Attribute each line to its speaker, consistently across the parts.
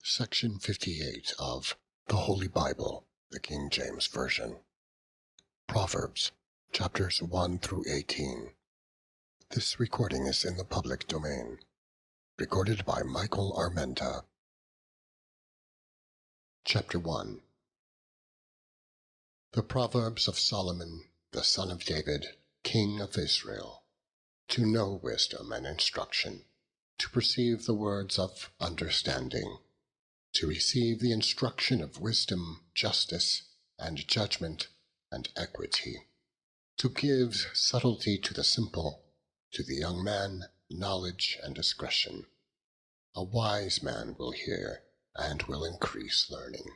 Speaker 1: Section 58 of the Holy Bible, the King James Version. Proverbs, chapters 1 through 18. This recording is in the public domain. Recorded by Michael Armenta. Chapter 1. The Proverbs of Solomon, the son of David, king of Israel, to know wisdom and instruction, to perceive the words of understanding, to receive the instruction of wisdom, justice, and judgment, and equity, to give subtlety to the simple, to the young man knowledge and discretion. A wise man will hear, and will increase learning,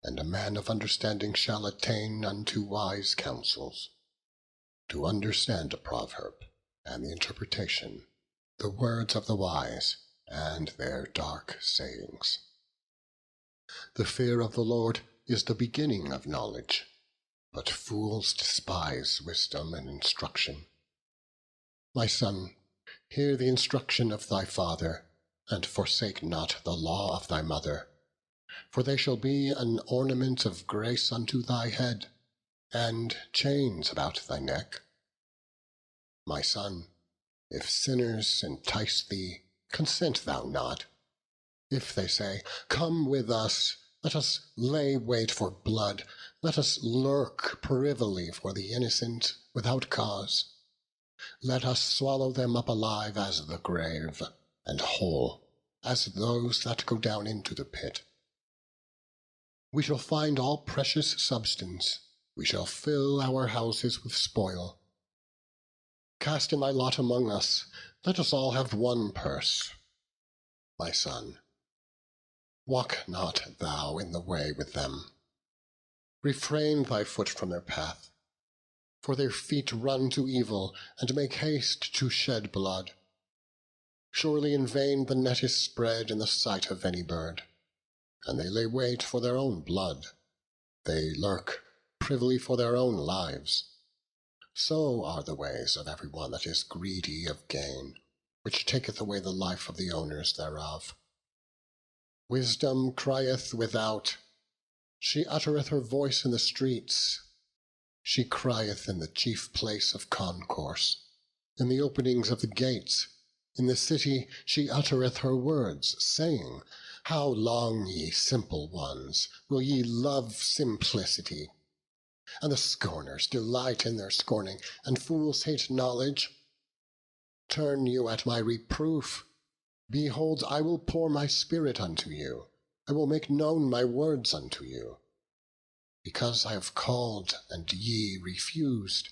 Speaker 1: and a man of understanding shall attain unto wise counsels. To understand a proverb, and the interpretation, the words of the wise, and their dark sayings. The fear of the Lord is the beginning of knowledge, but fools despise wisdom and instruction. My son, hear the instruction of thy father, and forsake not the law of thy mother, for they shall be an ornament of grace unto thy head, and chains about thy neck. My son, if sinners entice thee, consent thou not. If they say, Come with us, let us lay wait for blood, let us lurk privily for the innocent without cause. Let us swallow them up alive as the grave, and whole as those that go down into the pit. We shall find all precious substance, we shall fill our houses with spoil. Cast in thy lot among us, let us all have one purse. My son, walk not thou in the way with them. Refrain thy foot from their path, for their feet run to evil, and make haste to shed blood. Surely in vain the net is spread in the sight of any bird, and they lay wait for their own blood. They lurk privily for their own lives. So are the ways of every one that is greedy of gain, which taketh away the life of the owners thereof. Wisdom crieth without, she uttereth her voice in the streets. She crieth in the chief place of concourse, in the openings of the gates. In the city she uttereth her words, saying, How long, ye simple ones, will ye love simplicity? And the scorners delight in their scorning, and fools hate knowledge. Turn you at my reproof. Behold, I will pour my spirit unto you, I will make known my words unto you. Because I have called, and ye refused,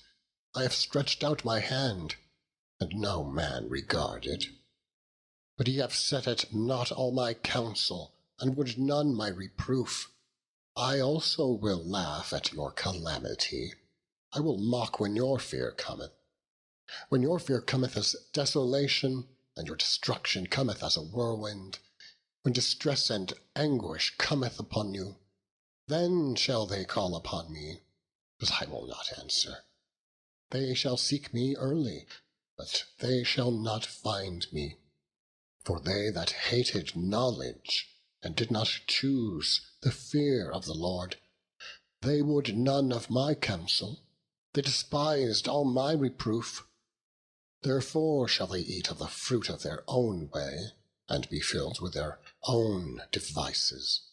Speaker 1: I have stretched out my hand, and no man regarded. But ye have set at naught all my counsel, and would none my reproof. I also will laugh at your calamity, I will mock when your fear cometh. When your fear cometh as desolation, and your destruction cometh as a whirlwind, when distress and anguish cometh upon you, then shall they call upon me, but I will not answer. They shall seek me early, but they shall not find me. For they that hated knowledge, and did not choose the fear of the Lord, they would none of my counsel, they despised all my reproof. Therefore shall they eat of the fruit of their own way, and be filled with their own devices.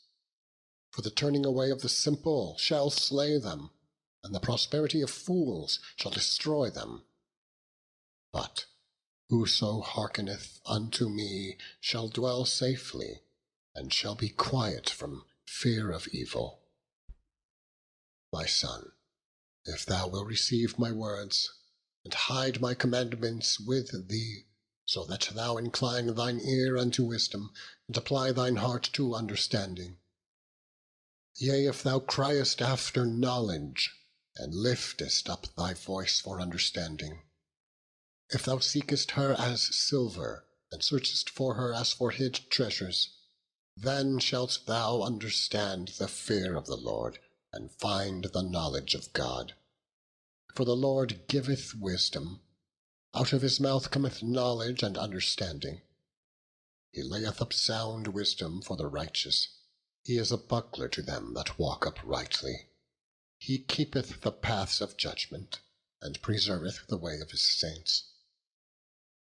Speaker 1: For the turning away of the simple shall slay them, and the prosperity of fools shall destroy them. But whoso hearkeneth unto me shall dwell safely, and shall be quiet from fear of evil. My son, if thou wilt receive my words, and hide my commandments with thee, so that thou incline thine ear unto wisdom, and apply thine heart to understanding. Yea, if thou criest after knowledge, and liftest up thy voice for understanding. If thou seekest her as silver, and searchest for her as for hid treasures, then shalt thou understand the fear of the Lord, and find the knowledge of God. For the Lord giveth wisdom, out of his mouth cometh knowledge and understanding. He layeth up sound wisdom for the righteous. He is a buckler to them that walk uprightly. He keepeth the paths of judgment, and preserveth the way of his saints.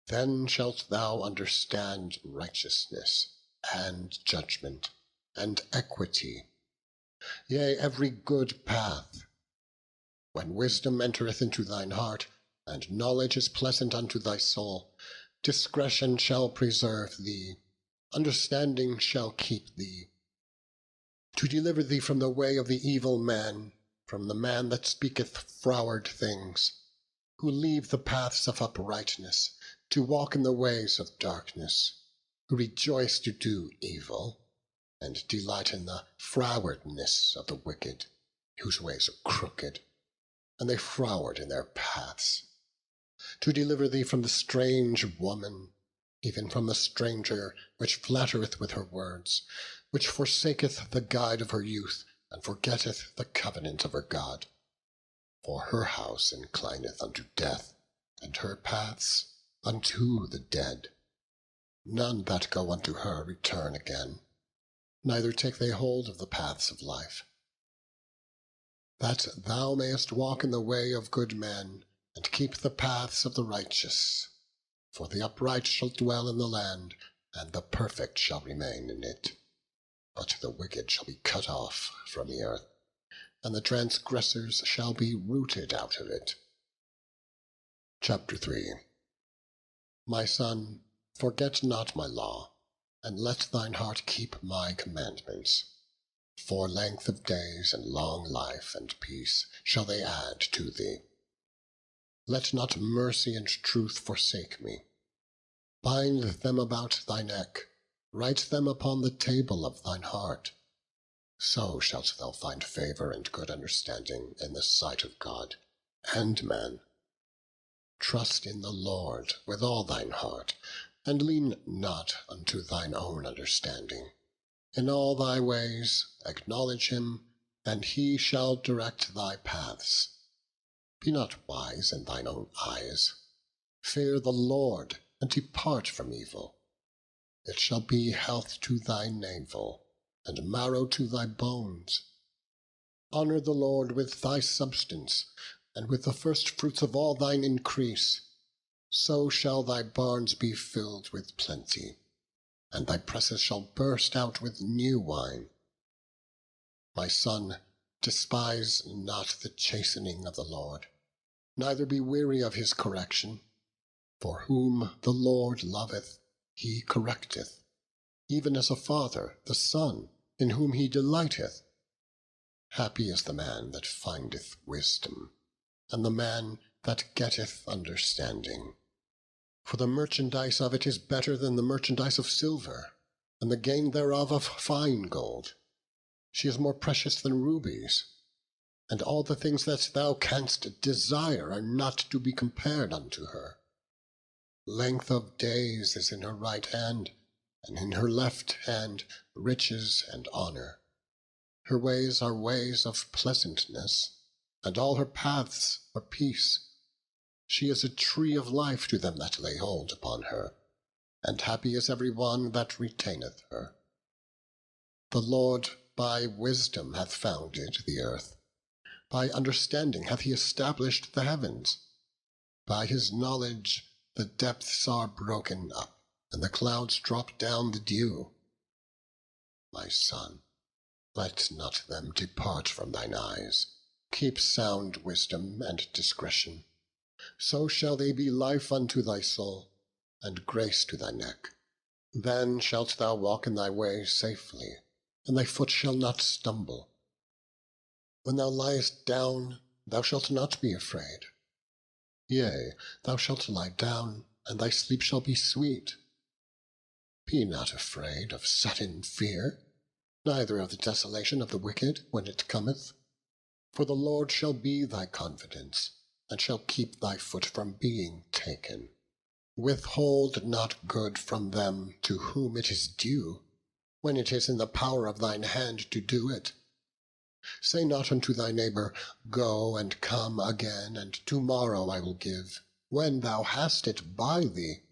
Speaker 1: Then shalt thou understand righteousness, and judgment, and equity, yea, every good path. When wisdom entereth into thine heart, and knowledge is pleasant unto thy soul, discretion shall preserve thee, understanding shall keep thee, to deliver thee from the way of the evil man, from the man that speaketh froward things, who leave the paths of uprightness, to walk in the ways of darkness, who rejoice to do evil, and delight in the frowardness of the wicked, whose ways are crooked, and they froward in their paths. To deliver thee from the strange woman, even from the stranger which flattereth with her words, which forsaketh the guide of her youth, and forgetteth the covenant of her God. For her house inclineth unto death, and her paths unto the dead. None that go unto her return again, neither take they hold of the paths of life. That thou mayest walk in the way of good men, and keep the paths of the righteous. For the upright shall dwell in the land, and the perfect shall remain in it. But the wicked shall be cut off from the earth, and the transgressors shall be rooted out of it. Chapter 3. My son, forget not my law, and let thine heart keep my commandments. For length of days and long life and peace shall they add to thee. Let not mercy and truth forsake me. Bind them about thy neck, write them upon the table of thine heart. So shalt thou find favour and good understanding in the sight of God and man. Trust in the Lord with all thine heart, and lean not unto thine own understanding. In all thy ways acknowledge him, and he shall direct thy paths. Be not wise in thine own eyes. Fear the Lord, and depart from evil. It shall be health to thy navel, and marrow to thy bones. Honour the Lord with thy substance, and with the firstfruits of all thine increase. So shall thy barns be filled with plenty, and thy presses shall burst out with new wine. My son, despise not the chastening of the Lord, neither be weary of his correction. For whom the Lord loveth, he correcteth, even as a father the son, in whom he delighteth. Happy is the man that findeth wisdom, and the man that getteth understanding. For the merchandise of it is better than the merchandise of silver, and the gain thereof of fine gold. She is more precious than rubies, and all the things that thou canst desire are not to be compared unto her. Length of days is in her right hand, and in her left hand riches and honour. Her ways are ways of pleasantness, and all her paths are peace. She is a tree of life to them that lay hold upon her, and happy is every one that retaineth her. The Lord by wisdom hath founded the earth, by understanding hath he established the heavens. By his knowledge the depths are broken up, and the clouds drop down the dew. My son, let not them depart from thine eyes. Keep sound wisdom and discretion. So shall they be life unto thy soul, and grace to thy neck. Then shalt thou walk in thy way safely, and thy foot shall not stumble. When thou liest down, thou shalt not be afraid. Yea, thou shalt lie down, and thy sleep shall be sweet. Be not afraid of sudden fear, neither of the desolation of the wicked when it cometh. For the Lord shall be thy confidence, and shall keep thy foot from being taken. Withhold not good from them to whom it is due, when it is in the power of thine hand to do it. Say not unto thy neighbour, Go and come again, and tomorrow I will give, when thou hast it by thee.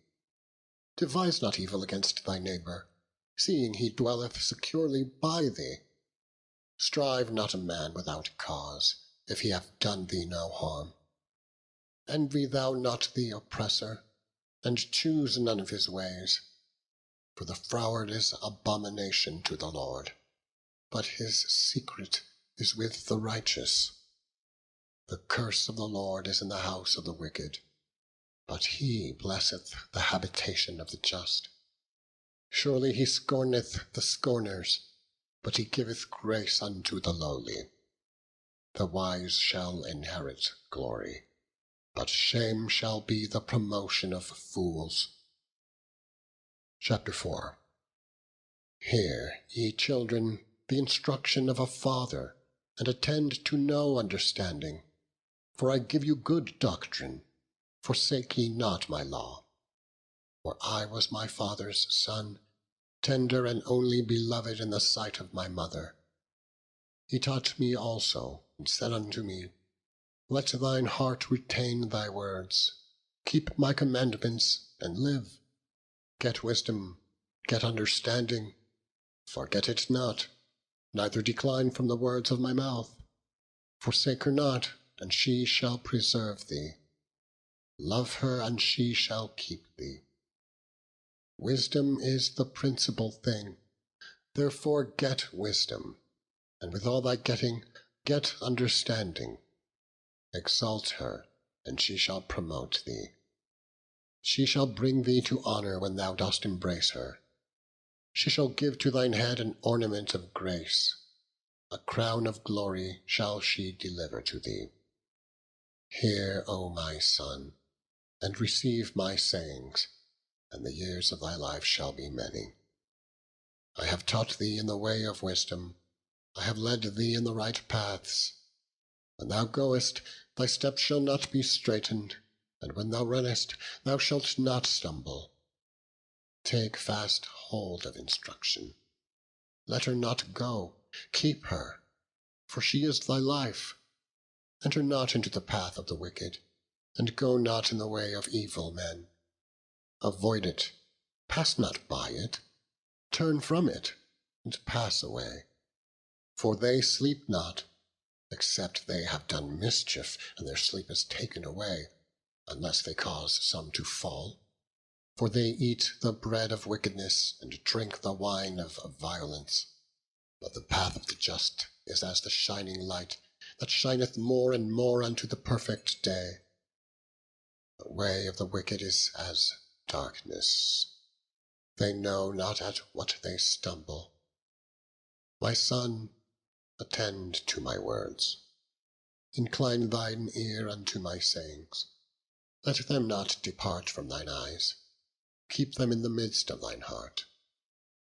Speaker 1: Devise not evil against thy neighbour, seeing he dwelleth securely by thee. Strive not a man without cause, if he have done thee no harm. Envy thou not the oppressor, and choose none of his ways. For the froward is abomination to the Lord, but his secret is with the righteous. The curse of the Lord is in the house of the wicked, but he blesseth the habitation of the just. Surely he scorneth the scorners, but he giveth grace unto the lowly. The wise shall inherit glory, but shame shall be the promotion of fools. Chapter 4. Hear, ye children, the instruction of a father, and attend to no understanding. For I give you good doctrine. Forsake ye not my law. For I was my father's son, tender and only beloved in the sight of my mother. He taught me also, and said unto me, Let thine heart retain thy words. Keep my commandments, and live. Get wisdom, get understanding. Forget it not, neither decline from the words of my mouth. Forsake her not, and she shall preserve thee. Love her, and she shall keep thee. Wisdom is the principal thing. Therefore get wisdom, and with all thy getting, get understanding. Exalt her, and she shall promote thee. She shall bring thee to honour when thou dost embrace her. She shall give to thine head an ornament of grace. A crown of glory shall she deliver to thee. Hear, O my son, and receive my sayings, and the years of thy life shall be many. I have taught thee in the way of wisdom. I have led thee in the right paths. When thou goest, thy steps shall not be straitened, and when thou runnest, thou shalt not stumble. Take fast hold of instruction. Let her not go, keep her, for she is thy life. Enter not into the path of the wicked, and go not in the way of evil men. Avoid it, pass not by it, turn from it, and pass away. For they sleep not, except they have done mischief, and their sleep is taken away, unless they cause some to fall. For they eat the bread of wickedness, and drink the wine of violence. But the path of the just is as the shining light, that shineth more and more unto the perfect day. The way of the wicked is as darkness. They know not at what they stumble. My son, attend to my words. Incline thine ear unto my sayings. Let them not depart from thine eyes. Keep them in the midst of thine heart.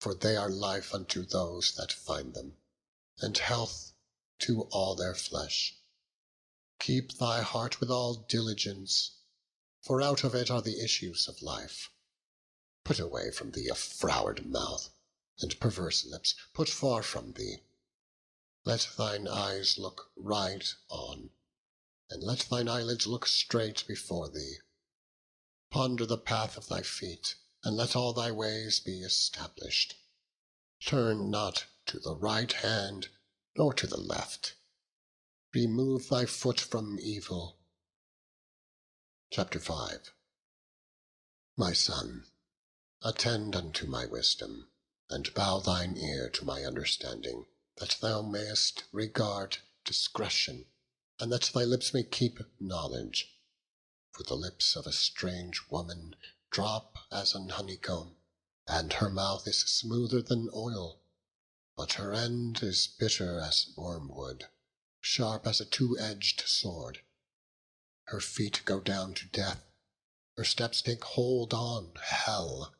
Speaker 1: For they are life unto those that find them, and health to all their flesh. Keep thy heart with all diligence, for out of it are the issues of life. Put away from thee a froward mouth, and perverse lips put far from thee. Let thine eyes look right on, and let thine eyelids look straight before thee. Ponder the path of thy feet, and let all thy ways be established. Turn not to the right hand, nor to the left. Remove thy foot from evil. Chapter 5. My son, attend unto my wisdom, and bow thine ear to my understanding, that thou mayest regard discretion, and that thy lips may keep knowledge. For the lips of a strange woman drop as an honeycomb, and her mouth is smoother than oil, but her end is bitter as wormwood, sharp as a two-edged sword. Her feet go down to death, her steps take hold on hell.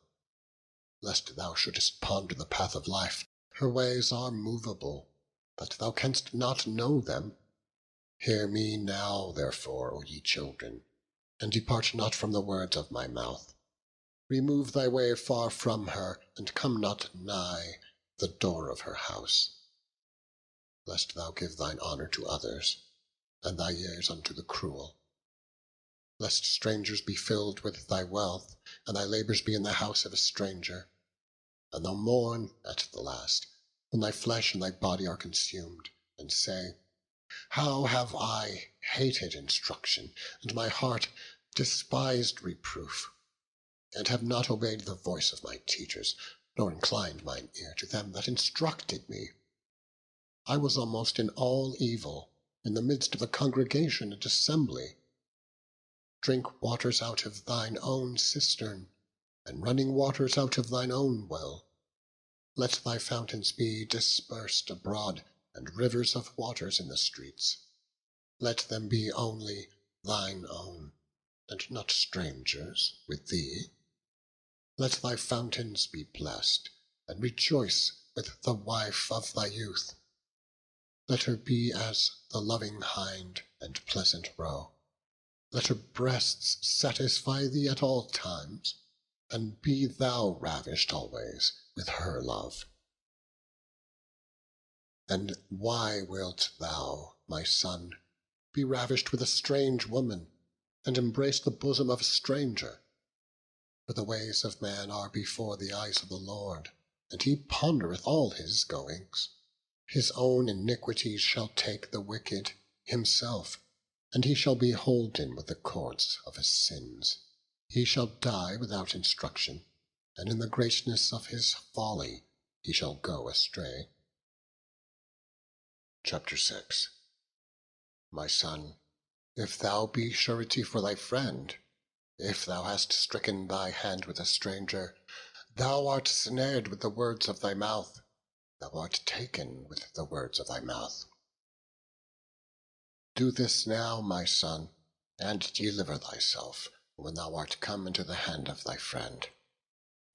Speaker 1: Lest thou shouldest ponder the path of life, her ways are movable, but thou canst not know them. Hear me now, therefore, O ye children, and depart not from the words of my mouth. Remove thy way far from her, and come not nigh the door of her house. Lest thou give thine honour to others, and thy years unto the cruel. Lest strangers be filled with thy wealth, and thy labours be in the house of a stranger. And thou mourn at the last, when thy flesh and thy body are consumed, and say, How have I hated instruction, and my heart despised reproof, and have not obeyed the voice of my teachers, nor inclined mine ear to them that instructed me. I was almost in all evil, in the midst of a congregation and assembly. Drink waters out of thine own cistern, and running waters out of thine own well. Let thy fountains be dispersed abroad, and rivers of waters in the streets. Let them be only thine own, and not strangers with thee. Let thy fountains be blessed, and rejoice with the wife of thy youth. Let her be as the loving hind and pleasant roe. Let her breasts satisfy thee at all times, and be thou ravished always with her love. And why wilt thou, my son, be ravished with a strange woman, and embrace the bosom of a stranger? For the ways of man are before the eyes of the Lord, and he pondereth all his goings. His own iniquities shall take the wicked himself, and he shall be holden with the cords of his sins. He shall die without instruction, and in the greatness of his folly he shall go astray. Chapter 6. My son, if thou be surety for thy friend, if thou hast stricken thy hand with a stranger, thou art snared with the words of thy mouth, thou art taken with the words of thy mouth. Do this now, my son, and deliver thyself, when thou art come into the hand of thy friend.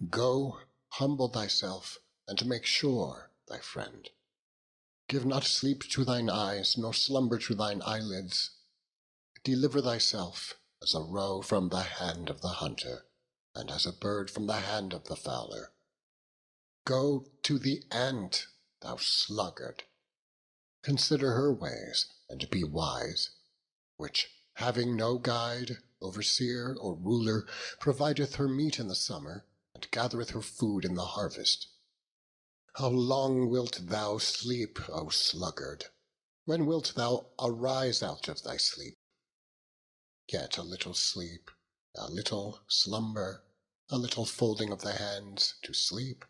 Speaker 1: Go, humble thyself, and make sure thy friend. Give not sleep to thine eyes, nor slumber to thine eyelids. Deliver thyself, as a roe from the hand of the hunter, and as a bird from the hand of the fowler. Go to the ant, thou sluggard. Consider her ways, and be wise, which, having no guide, overseer, or ruler, provideth her meat in the summer, and gathereth her food in the harvest. How long wilt thou sleep, O sluggard? When wilt thou arise out of thy sleep? Yet a little sleep, a little slumber, a little folding of the hands to sleep.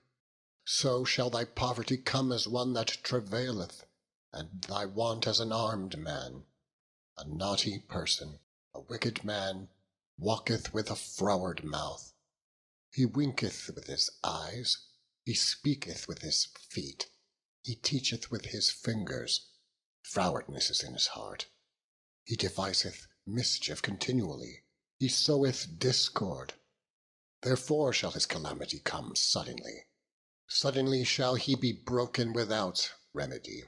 Speaker 1: So shall thy poverty come as one that travaileth, and thy want as an armed man. A naughty person, a wicked man, walketh with a froward mouth. He winketh with his eyes, he speaketh with his feet, he teacheth with his fingers. Frowardness is in his heart. He deviseth mischief continually, he soweth discord. Therefore shall his calamity come suddenly. Suddenly shall he be broken without remedy.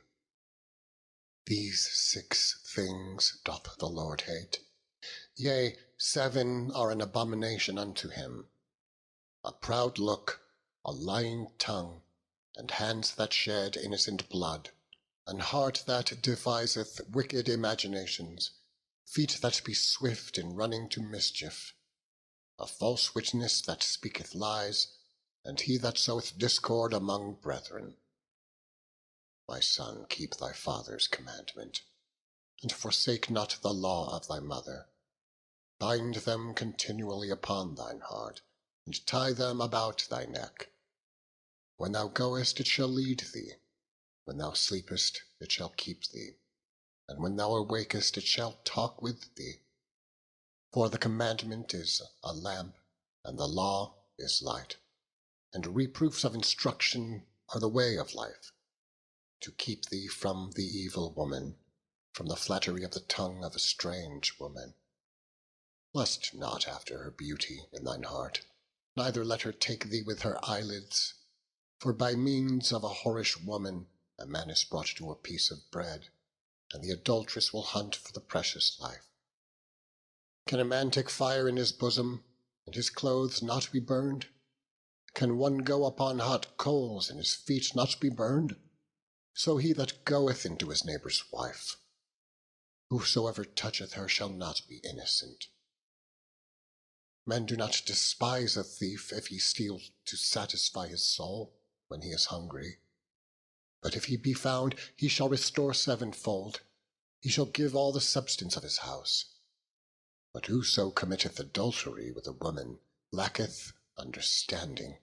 Speaker 1: These 6 things doth the Lord hate, yea, 7 are an abomination unto him: a proud look, a lying tongue, and hands that shed innocent blood, an heart that deviseth wicked imaginations, feet that be swift in running to mischief, a false witness that speaketh lies, and he that soweth discord among brethren. My son, keep thy father's commandment, and forsake not the law of thy mother. Bind them continually upon thine heart, and tie them about thy neck. When thou goest, it shall lead thee. When thou sleepest, it shall keep thee. And when thou awakest, it shall talk with thee. For the commandment is a lamp, and the law is light, and reproofs of instruction are the way of life, to keep thee from the evil woman, from the flattery of the tongue of a strange woman. Lust not after her beauty in thine heart, neither let her take thee with her eyelids. For by means of a whorish woman a man is brought to a piece of bread, and the adulteress will hunt for the precious life. Can a man take fire in his bosom, and his clothes not be burned? Can one go upon hot coals, and his feet not be burned? So he that goeth into his neighbour's wife, whosoever toucheth her shall not be innocent. Men do not despise a thief if he steals to satisfy his soul when he is hungry. But if he be found, he shall restore sevenfold. He shall give all the substance of his house. But whoso committeth adultery with a woman lacketh understanding.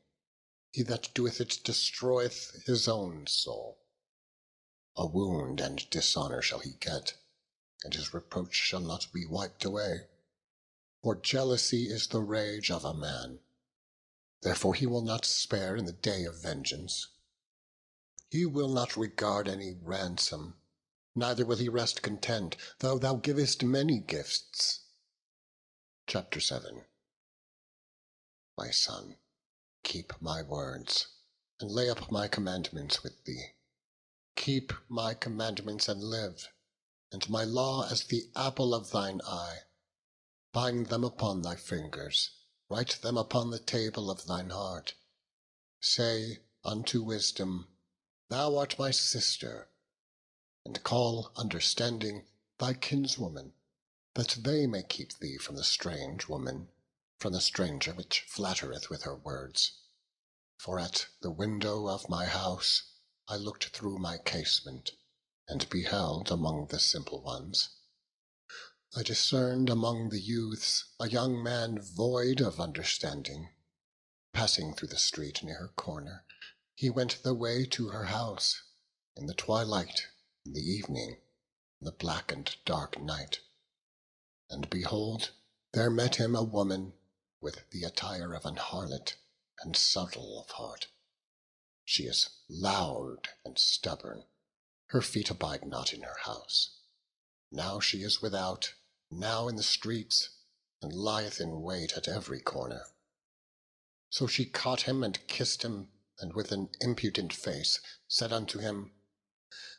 Speaker 1: He that doeth it destroyeth his own soul. A wound and dishonour shall he get, and his reproach shall not be wiped away. For jealousy is the rage of a man. Therefore he will not spare in the day of vengeance. He will not regard any ransom, neither will he rest content, though thou givest many gifts. Chapter 7. My son, keep my words, and lay up my commandments with thee. Keep my commandments and live, and my law as the apple of thine eye. Bind them upon thy fingers, write them upon the table of thine heart. Say unto wisdom, Thou art my sister, and call understanding thy kinswoman, that they may keep thee from the strange woman, from the stranger which flattereth with her words. For at the window of my house I looked through my casement, and beheld among the simple ones. I discerned among the youths a young man void of understanding. Passing through the street near her corner, he went the way to her house, in the twilight, in the evening, in the black and dark night. And behold, there met him a woman with the attire of an harlot, and subtle of heart. She is loud and stubborn, her feet abide not in her house. Now she is without, now in the streets, and lieth in wait at every corner. So she caught him and kissed him, and with an impudent face said unto him,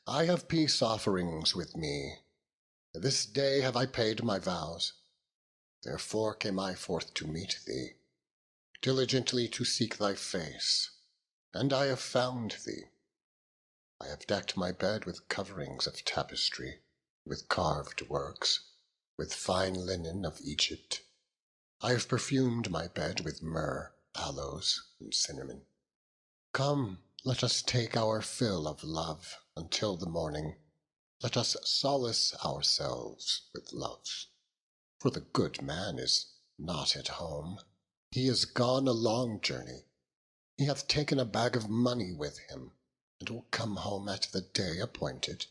Speaker 1: I have peace offerings with me. This day have I paid my vows. Therefore came I forth to meet thee, diligently to seek thy face, and I have found thee. I have decked my bed with coverings of tapestry, with carved works, with fine linen of Egypt. I have perfumed my bed with myrrh, aloes, and cinnamon. Come, let us take our fill of love until the morning. Let us solace ourselves with love. For the good man is not at home. He is gone a long journey. He hath taken a bag of money with him, and will come home at the day appointed.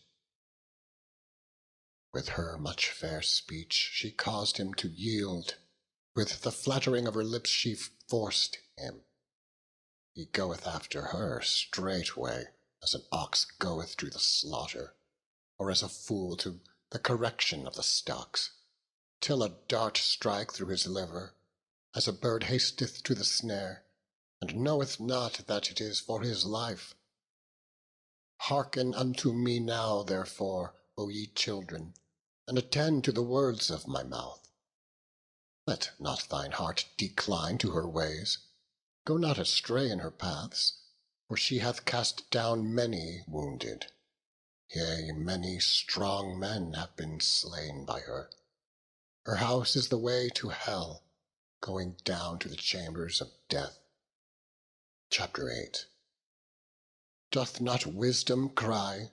Speaker 1: With her much fair speech she caused him to yield. With the flattering of her lips she forced him. He goeth after her straightway, as an ox goeth to the slaughter, or as a fool to the correction of the stocks, till a dart strike through his liver, as a bird hasteth to the snare, and knoweth not that it is for his life. Hearken unto me now, therefore, O ye children, and attend to the words of my mouth. Let not thine heart decline to her ways. Go not astray in her paths, for she hath cast down many wounded. Yea, many strong men have been slain by her. Her house is the way to hell, going down to the chambers of death. Chapter 8. Doth not wisdom cry,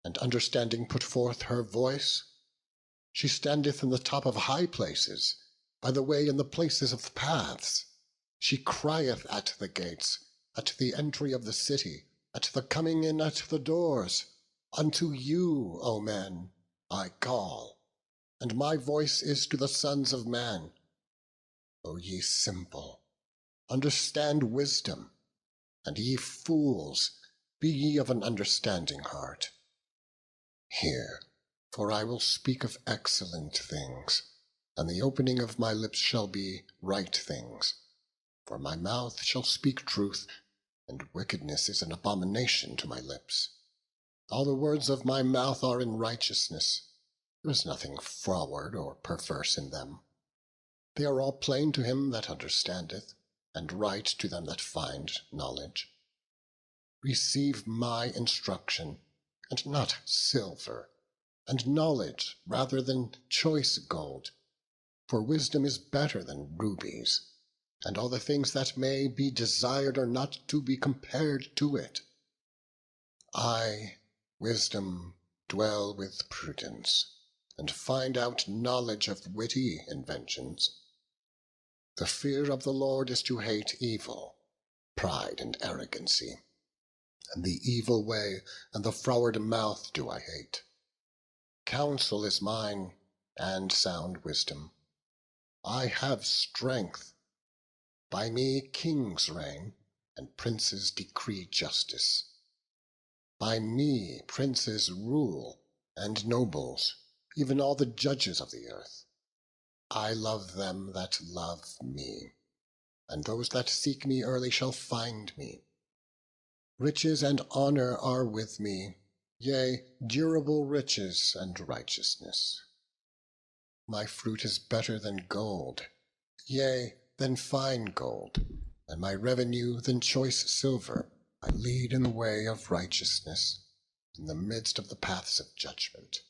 Speaker 1: and understanding put forth her voice? She standeth in the top of high places, by the way in the places of the paths. She crieth at the gates, at the entry of the city, at the coming in at the doors. Unto you, O men, I call, and my voice is to the sons of man. O ye simple, understand wisdom, and ye fools, be ye of an understanding heart. Hear, for I will speak of excellent things, and the opening of my lips shall be right things. For my mouth shall speak truth, and wickedness is an abomination to my lips. All the words of my mouth are in righteousness. There is nothing froward or perverse in them. They are all plain to him that understandeth, and right to them that find knowledge. Receive my instruction, and not silver, and knowledge rather than choice gold. For wisdom is better than rubies, and all the things that may be desired are not to be compared to it. I, wisdom, dwell with prudence, and find out knowledge of witty inventions. The fear of the Lord is to hate evil, pride and arrogancy, and the evil way and the froward mouth do I hate. Counsel is mine, and sound wisdom. I have strength. By me kings reign, and princes decree justice. By me princes rule, and nobles, even all the judges of the earth. I love them that love me, and those that seek me early shall find me. Riches and honor are with me, yea, durable riches and righteousness. My fruit is better than gold, yea, than fine gold, and my revenue than choice silver. I lead in the way of righteousness, in the midst of the paths of judgment,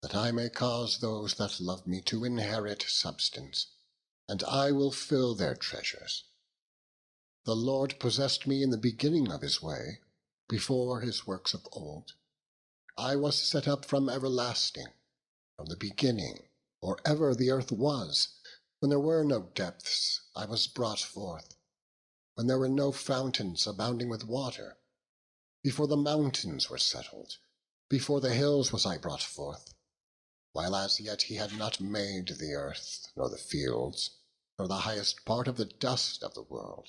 Speaker 1: that I may cause those that love me to inherit substance, and I will fill their treasures. The Lord possessed me in the beginning of his way, before his works of old. I was set up from everlasting, from the beginning, or ever the earth was. When there were no depths, I was brought forth, when there were no fountains abounding with water. Before the mountains were settled, before the hills was I brought forth, while as yet he had not made the earth, nor the fields, nor the highest part of the dust of the world.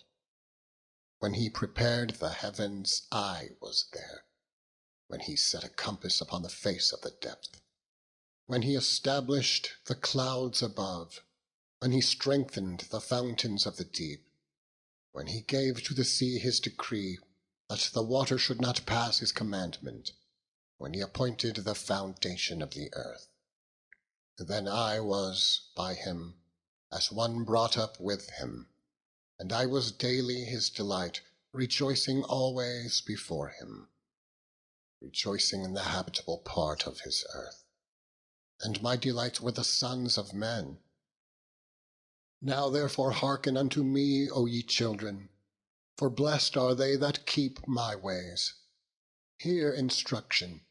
Speaker 1: When he prepared the heavens, I was there, when he set a compass upon the face of the depth, when he established the clouds above, when he strengthened the fountains of the deep, when he gave to the sea his decree, that the water should not pass his commandment, when he appointed the foundation of the earth. Then I was by him as one brought up with him, and I was daily his delight, rejoicing always before him, rejoicing in the habitable part of his earth. And my delight were the sons of men. Now therefore hearken unto me, O ye children, for blessed are they that keep my ways. Hear instruction,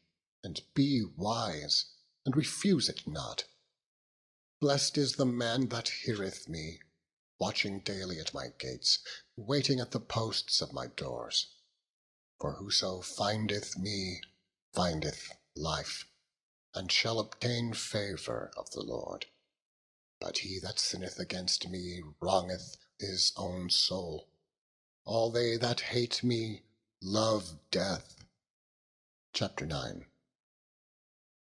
Speaker 1: and be wise, and refuse it not. Blessed is the man that heareth me, watching daily at my gates, waiting at the posts of my doors. For whoso findeth me findeth life, and shall obtain favour of the Lord. But he that sinneth against me wrongeth his own soul. All they that hate me love death. Chapter 9.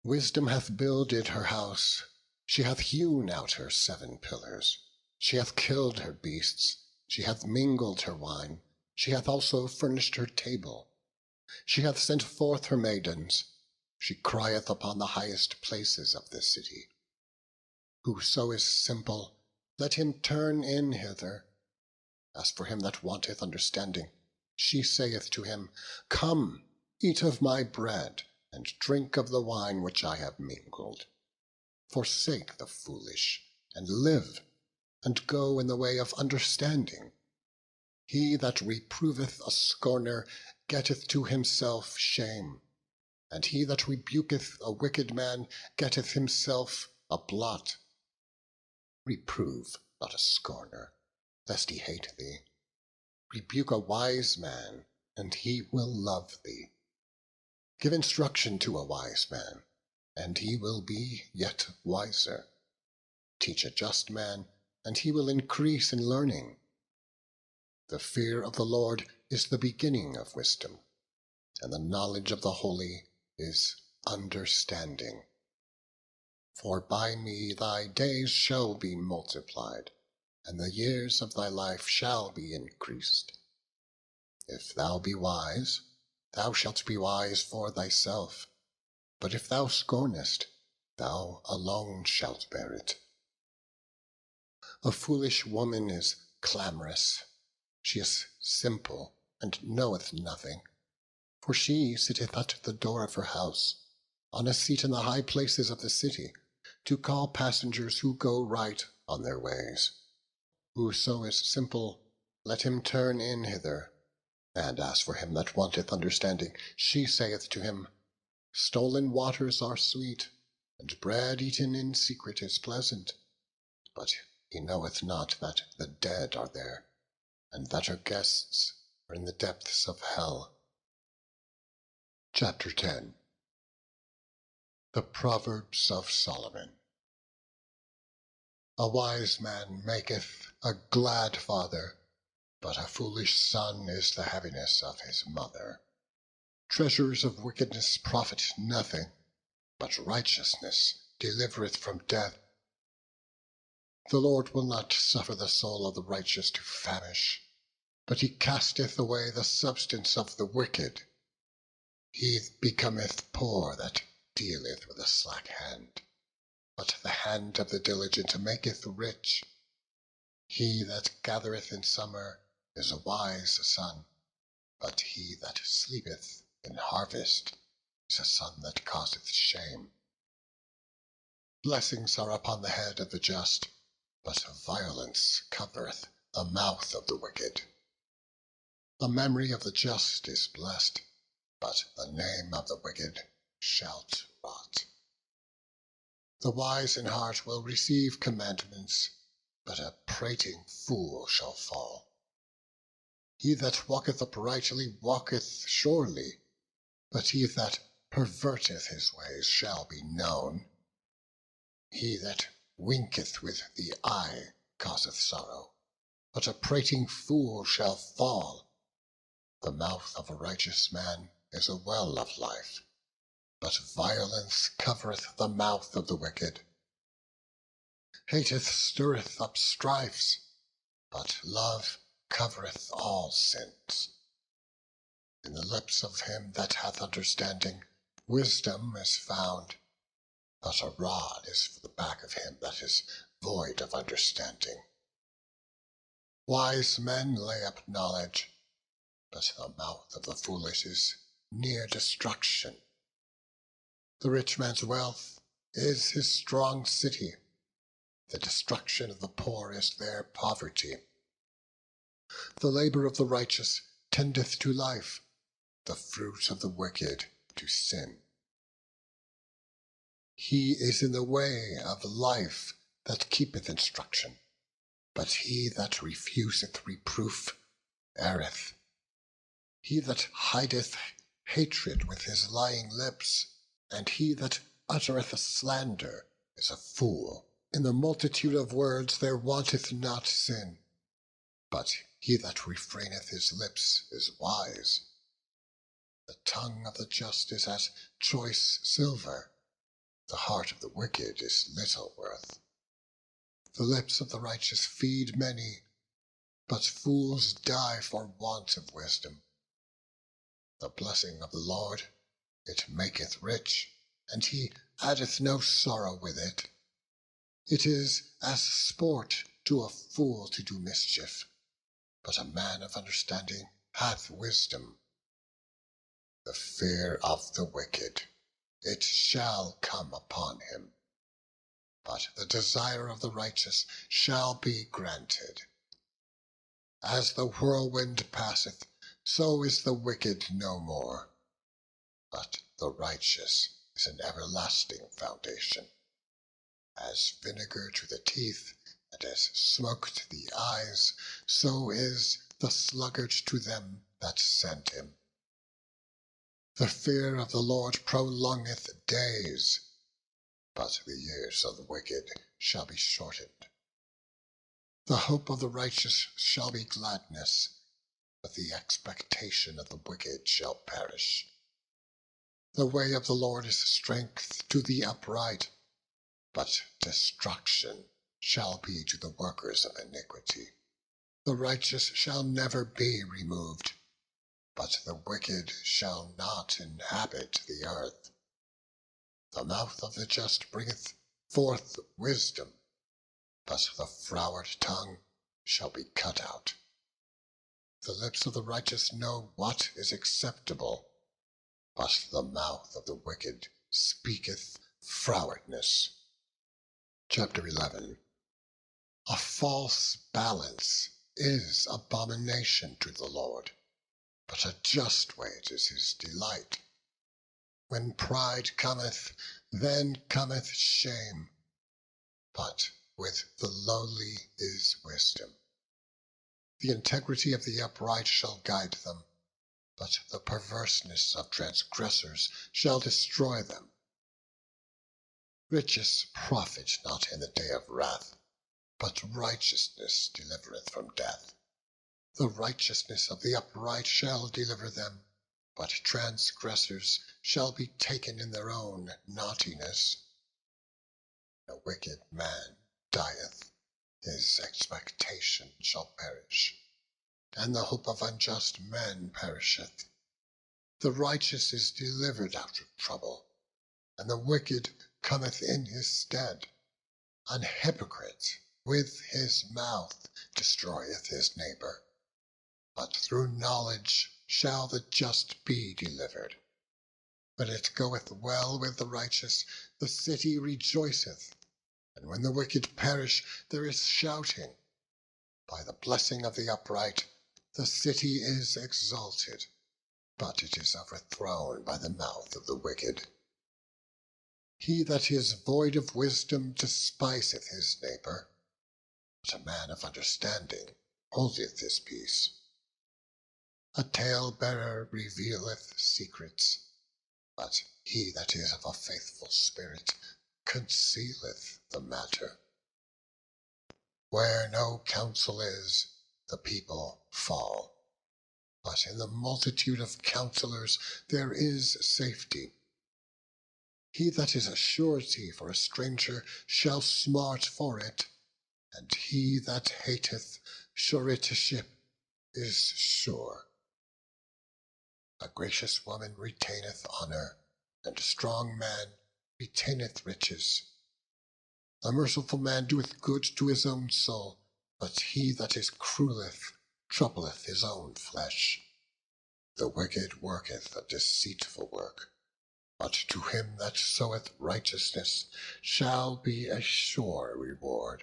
Speaker 1: Wisdom hath builded her house, she hath hewn out her 7 pillars. She hath killed her beasts, she hath mingled her wine, she hath also furnished her table. She hath sent forth her maidens, she crieth upon the highest places of the city. Whoso is simple, let him turn in hither. As for him that wanteth understanding, she saith to him, Come, eat of my bread, and drink of the wine which I have mingled. Forsake the foolish, and live, and go in the way of understanding. He that reproveth a scorner getteth to himself shame, and he that rebuketh a wicked man getteth himself a blot. Reprove not a scorner, lest he hate thee. Rebuke a wise man, and he will love thee. Give instruction to a wise man, and he will be yet wiser. Teach a just man, and he will increase in learning. The fear of the Lord is the beginning of wisdom, and the knowledge of the holy is understanding. For by me thy days shall be multiplied, and the years of thy life shall be increased. If thou be wise, thou shalt be wise for thyself, but if thou scornest, thou alone shalt bear it. A foolish woman is clamorous, she is simple, and knoweth nothing. For she sitteth at the door of her house, on a seat in the high places of the city. to call passengers who go right on their ways. Whoso is simple, let him turn in hither. And as for him that wanteth understanding, she saith to him, Stolen waters are sweet, and bread eaten in secret is pleasant. But he knoweth not that the dead are there, and that her guests are in the depths of hell. Chapter 10. The Proverbs of Solomon. A wise man maketh a glad father, but a foolish son is the heaviness of his mother. Treasures of wickedness profit nothing, but righteousness delivereth from death. The Lord will not suffer the soul of the righteous to famish, but he casteth away the substance of the wicked. He becometh poor that dealeth with a slack hand, but the hand of the diligent maketh rich. He that gathereth in summer is a wise son, but he that sleepeth in harvest is a son that causeth shame. Blessings are upon the head of the just, but violence covereth the mouth of the wicked. The memory of the just is blessed, but the name of the wicked shall rot. The wise in heart will receive commandments, but a prating fool shall fall. He that walketh uprightly walketh surely, but he that perverteth his ways shall be known. He that winketh with the eye causeth sorrow, but a prating fool shall fall. The mouth of a righteous man is a well of life, but violence covereth the mouth of the wicked. Hatred stirreth up strifes, but love covereth all sins. In the lips of him that hath understanding wisdom is found, but a rod is for the back of him that is void of understanding. Wise men lay up knowledge, but the mouth of the foolish is near destruction. The rich man's wealth is his strong city. The destruction of the poor is their poverty. The labor of the righteous tendeth to life, the fruit of the wicked to sin. He is in the way of life that keepeth instruction, but he that refuseth reproof erreth. He that hideth hatred with his lying lips, and he that uttereth a slander, is a fool. In the multitude of words there wanteth not sin, but he that refraineth his lips is wise. The tongue of the just is as choice silver, the heart of the wicked is little worth. The lips of the righteous feed many, but fools die for want of wisdom. The blessing of the Lord, it maketh rich, and he addeth no sorrow with it. It is as sport to a fool to do mischief, but a man of understanding hath wisdom. The fear of the wicked, it shall come upon him, but the desire of the righteous shall be granted. As the whirlwind passeth, so is the wicked no more, but the righteous is an everlasting foundation. As vinegar to the teeth, and as smoke to the eyes, so is the sluggard to them that send him. The fear of the Lord prolongeth days, but the years of the wicked shall be shortened. The hope of the righteous shall be gladness, but the expectation of the wicked shall perish. The way of the Lord is strength to the upright, but destruction shall be to the workers of iniquity. The righteous shall never be removed, but the wicked shall not inhabit the earth. The mouth of the just bringeth forth wisdom, but the froward tongue shall be cut out. The lips of the righteous know what is acceptable, but the mouth of the wicked speaketh frowardness. Chapter 11. A false balance is abomination to the Lord, but a just weight is his delight. When pride cometh, then cometh shame, but with the lowly is wisdom. The integrity of the upright shall guide them, but the perverseness of transgressors shall destroy them. Riches profit not in the day of wrath, but righteousness delivereth from death. The righteousness of the upright shall deliver them, but transgressors shall be taken in their own naughtiness. A wicked man dieth, his expectation shall perish, and the hope of unjust men perisheth. The righteous is delivered out of trouble, and the wicked cometh in his stead. An hypocrite with his mouth destroyeth his neighbor, but through knowledge shall the just be delivered. When it goeth well with the righteous, the city rejoiceth, and when the wicked perish, there is shouting. By the blessing of the upright, the city is exalted, but it is overthrown by the mouth of the wicked. He that is void of wisdom despiseth his neighbor, but a man of understanding holdeth his peace. A talebearer revealeth secrets, but he that is of a faithful spirit concealeth the matter. Where no counsel is, the people fall, but in the multitude of counselors there is safety. He that is a surety for a stranger shall smart for it, and he that hateth suretyship is sure. A gracious woman retaineth honor, and a strong man retaineth riches. A merciful man doeth good to his own soul, but he that is crueleth troubleth his own flesh. The wicked worketh a deceitful work, but to him that soweth righteousness shall be a sure reward.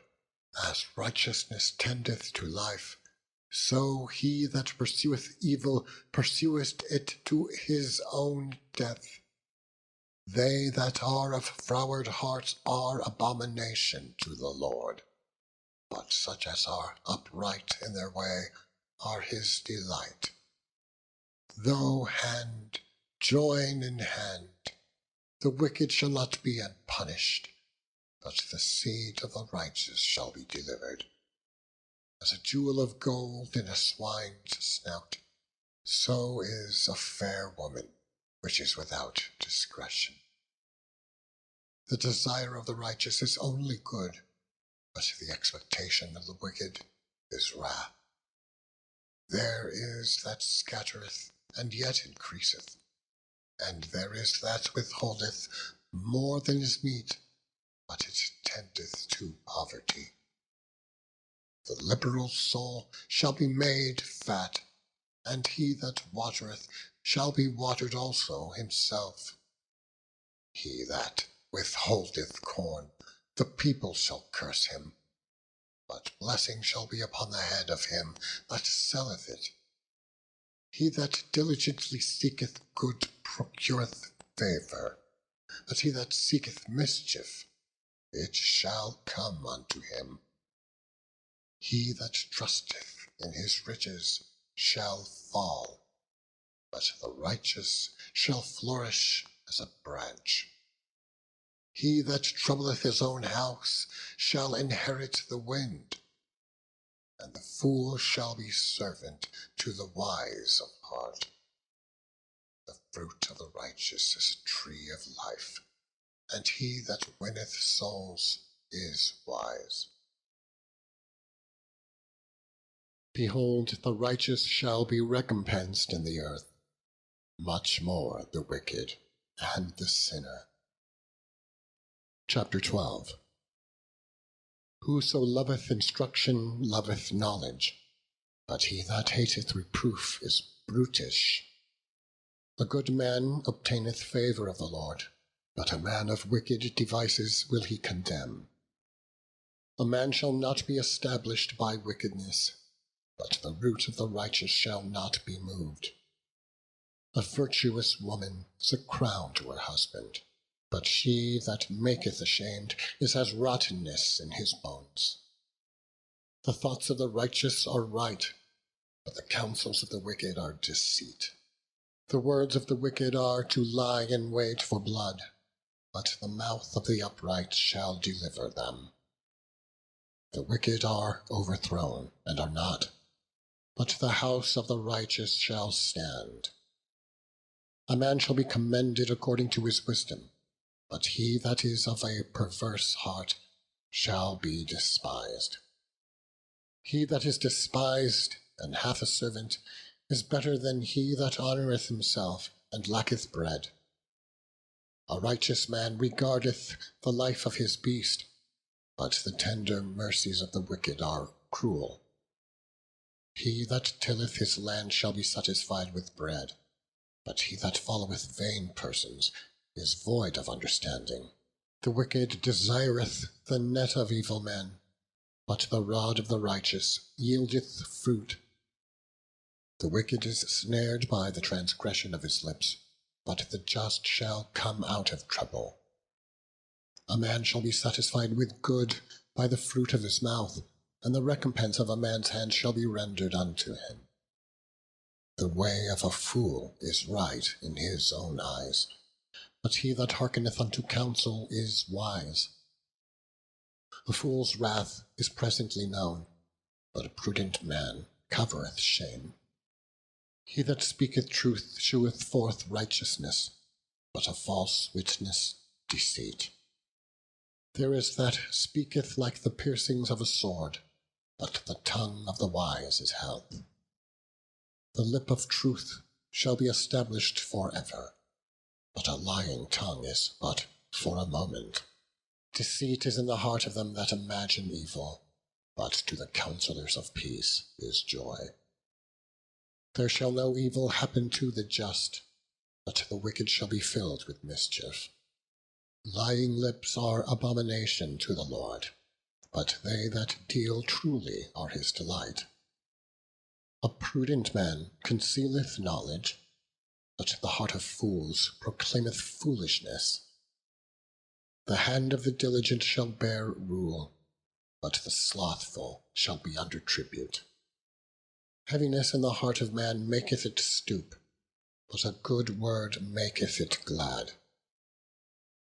Speaker 1: As righteousness tendeth to life, so he that pursueth evil pursueth it to his own death. They that are of froward hearts are abomination to the Lord, but such as are upright in their way are his delight. Though hand join in hand, the wicked shall not be unpunished, but the seed of the righteous shall be delivered. As a jewel of gold in a swine's snout, so is a fair woman which is without discretion. The desire of the righteous is only good, but the expectation of the wicked is wrath. There is that scattereth, and yet increaseth, and there is that withholdeth more than is meet, but it tendeth to poverty. The liberal soul shall be made fat, and he that watereth shall be watered also himself. He that withholdeth corn, the people shall curse him, but blessing shall be upon the head of him that selleth it. He that diligently seeketh good procureth favor, but he that seeketh mischief, it shall come unto him. He that trusteth in his riches shall fall, but the righteous shall flourish as a branch. He that troubleth his own house shall inherit the wind, and the fool shall be servant to the wise of heart. The fruit of the righteous is a tree of life, and he that winneth souls is wise. Behold, the righteous shall be recompensed in the earth, much more the wicked and the sinner. Chapter 12. Whoso loveth instruction loveth knowledge, but he that hateth reproof is brutish. A good man obtaineth favor of the Lord, but a man of wicked devices will he condemn. A man shall not be established by wickedness, but the root of the righteous shall not be moved. A virtuous woman is a crown to her husband, but she that maketh ashamed is as rottenness in his bones. The thoughts of the righteous are right, but the counsels of the wicked are deceit. The words of the wicked are to lie in wait for blood, but the mouth of the upright shall deliver them. The wicked are overthrown, and are not, but the house of the righteous shall stand. A man shall be commended according to his wisdom, but he that is of a perverse heart shall be despised. He that is despised and hath a servant is better than he that honoureth himself and lacketh bread. A righteous man regardeth the life of his beast, but the tender mercies of the wicked are cruel. He that tilleth his land shall be satisfied with bread, but he that followeth vain persons is void of understanding. The wicked desireth the net of evil men, but the rod of the righteous yieldeth fruit. The wicked is snared by the transgression of his lips, but the just shall come out of trouble. A man shall be satisfied with good by the fruit of his mouth, and the recompense of a man's hand shall be rendered unto him. The way of a fool is right in his own eyes, but he that hearkeneth unto counsel is wise. A fool's wrath is presently known, but a prudent man covereth shame. He that speaketh truth sheweth forth righteousness, but a false witness deceit. There is that speaketh like the piercings of a sword, but the tongue of the wise is health. The lip of truth shall be established for ever, but a lying tongue is but for a moment. Deceit is in the heart of them that imagine evil, but to the counselors of peace is joy. There shall no evil happen to the just, but the wicked shall be filled with mischief. Lying lips are abomination to the Lord, but they that deal truly are his delight. A prudent man concealeth knowledge, but the heart of fools proclaimeth foolishness. The hand of the diligent shall bear rule, but the slothful shall be under tribute. Heaviness in the heart of man maketh it stoop, but a good word maketh it glad.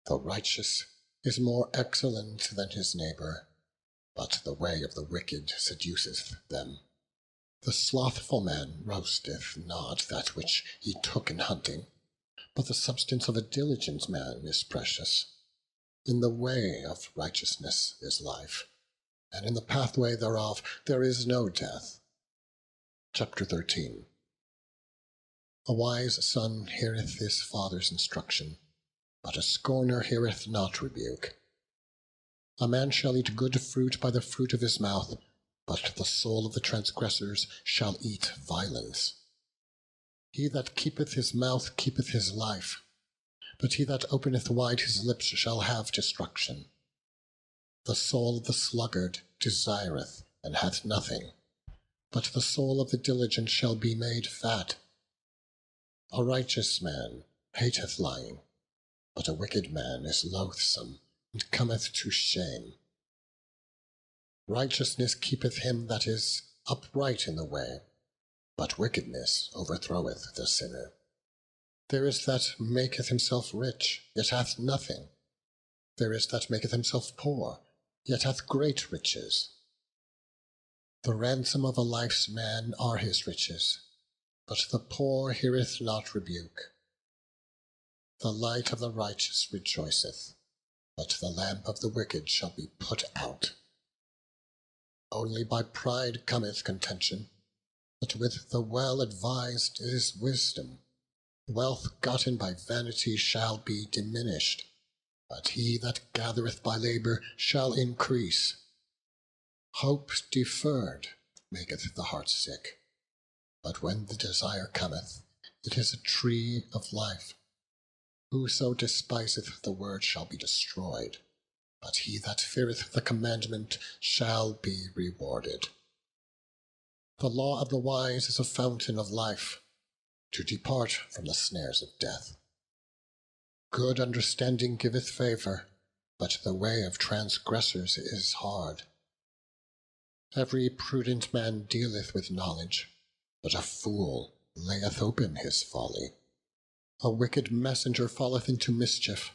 Speaker 1: The righteous is more excellent than his neighbour, but the way of the wicked seduceth them. The slothful man roasteth not that which he took in hunting, but the substance of a diligent man is precious. In the way of righteousness is life, and in the pathway thereof there is no death. Chapter 13. A wise son heareth his father's instruction, but a scorner heareth not rebuke. A man shall eat good fruit by the fruit of his mouth, but the soul of the transgressors shall eat violence. He that keepeth his mouth keepeth his life, but he that openeth wide his lips shall have destruction. The soul of the sluggard desireth, and hath nothing, but the soul of the diligent shall be made fat. A righteous man hateth lying, but a wicked man is loathsome, and cometh to shame. Righteousness keepeth him that is upright in the way, but wickedness overthroweth the sinner. There is that maketh himself rich, yet hath nothing. There is that maketh himself poor, yet hath great riches. The ransom of a life's man are his riches, but the poor heareth not rebuke. The light of the righteous rejoiceth, but the lamp of the wicked shall be put out. Only by pride cometh contention, but with the well-advised is wisdom. Wealth gotten by vanity shall be diminished, but he that gathereth by labour shall increase. Hope deferred maketh the heart sick, but when the desire cometh, it is a tree of life. Whoso despiseth the word shall be destroyed, but he that feareth the commandment shall be rewarded. The law of the wise is a fountain of life, to depart from the snares of death. Good understanding giveth favour, but the way of transgressors is hard. Every prudent man dealeth with knowledge, but a fool layeth open his folly. A wicked messenger falleth into mischief,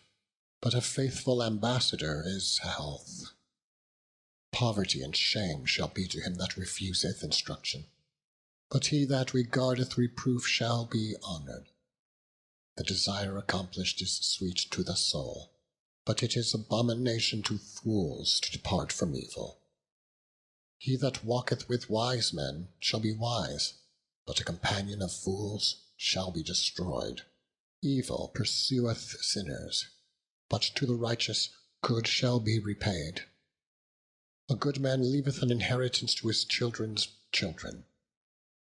Speaker 1: but a faithful ambassador is health. Poverty and shame shall be to him that refuseth instruction, but he that regardeth reproof shall be honoured. The desire accomplished is sweet to the soul, but it is abomination to fools to depart from evil. He that walketh with wise men shall be wise, but a companion of fools shall be destroyed. Evil pursueth sinners, but to the righteous good shall be repaid. A good man leaveth an inheritance to his children's children,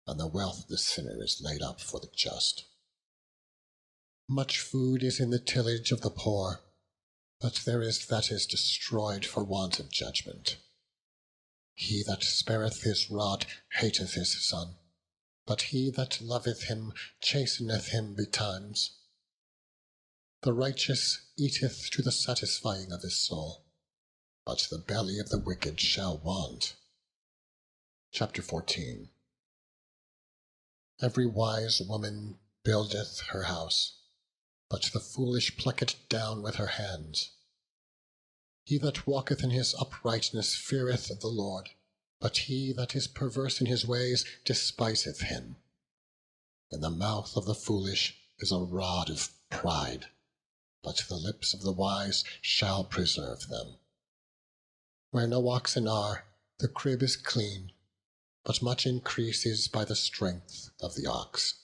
Speaker 1: and the wealth of the sinner is laid up for the just. Much food is in the tillage of the poor, but there is that is destroyed for want of judgment. He that spareth his rod hateth his son, but he that loveth him chasteneth him betimes. The righteous eateth to the satisfying of his soul, but the belly of the wicked shall want. Chapter 14. Every wise woman buildeth her house, but the foolish pluck it down with her hands. He that walketh in his uprightness feareth the Lord, but he that is perverse in his ways despiseth him. In the mouth of the foolish is a rod of pride, but the lips of the wise shall preserve them. Where no oxen are, the crib is clean, but much increase is by the strength of the ox.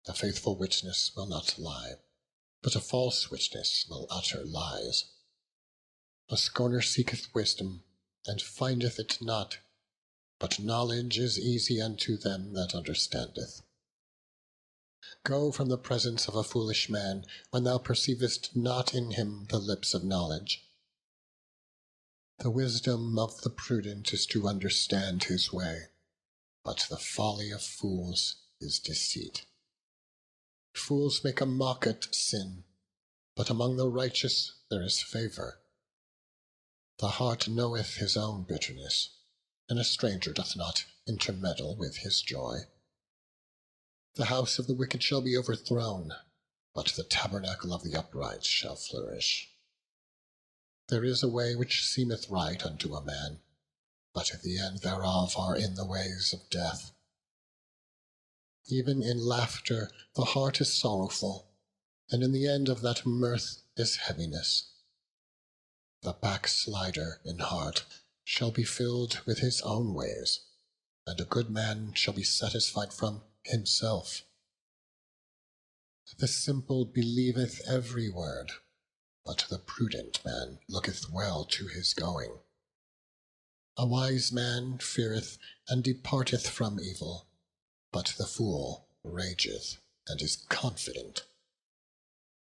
Speaker 1: A faithful witness will not lie, but a false witness will utter lies. A scorner seeketh wisdom, and findeth it not, but knowledge is easy unto them that understandeth. Go from the presence of a foolish man, when thou perceivest not in him the lips of knowledge. The wisdom of the prudent is to understand his way, but the folly of fools is deceit. Fools make a mock at sin, but among the righteous there is favour. The heart knoweth his own bitterness, and a stranger doth not intermeddle with his joy. The house of the wicked shall be overthrown, but the tabernacle of the upright shall flourish. There is a way which seemeth right unto a man, but the end thereof are in the ways of death. Even in laughter the heart is sorrowful, and in the end of that mirth is heaviness. The backslider in heart shall be filled with his own ways, and a good man shall be satisfied from himself. The simple believeth every word, but the prudent man looketh well to his going. A wise man feareth and departeth from evil, but the fool rageth and is confident.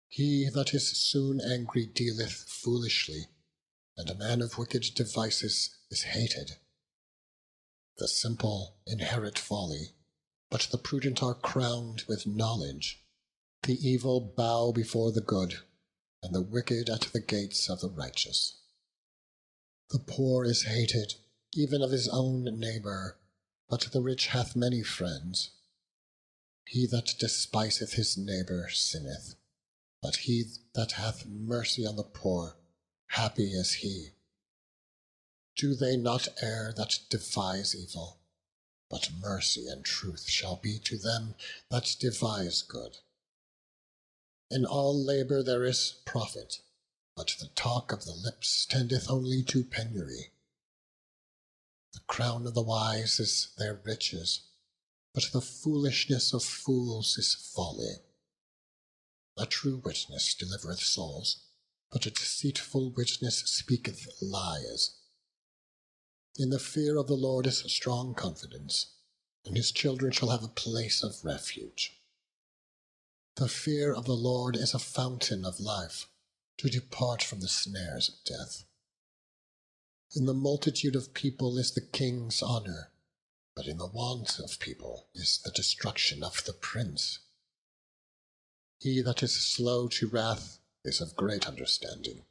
Speaker 1: He that is soon angry dealeth foolishly, and a man of wicked devices is hated. The simple inherit folly, but the prudent are crowned with knowledge. The evil bow before the good, and the wicked at the gates of the righteous. The poor is hated, even of his own neighbour, but the rich hath many friends. He that despiseth his neighbour sinneth, but he that hath mercy on the poor, happy is he. Do they not err that devise evil? But mercy and truth shall be to them that devise good. In all labour there is profit, but the talk of the lips tendeth only to penury. The crown of the wise is their riches, but the foolishness of fools is folly. A true witness delivereth souls, but a deceitful witness speaketh lies. In the fear of the Lord is strong confidence, and his children shall have a place of refuge. The fear of the Lord is a fountain of life, to depart from the snares of death. In the multitude of people is the king's honor, but in the want of people is the destruction of the prince. He that is slow to wrath is of great understanding,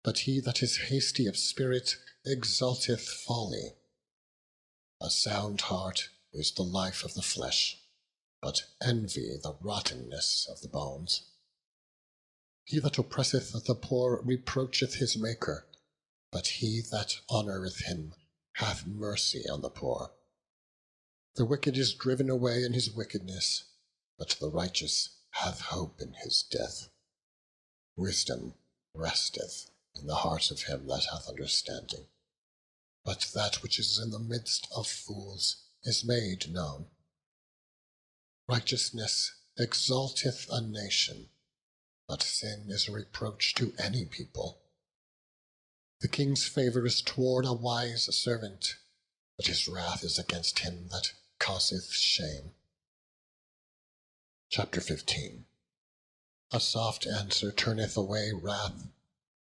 Speaker 1: but he that is hasty of spirit exalteth folly. A sound heart is the life of the flesh, but envy the rottenness of the bones. He that oppresseth the poor reproacheth his Maker, but he that honoureth him hath mercy on the poor. The wicked is driven away in his wickedness, but the righteous hath hope in his death. Wisdom resteth in the heart of him that hath understanding, but that which is in the midst of fools is made known. Righteousness exalteth a nation, but sin is a reproach to any people. The king's favour is toward a wise servant, but his wrath is against him that causeth shame. Chapter 15. A soft answer turneth away wrath,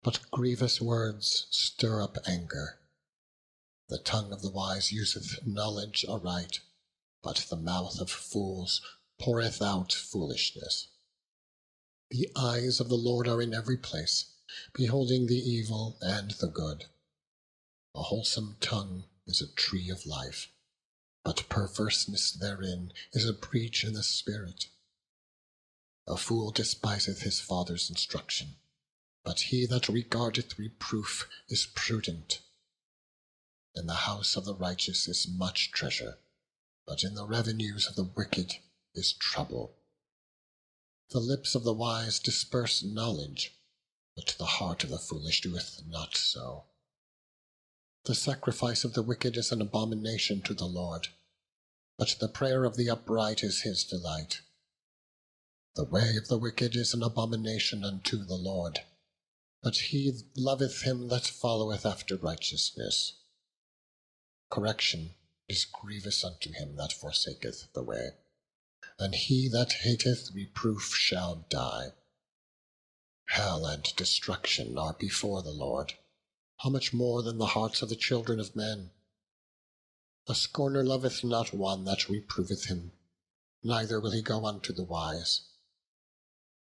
Speaker 1: but grievous words stir up anger. The tongue of the wise useth knowledge aright, but the mouth of fools poureth out foolishness. The eyes of the Lord are in every place, beholding the evil and the good. A wholesome tongue is a tree of life, but perverseness therein is a breach in the spirit. A fool despiseth his father's instruction, but he that regardeth reproof is prudent. In the house of the righteous is much treasure, but in the revenues of the wicked is trouble. The lips of the wise disperse knowledge, but the heart of the foolish doeth not so. The sacrifice of the wicked is an abomination to the Lord, but the prayer of the upright is his delight. The way of the wicked is an abomination unto the Lord, but he loveth him that followeth after righteousness. Correction is grievous unto him that forsaketh the way, and he that hateth reproof shall die. Hell and destruction are before the Lord, how much more than the hearts of the children of men? A scorner loveth not one that reproveth him, neither will he go unto the wise.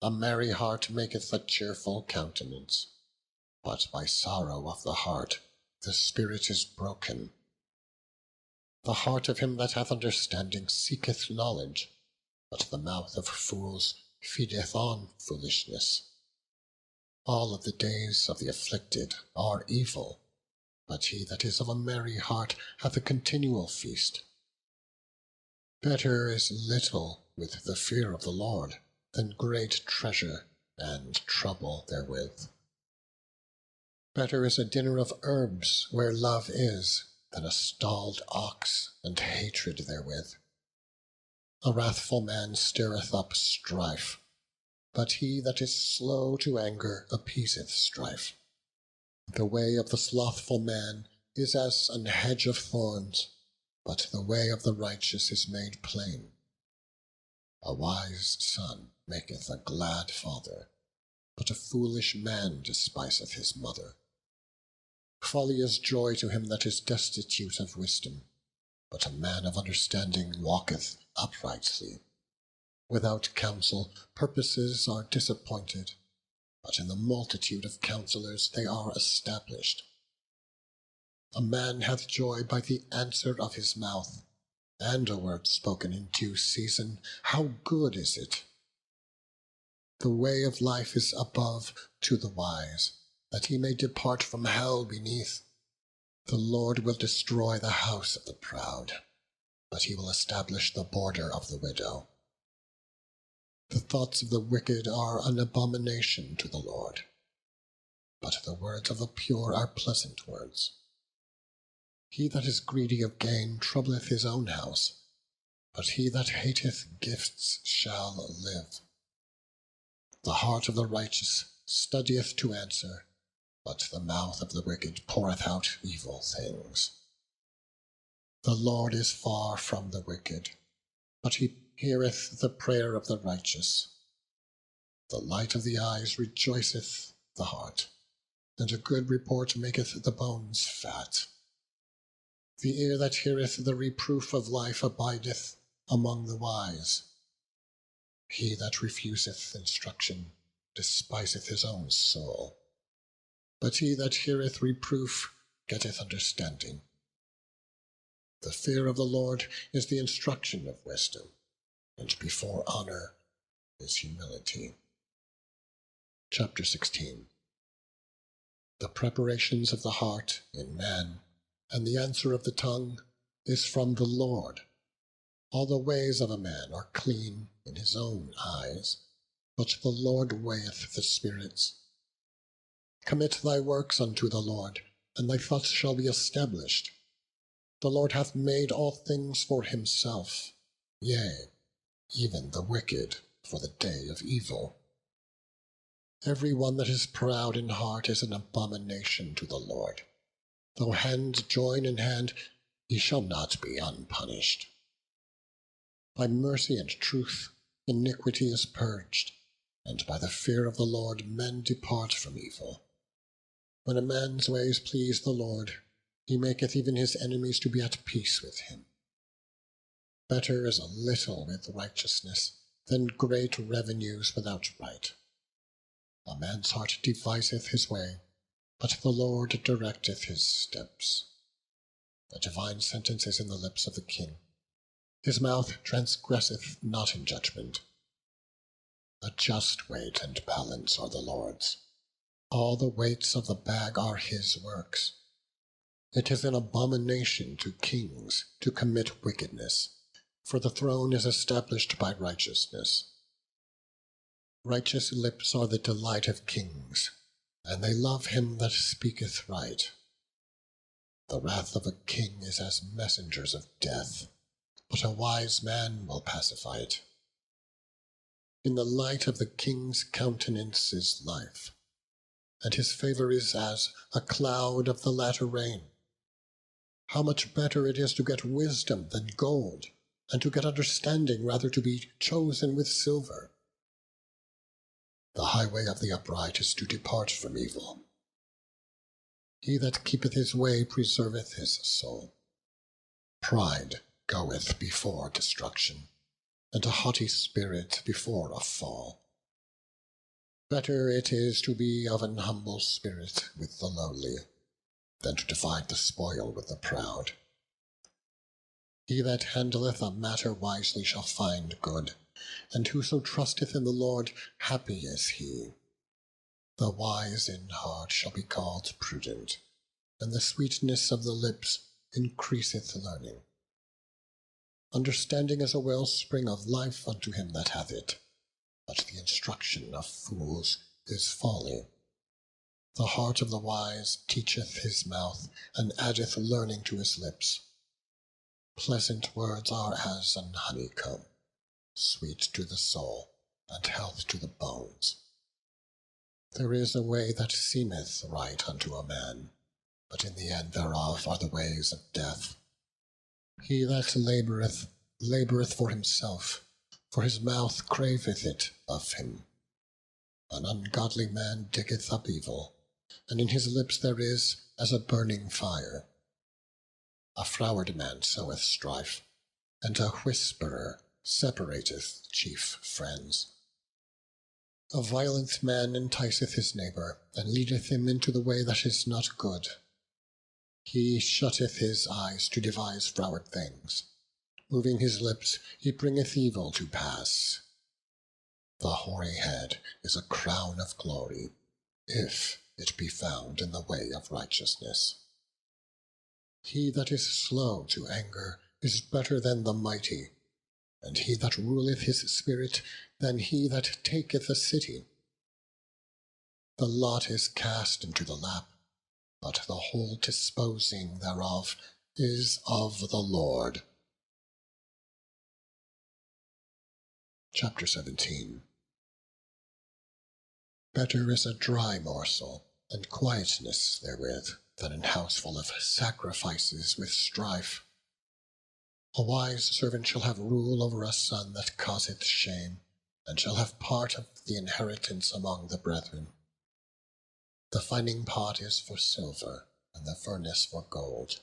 Speaker 1: A merry heart maketh a cheerful countenance, but by sorrow of the heart the spirit is broken. The heart of him that hath understanding seeketh knowledge, but the mouth of fools feedeth on foolishness. All of the days of the afflicted are evil, but he that is of a merry heart hath a continual feast. Better is little with the fear of the Lord than great treasure and trouble therewith. Better is a dinner of herbs where love is, than a stalled ox and hatred therewith. A wrathful man stirreth up strife, but he that is slow to anger appeaseth strife. The way of the slothful man is as an hedge of thorns, but the way of the righteous is made plain. A wise son maketh a glad father, but a foolish man despiseth his mother. Folly is joy to him that is destitute of wisdom, but a man of understanding walketh uprightly. Without counsel purposes are disappointed, but in the multitude of counselors they are established. A man hath joy by the answer of his mouth, and a word spoken in due season, how good is it! The way of life is above to the wise, that he may depart from hell beneath. The Lord will destroy the house of the proud, but he will establish the border of the widow. The thoughts of the wicked are an abomination to the Lord, but the words of the pure are pleasant words. He that is greedy of gain troubleth his own house, but he that hateth gifts shall live. The heart of the righteous studieth to answer, but the mouth of the wicked poureth out evil things. The Lord is far from the wicked, but he heareth the prayer of the righteous. The light of the eyes rejoiceth the heart, and a good report maketh the bones fat. The ear that heareth the reproof of life abideth among the wise. He that refuseth instruction despiseth his own soul, but he that heareth reproof getteth understanding. The fear of the Lord is the instruction of wisdom, and before honor is humility. Chapter 16. The preparations of the heart in man, and the answer of the tongue, is from the Lord. All the ways of a man are clean in his own eyes, but the Lord weigheth the spirits. Commit thy works unto the Lord, and thy thoughts shall be established. The Lord hath made all things for himself, yea, even the wicked for the day of evil. Every one that is proud in heart is an abomination to the Lord. Though hand join in hand, he shall not be unpunished. By mercy and truth iniquity is purged, and by the fear of the Lord men depart from evil. When a man's ways please the Lord, he maketh even his enemies to be at peace with him. Better is a little with righteousness than great revenues without right. A man's heart deviseth his way, but the Lord directeth his steps. A divine sentence is in the lips of the king. His mouth transgresseth not in judgment. A just weight and balance are the Lord's. All the weights of the bag are his works. It is an abomination to kings to commit wickedness, for the throne is established by righteousness. Righteous lips are the delight of kings, and they love him that speaketh right. The wrath of a king is as messengers of death, but a wise man will pacify it. In the light of the king's countenance is life, and his favor is as a cloud of the latter rain. How much better it is to get wisdom than gold, and to get understanding rather to be chosen with silver. The highway of the upright is to depart from evil. He that keepeth his way preserveth his soul. Pride goeth before destruction, and a haughty spirit before a fall. Better it is to be of an humble spirit with the lowly, than to divide the spoil with the proud. He that handleth a matter wisely shall find good, and whoso trusteth in the Lord, happy is he. The wise in heart shall be called prudent, and the sweetness of the lips increaseth learning. Understanding is a wellspring of life unto him that hath it, but the instruction of fools is folly. The heart of the wise teacheth his mouth, and addeth learning to his lips. Pleasant words are as an honeycomb, sweet to the soul, and health to the bones. There is a way that seemeth right unto a man, but in the end thereof are the ways of death. He that laboureth for himself, for his mouth craveth it of him. An ungodly man diggeth up evil, and in his lips there is as a burning fire. A froward man soweth strife, and a whisperer separateth chief friends. A violent man enticeth his neighbour, and leadeth him into the way that is not good. He shutteth his eyes to devise froward things. Moving his lips, he bringeth evil to pass. The hoary head is a crown of glory, if it be found in the way of righteousness. He that is slow to anger is better than the mighty, and he that ruleth his spirit than he that taketh a city. The lot is cast into the lap, but the whole disposing thereof is of the Lord. Chapter 17. Better is a dry morsel, and quietness therewith, than an house full of sacrifices with strife. A wise servant shall have rule over a son that causeth shame, and shall have part of the inheritance among the brethren. The finding pot is for silver, and the furnace for gold.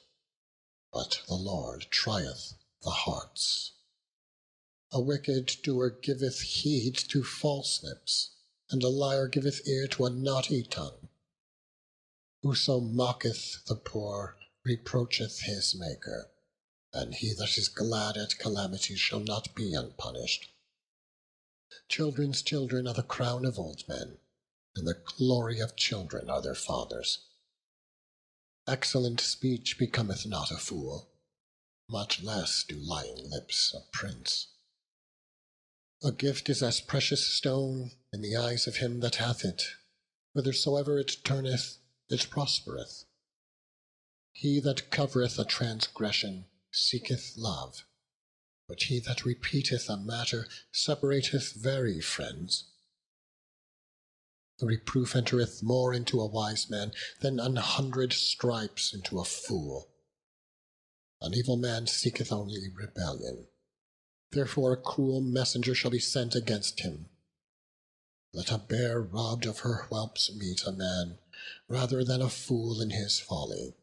Speaker 1: But the Lord trieth the hearts. A wicked doer giveth heed to false lips, and a liar giveth ear to a naughty tongue. Whoso mocketh the poor reproacheth his Maker, and he that is glad at calamity shall not be unpunished. Children's children are the crown of old men, and the glory of children are their fathers. Excellent speech becometh not a fool, much less do lying lips a prince. A gift is as precious stone in the eyes of him that hath it. Whithersoever it turneth, it prospereth. He that covereth a transgression seeketh love, but he that repeateth a matter separateth very friends. The reproof entereth more into a wise man than 100 stripes into a fool. An evil man seeketh only rebellion. Therefore a cruel messenger shall be sent against him. Let a bear robbed of her whelps meet a man, rather than a fool in his folly.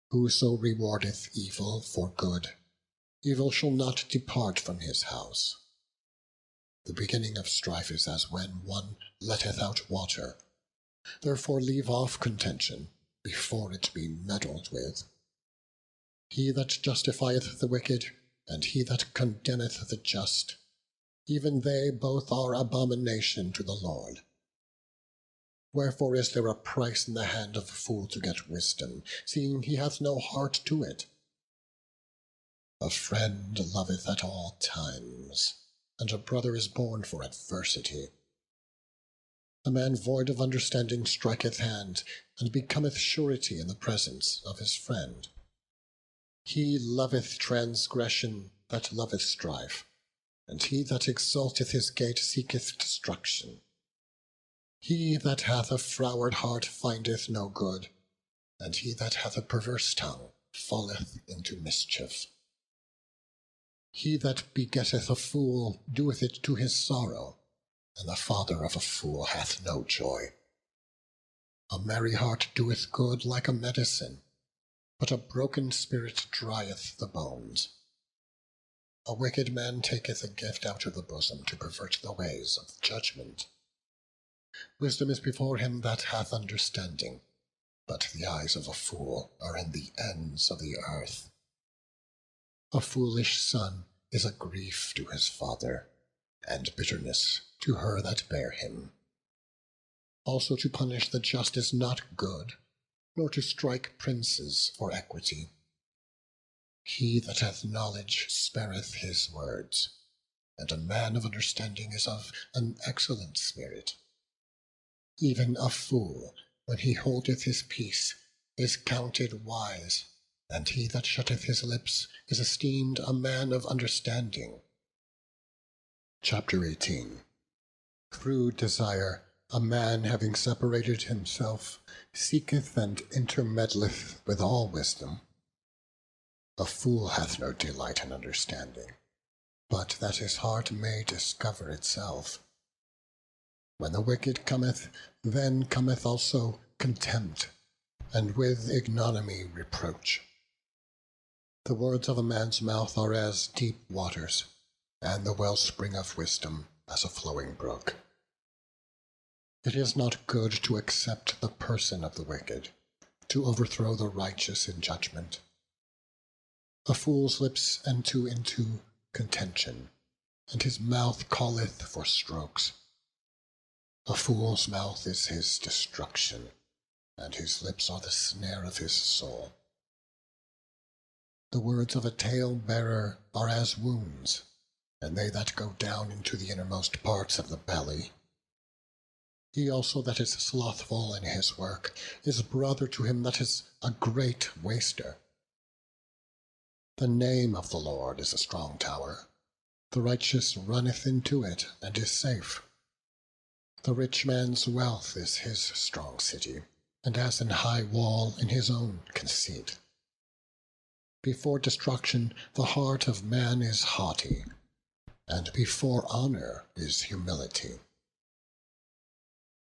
Speaker 1: Whoso rewardeth evil for good, evil shall not depart from his house. The beginning of strife is as when one letteth out water. Therefore leave off contention, before it be meddled with. He that justifieth the wicked, and he that condemneth the just, even they both are abomination to the Lord. Wherefore is there a price in the hand of a fool to get wisdom, seeing he hath no heart to it? A friend loveth at all times, and a brother is born for adversity. A man void of understanding striketh hands, and becometh surety in the presence of his friend. He loveth transgression that loveth strife, and he that exalteth his gate seeketh destruction. He that hath a froward heart findeth no good, and he that hath a perverse tongue falleth into mischief. He that begetteth a fool doeth it to his sorrow, and the father of a fool hath no joy. A merry heart doeth good like a medicine, but a broken spirit drieth the bones. A wicked man taketh a gift out of the bosom to pervert the ways of judgment. Wisdom is before him that hath understanding, but the eyes of a fool are in the ends of the earth. A foolish son is a grief to his father, and bitterness to her that bare him. Also to punish the just is not good, nor to strike princes for equity. He that hath knowledge spareth his words, and a man of understanding is of an excellent spirit. Even a fool, when he holdeth his peace, is counted wise, and he that shutteth his lips is esteemed a man of understanding. Chapter 18. Through desire, a man having separated himself, seeketh and intermeddleth with all wisdom. A fool hath no delight in understanding, but that his heart may discover itself. When the wicked cometh, then cometh also contempt, and with ignominy reproach. The words of a man's mouth are as deep waters, and the wellspring of wisdom as a flowing brook. It is not good to accept the person of the wicked, to overthrow the righteous in judgment. A fool's lips enter into contention, and his mouth calleth for strokes. A fool's mouth is his destruction, and his lips are the snare of his soul. The words of a tale-bearer are as wounds, and they that go down into the innermost parts of the belly. He also that is slothful in his work is brother to him that is a great waster. The name of the Lord is a strong tower. The righteous runneth into it, and is safe. The rich man's wealth is his strong city, and as an high wall in his own conceit. Before destruction the heart of man is haughty, and before honor is humility.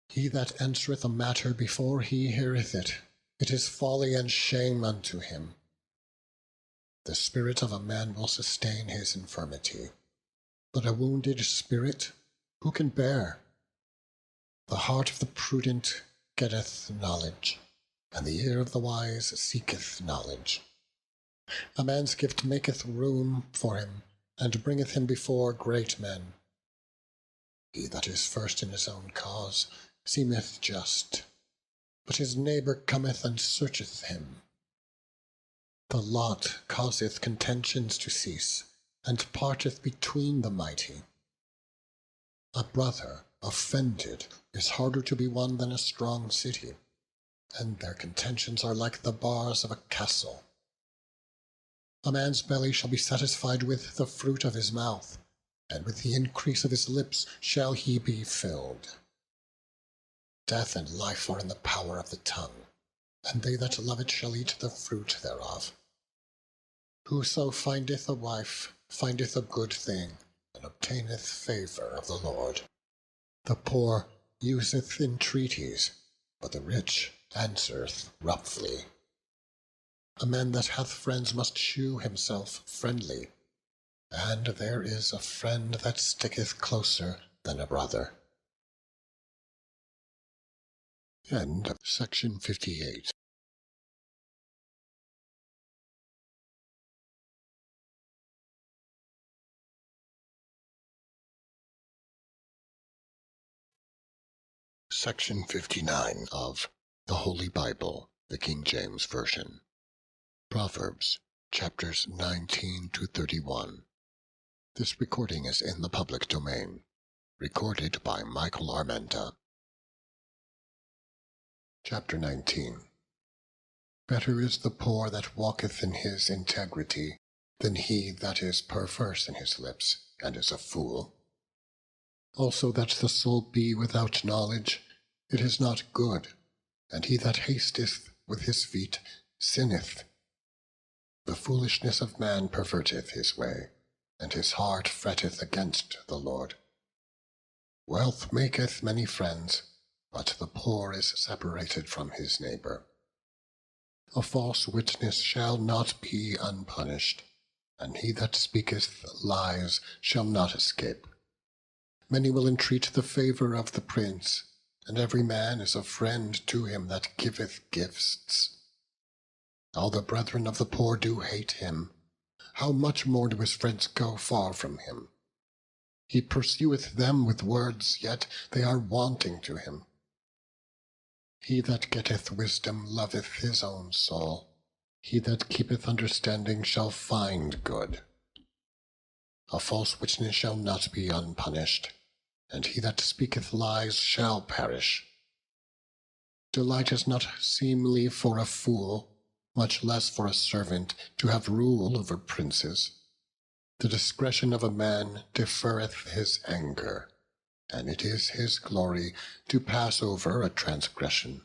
Speaker 1: He that answereth a matter before he heareth it, it is folly and shame unto him. The spirit of a man will sustain his infirmity, but a wounded spirit who can bear? The heart of the prudent getteth knowledge, and the ear of the wise seeketh knowledge. A man's gift maketh room for him, and bringeth him before great men. He that is first in his own cause seemeth just, but his neighbour cometh and searcheth him. The lot causeth contentions to cease, and parteth between the mighty. A brother offended is harder to be won than a strong city, and their contentions are like the bars of a castle. A man's belly shall be satisfied with the fruit of his mouth, and with the increase of his lips shall he be filled. Death and life are in the power of the tongue, and they that love it shall eat the fruit thereof. Whoso findeth a wife findeth a good thing, and obtaineth favour of the Lord. The poor useth entreaties, but the rich answereth roughly. A man that hath friends must shew himself friendly, and there is a friend that sticketh closer than a brother. End of section 58. Section 59 of the Holy Bible, the King James Version. Proverbs, chapters 19 to 31. This recording is in the public domain. Recorded by Michael Armenta. Chapter 19. Better is the poor that walketh in his integrity than he that is perverse in his lips, and is a fool. Also that the soul be without knowledge, it is not good, and he that hasteth with his feet sinneth. The foolishness of man perverteth his way, and his heart fretteth against the Lord. Wealth maketh many friends, but the poor is separated from his neighbour. A false witness shall not be unpunished, and he that speaketh lies shall not escape. Many will entreat the favour of the prince, and every man is a friend to him that giveth gifts. All the brethren of the poor do hate him. How much more do his friends go far from him? He pursueth them with words, yet they are wanting to him. He that getteth wisdom loveth his own soul. He that keepeth understanding shall find good. A false witness shall not be unpunished, and he that speaketh lies shall perish. Delight is not seemly for a fool, much less for a servant, to have rule over princes. The discretion of a man deferreth his anger, and it is his glory to pass over a transgression.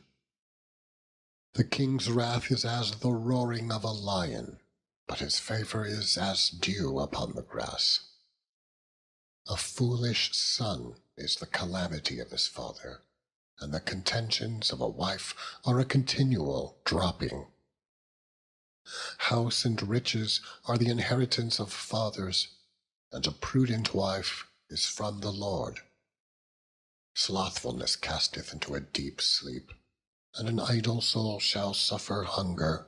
Speaker 1: The king's wrath is as the roaring of a lion, but his favour is as dew upon the grass. A foolish son is the calamity of his father, and the contentions of a wife are a continual dropping. House and riches are the inheritance of fathers, and a prudent wife is from the Lord. Slothfulness casteth into a deep sleep, and an idle soul shall suffer hunger.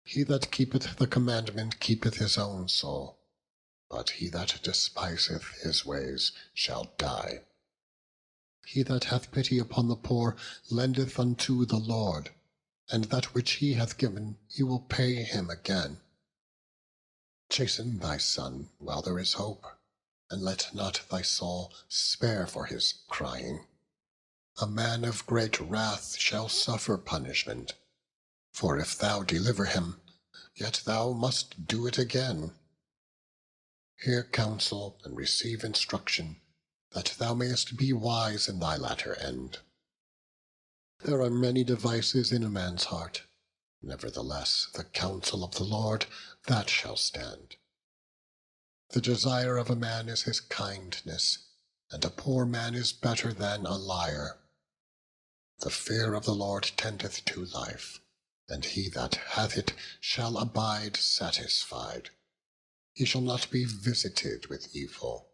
Speaker 1: He that keepeth the commandment keepeth his own soul, but he that despiseth his ways shall die. He that hath pity upon the poor lendeth unto the Lord, and that which he hath given he will pay him again. Chasten thy son while there is hope, and let not thy soul spare for his crying. A man of great wrath shall suffer punishment, for if thou deliver him, yet thou must do it again. Hear counsel and receive instruction, that thou mayest be wise in thy latter end. There are many devices in a man's heart, nevertheless the counsel of the Lord, that shall stand. The desire of a man is his kindness, and a poor man is better than a liar. The fear of the Lord tendeth to life, and he that hath it shall abide satisfied. He shall not be visited with evil.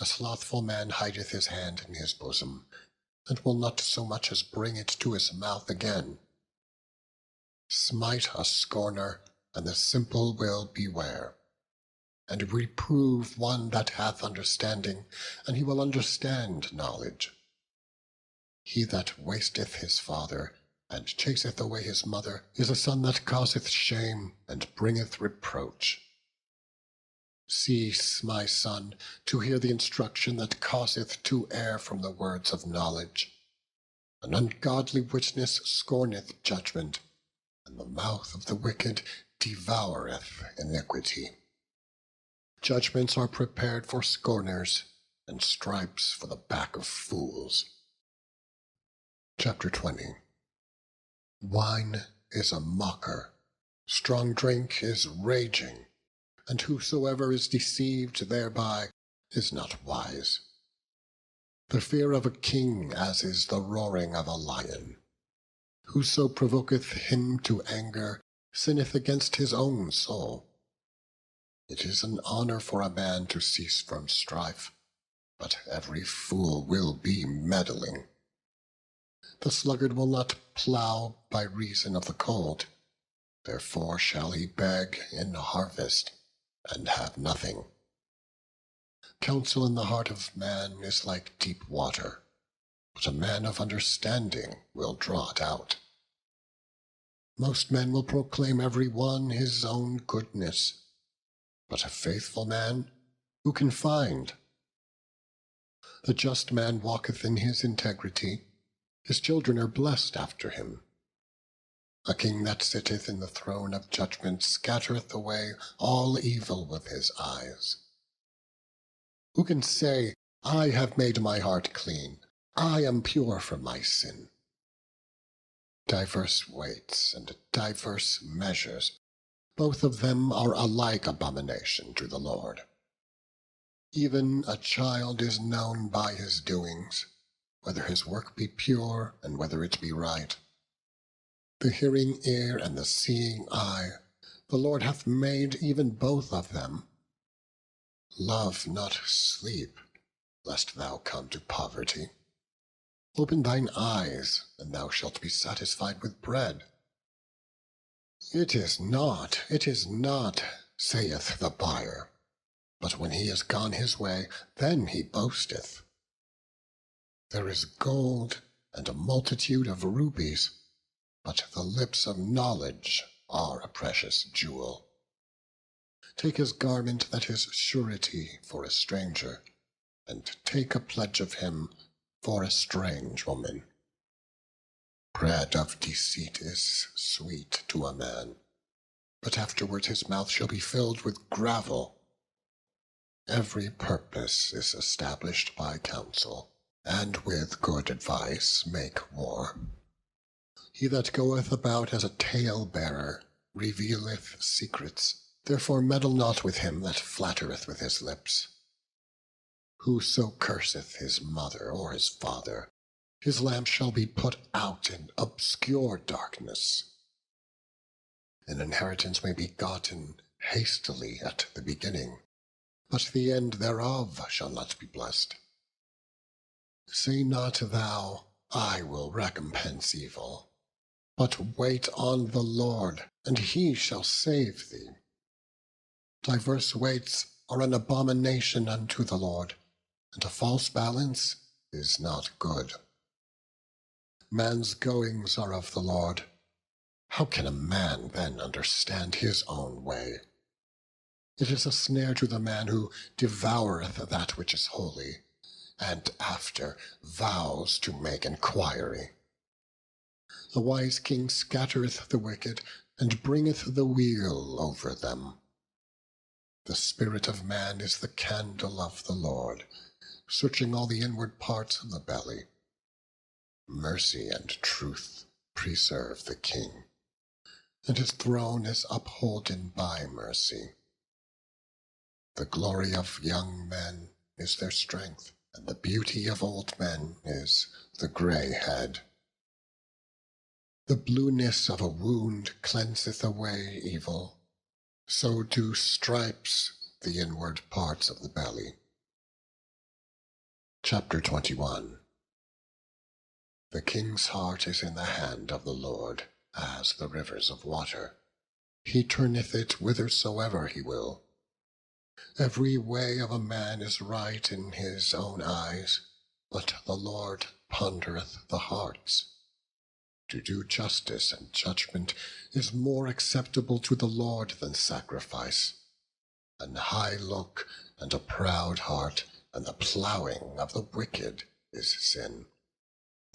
Speaker 1: A slothful man hideth his hand in his bosom, and will not so much as bring it to his mouth again. Smite a scorner, and the simple will beware. And reprove one that hath understanding, and he will understand knowledge. He that wasteth his father, and chaseth away his mother, is a son that causeth shame, and bringeth reproach. Cease, my son, to hear the instruction that causeth to err from the words of knowledge. An ungodly witness scorneth judgment, and the mouth of the wicked devoureth iniquity. Judgments are prepared for scorners, and stripes for the back of fools. Chapter 20. Wine is a mocker, strong drink is raging, and whosoever is deceived thereby is not wise. The fear of a king as is the roaring of a lion. Whoso provoketh him to anger sinneth against his own soul. It is an honor for a man to cease from strife, but every fool will be meddling. The sluggard will not plow by reason of the cold, therefore shall he beg in harvest, and have nothing. Counsel in the heart of man is like deep water, but a man of understanding will draw it out. Most men will proclaim every one his own goodness, but a faithful man who can find? The just man walketh in his integrity, his children are blessed after him. A king that sitteth in the throne of judgment scattereth away all evil with his eyes. Who can say, I have made my heart clean, I am pure from my sin? Diverse weights and diverse measures, both of them are alike abomination to the Lord. Even a child is known by his doings, whether his work be pure and whether it be right. The hearing ear and the seeing eye, the Lord hath made even both of them. Love not sleep, lest thou come to poverty. Open thine eyes, and thou shalt be satisfied with bread. It is not, saith the buyer, but when he is gone his way, then he boasteth. There is gold and a multitude of rubies, but the lips of knowledge are a precious jewel. Take his garment that is surety for a stranger, and take a pledge of him for a strange woman. Bread of deceit is sweet to a man, but afterward his mouth shall be filled with gravel. Every purpose is established by counsel, and with good advice make war. He that goeth about as a tale-bearer revealeth secrets, therefore meddle not with him that flattereth with his lips. Whoso curseth his mother or his father, his lamp shall be put out in obscure darkness. An inheritance may be gotten hastily at the beginning, but the end thereof shall not be blessed. Say not thou, I will recompense evil, but wait on the Lord, and he shall save thee. Diverse weights are an abomination unto the Lord, and a false balance is not good. Man's goings are of the Lord. How can a man then understand his own way? It is a snare to the man who devoureth that which is holy, and after vows to make enquiry. The wise king scattereth the wicked, and bringeth the weal over them. The spirit of man is the candle of the Lord, searching all the inward parts of the belly. Mercy and truth preserve the king, and his throne is upholden by mercy. The glory of young men is their strength, and the beauty of old men is the grey head. The blueness of a wound cleanseth away evil, so do stripes the inward parts of the belly. Chapter 21. The king's heart is in the hand of the Lord, as the rivers of water. He turneth it whithersoever he will. Every way of a man is right in his own eyes, but the Lord pondereth the hearts. To do justice and judgment is more acceptable to the Lord than sacrifice. An high look and a proud heart, and the plowing of the wicked is sin.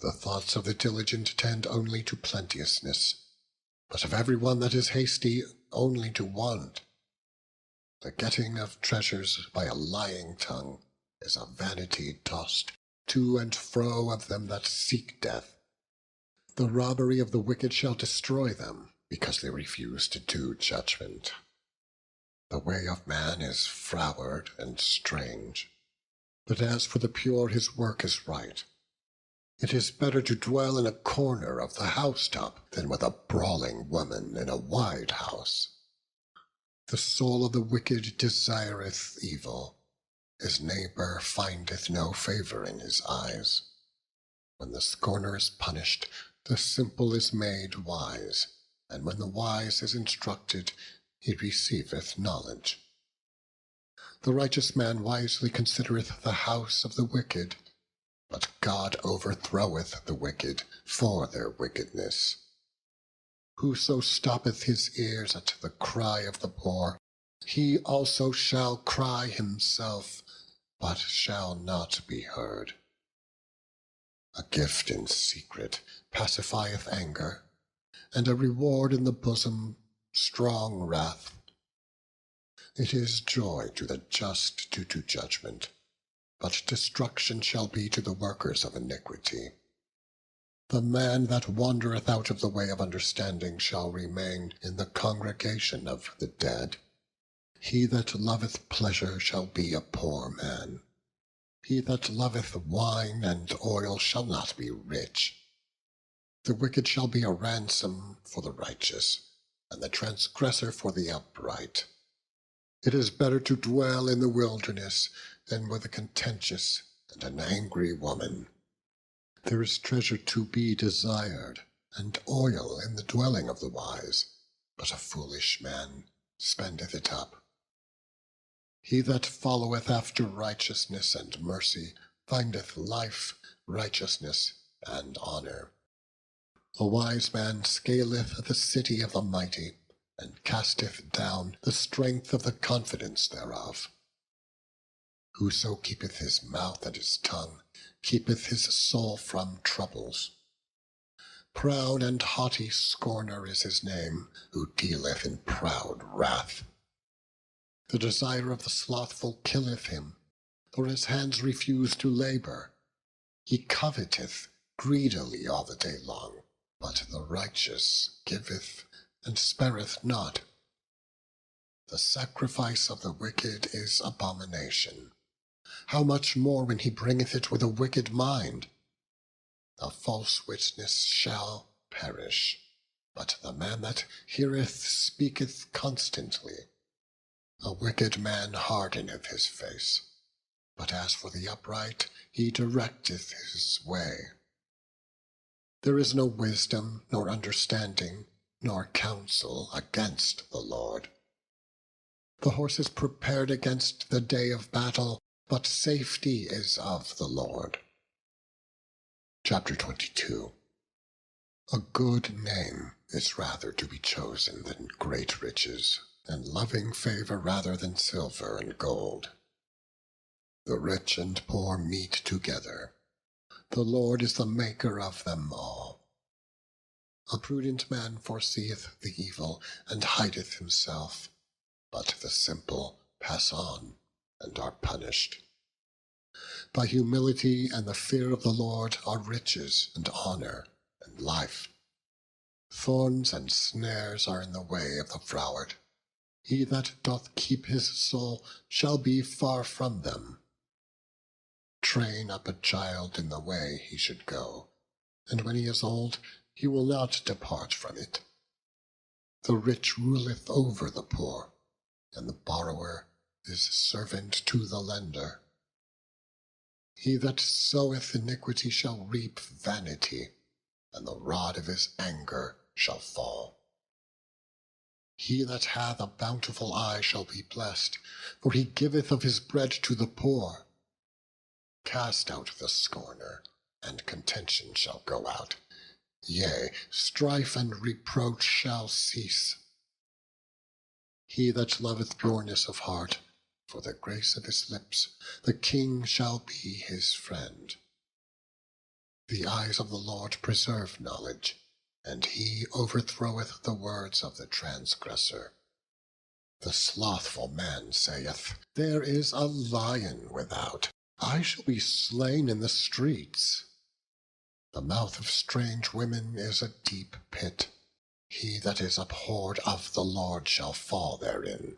Speaker 1: The thoughts of the diligent tend only to plenteousness, but of every one that is hasty only to want. The getting of treasures by a lying tongue is a vanity tossed to and fro of them that seek death. The robbery of the wicked shall destroy them, because they refuse to do judgment. The way of man is froward and strange, but as for the pure his work is right. It is better to dwell in a corner of the housetop than with a brawling woman in a wide house. The soul of the wicked desireth evil. His neighbor findeth no favor in his eyes. When the scorner is punished, the simple is made wise, and when the wise is instructed, he receiveth knowledge. The righteous man wisely considereth the house of the wicked, but God overthroweth the wicked for their wickedness. Whoso stoppeth his ears at the cry of the poor, he also shall cry himself, but shall not be heard. A gift in secret pacifieth anger, and a reward in the bosom strong wrath. It is joy to the just to do judgment, but destruction shall be to the workers of iniquity. The man that wandereth out of the way of understanding shall remain in the congregation of the dead. He that loveth pleasure shall be a poor man. He that loveth wine and oil shall not be rich. The wicked shall be a ransom for the righteous, and the transgressor for the upright. It is better to dwell in the wilderness than with a contentious and an angry woman. There is treasure to be desired, and oil in the dwelling of the wise, but a foolish man spendeth it up. He that followeth after righteousness and mercy findeth life, righteousness, and honor. A wise man scaleth the city of the mighty, and casteth down the strength of the confidence thereof. Whoso keepeth his mouth and his tongue keepeth his soul from troubles. Proud and haughty scorner is his name, who dealeth in proud wrath. The desire of the slothful killeth him, for his hands refuse to labor. He coveteth greedily all the day long, but the righteous giveth and spareth not. The sacrifice of the wicked is abomination. How much more when he bringeth it with a wicked mind? A false witness shall perish, but the man that heareth speaketh constantly. A wicked man hardeneth his face, but as for the upright, he directeth his way. There is no wisdom, nor understanding, nor counsel against the Lord. The horse is prepared against the day of battle, but safety is of the Lord. Chapter 22. A good name is rather to be chosen than great riches, and loving favor rather than silver and gold. The rich and poor meet together. The Lord is the maker of them all. A prudent man foreseeth the evil, and hideth himself, but the simple pass on, and are punished. By humility and the fear of the Lord are riches and honor and life. Thorns and snares are in the way of the froward. He that doth keep his soul shall be far from them. Train up a child in the way he should go, and when he is old, he will not depart from it. The rich ruleth over the poor, and the borrower is servant to the lender. He that soweth iniquity shall reap vanity, and the rod of his anger shall fall. He that hath a bountiful eye shall be blessed, for he giveth of his bread to the poor. Cast out the scorner, and contention shall go out. Yea, strife and reproach shall cease. He that loveth pureness of heart, for the grace of his lips, the king shall be his friend. The eyes of the Lord preserve knowledge, and he overthroweth the words of the transgressor. The slothful man saith, There is a lion without, I shall be slain in the streets. The mouth of strange women is a deep pit. He that is abhorred of the Lord shall fall therein.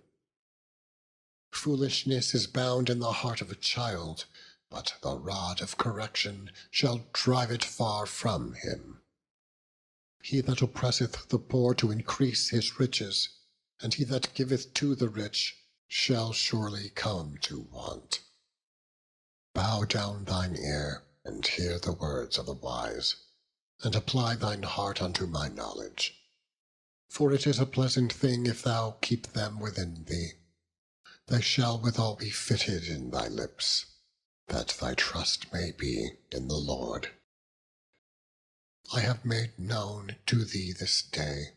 Speaker 1: Foolishness is bound in the heart of a child, but the rod of correction shall drive it far from him. He that oppresseth the poor to increase his riches, and he that giveth to the rich shall surely come to want. Bow down thine ear, and hear the words of the wise, and apply thine heart unto my knowledge. For it is a pleasant thing if thou keep them within thee. They shall withal be fitted in thy lips, that thy trust may be in the Lord. I have made known to thee this day,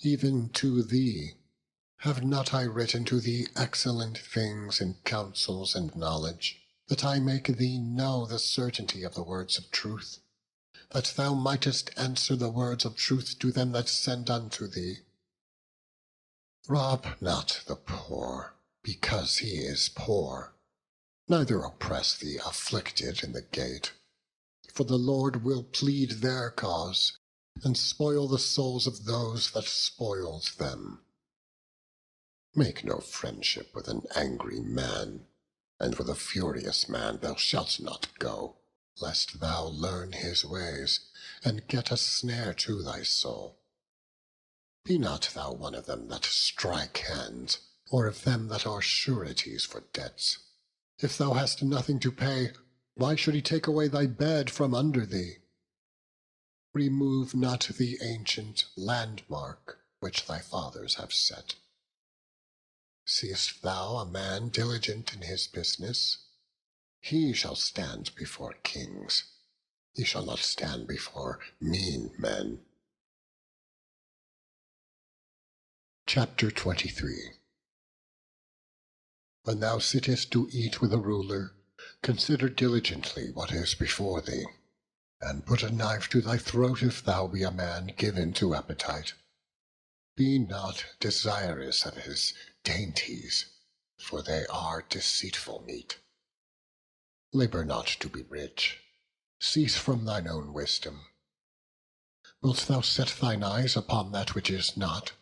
Speaker 1: even to thee. Have not I written to thee excellent things in counsels and knowledge, that I make thee know the certainty of the words of truth, that thou mightest answer the words of truth to them that send unto thee? Rob not the poor, because he is poor, neither oppress the afflicted in the gate, for the Lord will plead their cause, and spoil the souls of those that spoiled them. Make no friendship with an angry man, and with a furious man thou shalt not go, lest thou learn his ways, and get a snare to thy soul. Be not thou one of them that strike hands, or of them that are sureties for debts. If thou hast nothing to pay, why should he take away thy bed from under thee? Remove not the ancient landmark which thy fathers have set. Seest thou a man diligent in his business? He shall stand before kings. He shall not stand before mean men. Chapter 23. When thou sittest to eat with a ruler, consider diligently what is before thee, and put a knife to thy throat if thou be a man given to appetite. Be not desirous of his dainties, for they are deceitful meat. Labor not to be rich. Cease from thine own wisdom. Wilt thou set thine eyes upon that which is not?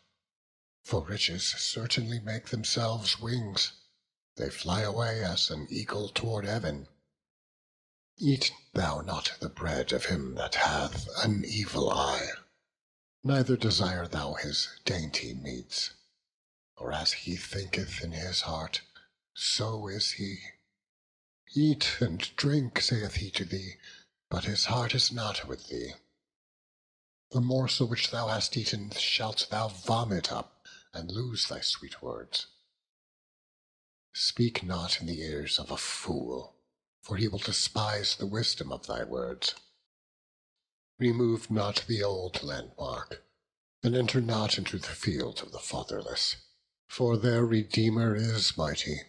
Speaker 1: For riches certainly make themselves wings. They fly away as an eagle toward heaven. Eat thou not the bread of him that hath an evil eye, neither desire thou his dainty meats. For as he thinketh in his heart, so is he. Eat and drink, saith he to thee, but his heart is not with thee. The morsel which thou hast eaten shalt thou vomit up, and lose thy sweet words. Speak not in the ears of a fool, for he will despise the wisdom of thy words. Remove not the old landmark, and enter not into the field of the fatherless, for their Redeemer is mighty.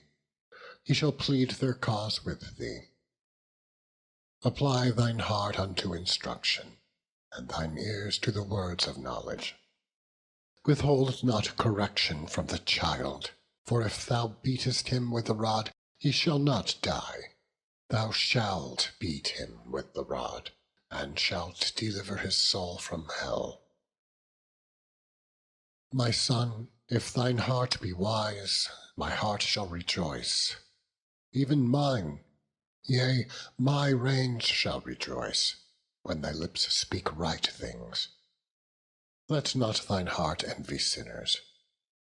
Speaker 1: He shall plead their cause with thee. Apply thine heart unto instruction, and thine ears to the words of knowledge. Withhold not correction from the child, for if thou beatest him with the rod, he shall not die. Thou shalt beat him with the rod, and shalt deliver his soul from hell. My son, if thine heart be wise, my heart shall rejoice, even mine, Yea, my reins shall rejoice, when thy lips speak right things. Let not thine heart envy sinners,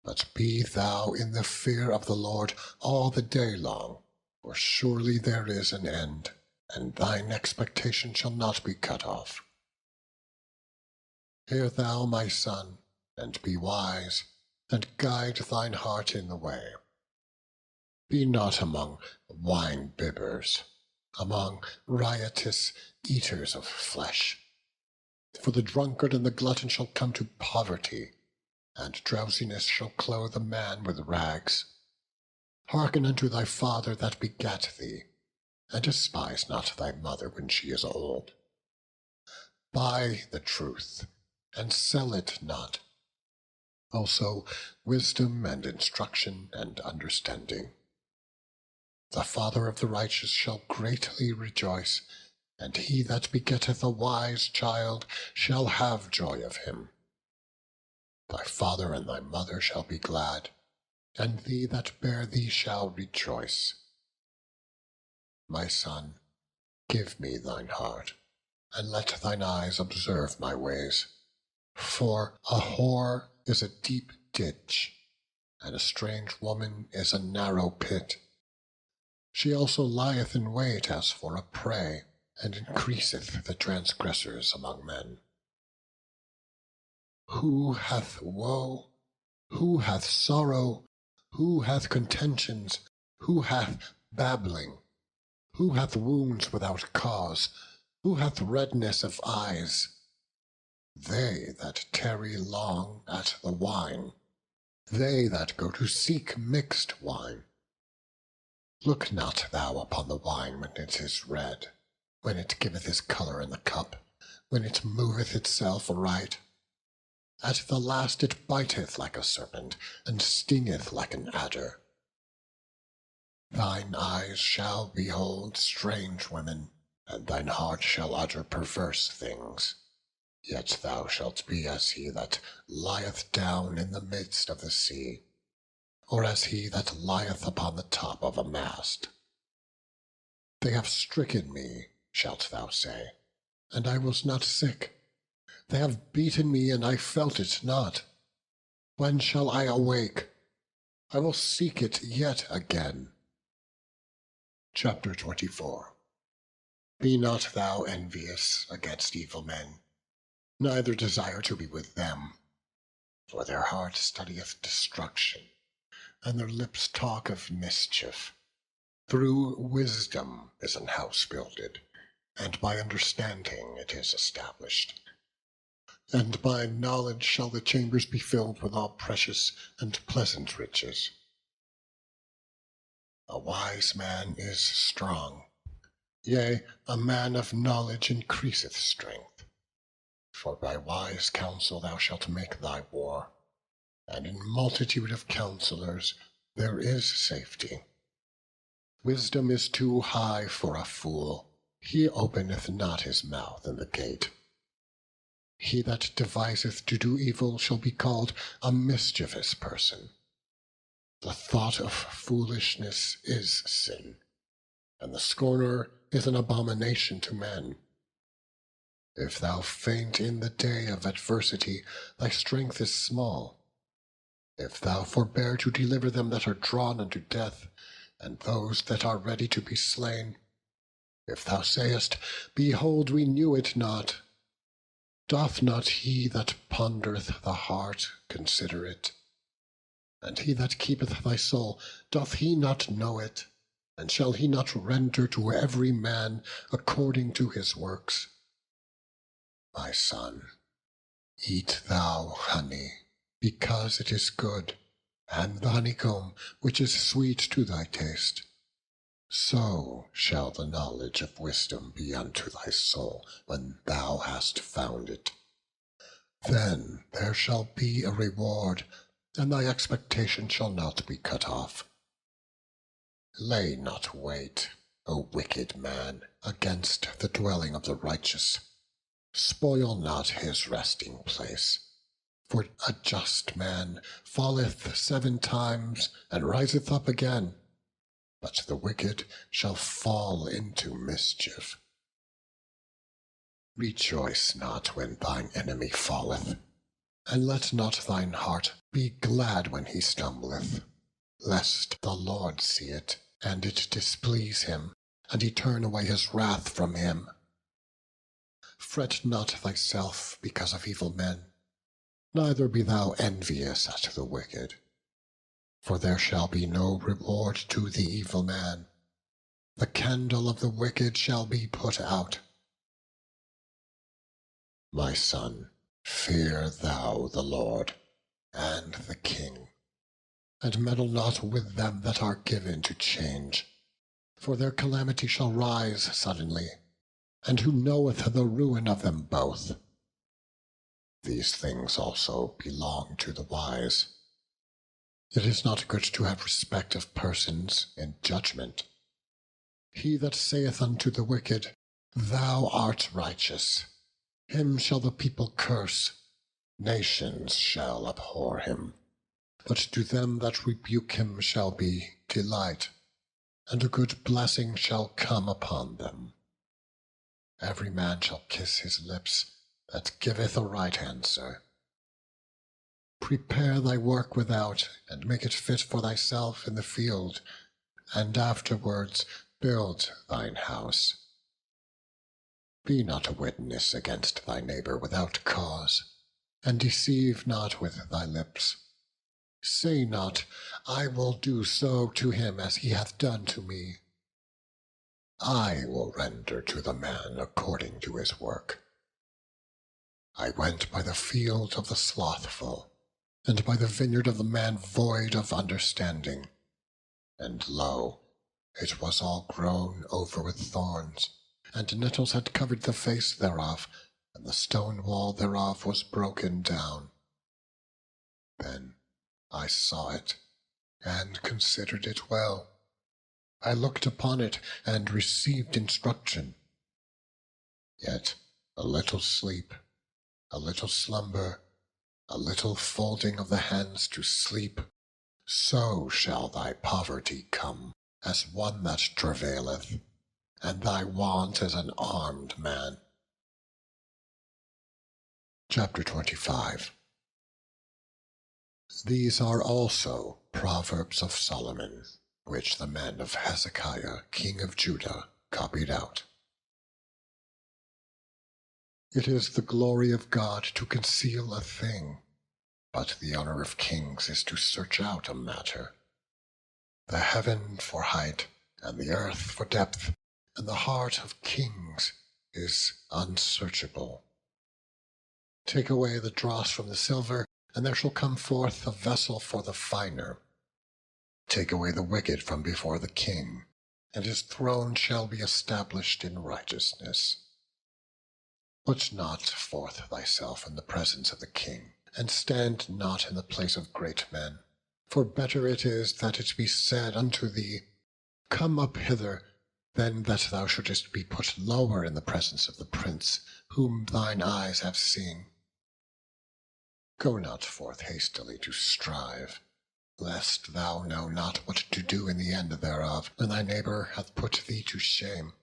Speaker 1: but be thou in the fear of the Lord all the day long, for surely there is an end, and thine expectation shall not be cut off. Hear thou, my son, and be wise, and guide thine heart in the way. Be not among wine-bibbers, among riotous eaters of flesh. For the drunkard and the glutton shall come to poverty, and drowsiness shall clothe a man with rags. Hearken unto thy father that begat thee, and despise not thy mother when she is old. Buy the truth, and sell it not. Also wisdom and instruction and understanding. The father of the righteous shall greatly rejoice, and he that begetteth a wise child shall have joy of him. Thy father and thy mother shall be glad, and thee that bare thee shall rejoice. My son, give me thine heart, and let thine eyes observe my ways. For a whore is a deep ditch, and a strange woman is a narrow pit. She also lieth in wait as for a prey, and increaseth the transgressors among men. Who hath woe? Who hath sorrow? Who hath contentions? Who hath babbling? Who hath wounds without cause? Who hath redness of eyes? They that tarry long at the wine, they that go to seek mixed wine. Look not thou upon the wine when it is red, when it giveth his colour in the cup, when it moveth itself aright. At the last it biteth like a serpent, and stingeth like an adder. Thine eyes shall behold strange women, and thine heart shall utter perverse things. Yet thou shalt be as he that lieth down in the midst of the sea, or as he that lieth upon the top of a mast. They have stricken me, shalt thou say, and I was not sick. They have beaten me, and I felt it not. When shall I awake? I will seek it yet again. Chapter 24. Be not thou envious against evil men, neither desire to be with them. For their heart studieth destruction, and their lips talk of mischief. Through wisdom is an house builded, and by understanding it is established. And by knowledge shall the chambers be filled with all precious and pleasant riches. A wise man is strong, yea, a man of knowledge increaseth strength. For by wise counsel thou shalt make thy war, and in multitude of counselors there is safety. Wisdom is too high for a fool, he openeth not his mouth in the gate. He that deviseth to do evil shall be called a mischievous person. The thought of foolishness is sin, and the scorner is an abomination to men. If thou faint in the day of adversity, thy strength is small. If thou forbear to deliver them that are drawn unto death, and those that are ready to be slain, if thou sayest, Behold, we knew it not, doth not he that pondereth the heart consider it? And he that keepeth thy soul, doth he not know it? And shall he not render to every man according to his works? My son, eat thou honey, because it is good, and the honeycomb, which is sweet to thy taste. So shall the knowledge of wisdom be unto thy soul, when thou hast found it. Then there shall be a reward, and thy expectation shall not be cut off. Lay not wait, O wicked man, against the dwelling of the righteous. Spoil not his resting place. For a just man falleth 7 times, and riseth up again. but the wicked shall fall into mischief. Rejoice not when thine enemy falleth, and let not thine heart be glad when he stumbleth, lest the Lord see it, and it displease him, and he turn away his wrath from him. Fret not thyself because of evil men, neither be thou envious at the wicked. For there shall be no reward to the evil man. The candle of the wicked shall be put out. My son, fear thou the Lord, and the king, and meddle not with them that are given to change. For their calamity shall rise suddenly, and who knoweth the ruin of them both? These things also belong to the wise. It is not good to have respect of persons in judgment. He that saith unto the wicked, Thou art righteous, him shall the people curse, nations shall abhor him. But to them that rebuke him shall be delight, and a good blessing shall come upon them. Every man shall kiss his lips that giveth a right answer. Prepare thy work without, and make it fit for thyself in the field, and afterwards build thine house. Be not a witness against thy neighbor without cause, and deceive not with thy lips. Say not, I will do so to him as he hath done to me. I will render to the man according to his work. I went by the field of the slothful, and by the vineyard of the man void of understanding. And lo, it was all grown over with thorns, and nettles had covered the face thereof, and the stone wall thereof was broken down. Then I saw it, and considered it well. I looked upon it, and received instruction. Yet a little sleep, a little slumber, a little folding of the hands to sleep, so shall thy poverty come as one that travaileth, and thy want as an armed man. Chapter 25. These are also Proverbs of Solomon, which the men of Hezekiah king of Judah copied out. It is the glory of God to conceal a thing, but the honor of kings is to search out a matter. The heaven for height, and the earth for depth, and the heart of kings is unsearchable. Take away the dross from the silver, and there shall come forth a vessel for the finer. Take away the wicked from before the king, and his throne shall be established in righteousness. Put not forth thyself in the presence of the king, and stand not in the place of great men. For better it is that it be said unto thee, Come up hither, than that thou shouldest be put lower in the presence of the prince, whom thine eyes have seen. Go not forth hastily to strive, lest thou know not what to do in the end thereof, when thy neighbor hath put thee to shame.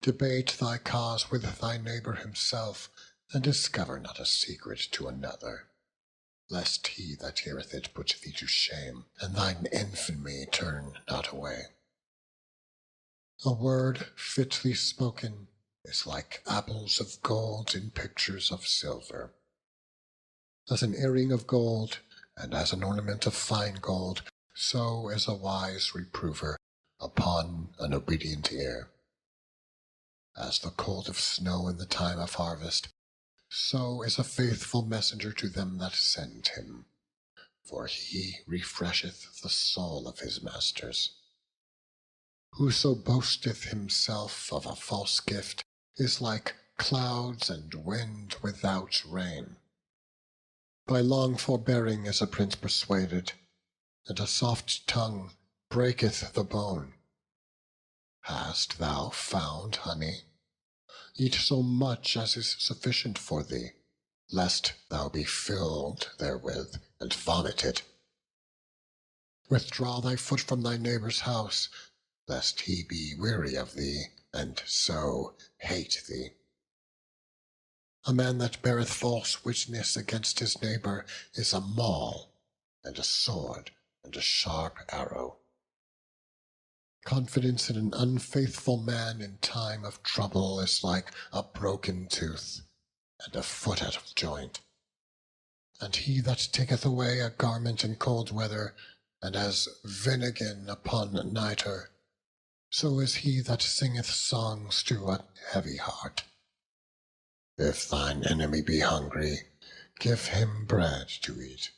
Speaker 1: Debate thy cause with thy neighbor himself, and discover not a secret to another, lest he that heareth it put thee to shame, and thine infamy turn not away. A word fitly spoken is like apples of gold in pictures of silver. As an earring of gold, and as an ornament of fine gold, so is a wise reprover upon an obedient ear. As the cold of snow in the time of harvest, so is a faithful messenger to them that send him, for he refresheth the soul of his masters. Whoso boasteth himself of a false gift is like clouds and wind without rain. By long forbearing is a prince persuaded, and a soft tongue breaketh the bone. Hast thou found honey? Eat so much as is sufficient for thee, lest thou be filled therewith and vomit it. Withdraw thy foot from thy neighbour's house, lest he be weary of thee, and so hate thee. A man that beareth false witness against his neighbour is a maul, and a sword, and a sharp arrow. Confidence in an unfaithful man in time of trouble is like a broken tooth, and a foot out of joint. And he that taketh away a garment in cold weather, and as vinegar upon nitre, so is he that singeth songs to a heavy heart. If thine enemy be hungry, give him bread to eat,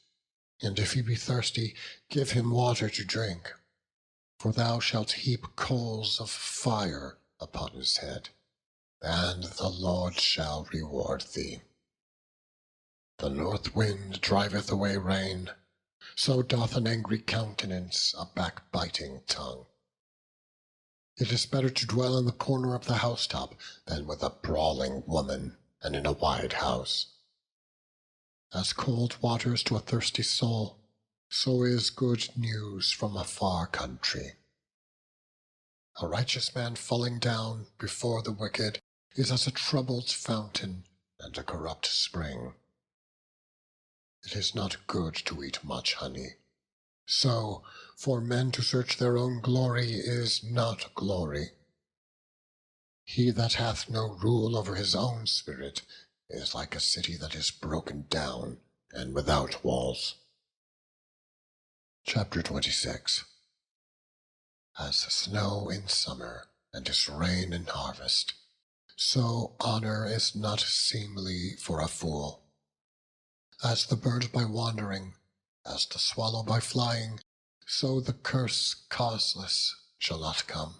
Speaker 1: and if he be thirsty, give him water to drink. For thou shalt heap coals of fire upon his head, and the Lord shall reward thee. The north wind driveth away rain, so doth an angry countenance a backbiting tongue. It is better to dwell in the corner of the housetop than with a brawling woman and in a wide house. As cold waters to a thirsty soul, so is good news from a far country. A righteous man falling down before the wicked is as a troubled fountain and a corrupt spring. It is not good to eat much honey. So, for men to search their own glory is not glory. He that hath no rule over his own spirit is like a city that is broken down and without walls. Chapter 26. As snow in summer, and as rain in harvest, so honor is not seemly for a fool. As the bird by wandering, as the swallow by flying, so the curse causeless shall not come.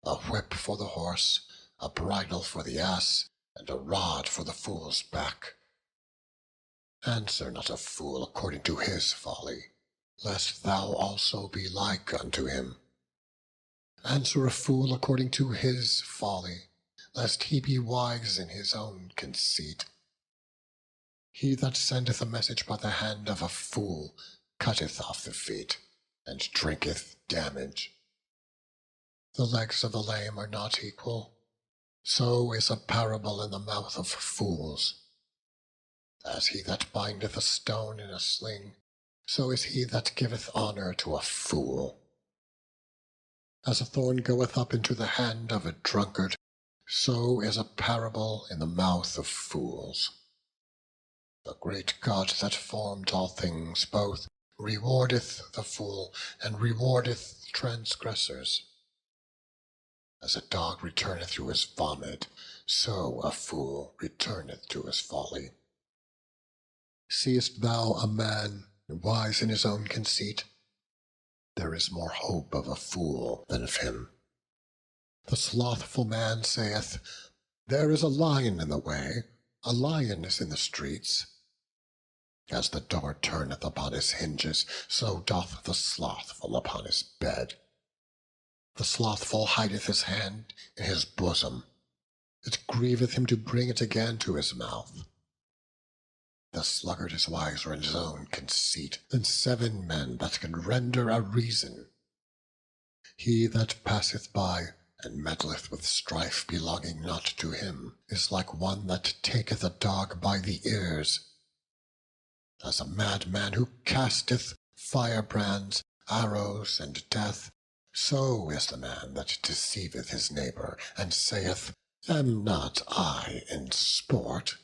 Speaker 1: A whip for the horse, a bridle for the ass, and a rod for the fool's back. Answer not a fool according to his folly, lest thou also be like unto him. Answer a fool according to his folly, lest he be wise in his own conceit. He that sendeth a message by the hand of a fool cutteth off the feet, and drinketh damage. The legs of the lame are not equal, so is a parable in the mouth of fools. As he that bindeth a stone in a sling, so is he that giveth honor to a fool. As a thorn goeth up into the hand of a drunkard, so is a parable in the mouth of fools. The great God that formed all things both rewardeth the fool, and rewardeth transgressors. As a dog returneth to his vomit, so a fool returneth to his folly. Seest thou a man wise in his own conceit? There is more hope of a fool than of him. The slothful man saith, There is a lion in the way, a lion is in the streets. As the door turneth upon his hinges, so doth the slothful upon his bed. The slothful hideth his hand in his bosom. It grieveth him to bring it again to his mouth. The sluggard is wiser in his own conceit than 7 men that can render a reason. He that passeth by and meddleth with strife belonging not to him is like one that taketh a dog by the ears. As a madman who casteth firebrands, arrows, and death, so is the man that deceiveth his neighbour, and saith, Am not I in sport?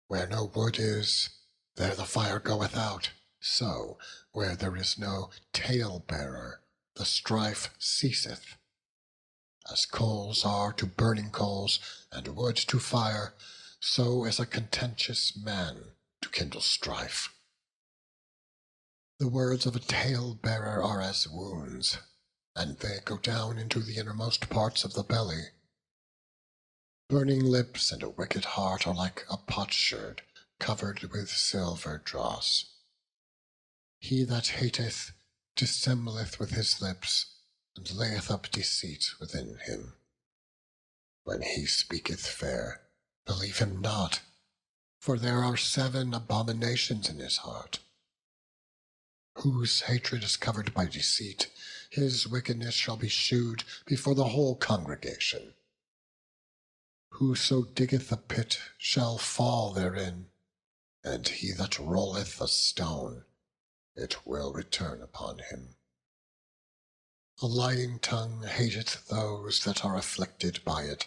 Speaker 1: Where no wood is, there the fire goeth out. So, where there is no tale-bearer, the strife ceaseth. As coals are to burning coals, and wood to fire, so is a contentious man to kindle strife. The words of a tale-bearer are as wounds, and they go down into the innermost parts of the belly. Burning lips and a wicked heart are like a potsherd covered with silver dross. He that hateth dissembleth with his lips, and layeth up deceit within him. When he speaketh fair, believe him not, for there are 7 abominations in his heart. Whose hatred is covered by deceit, his wickedness shall be shewed before the whole congregation. Whoso diggeth a pit shall fall therein, and he that rolleth a stone, it will return upon him. A lying tongue hateth those that are afflicted by it,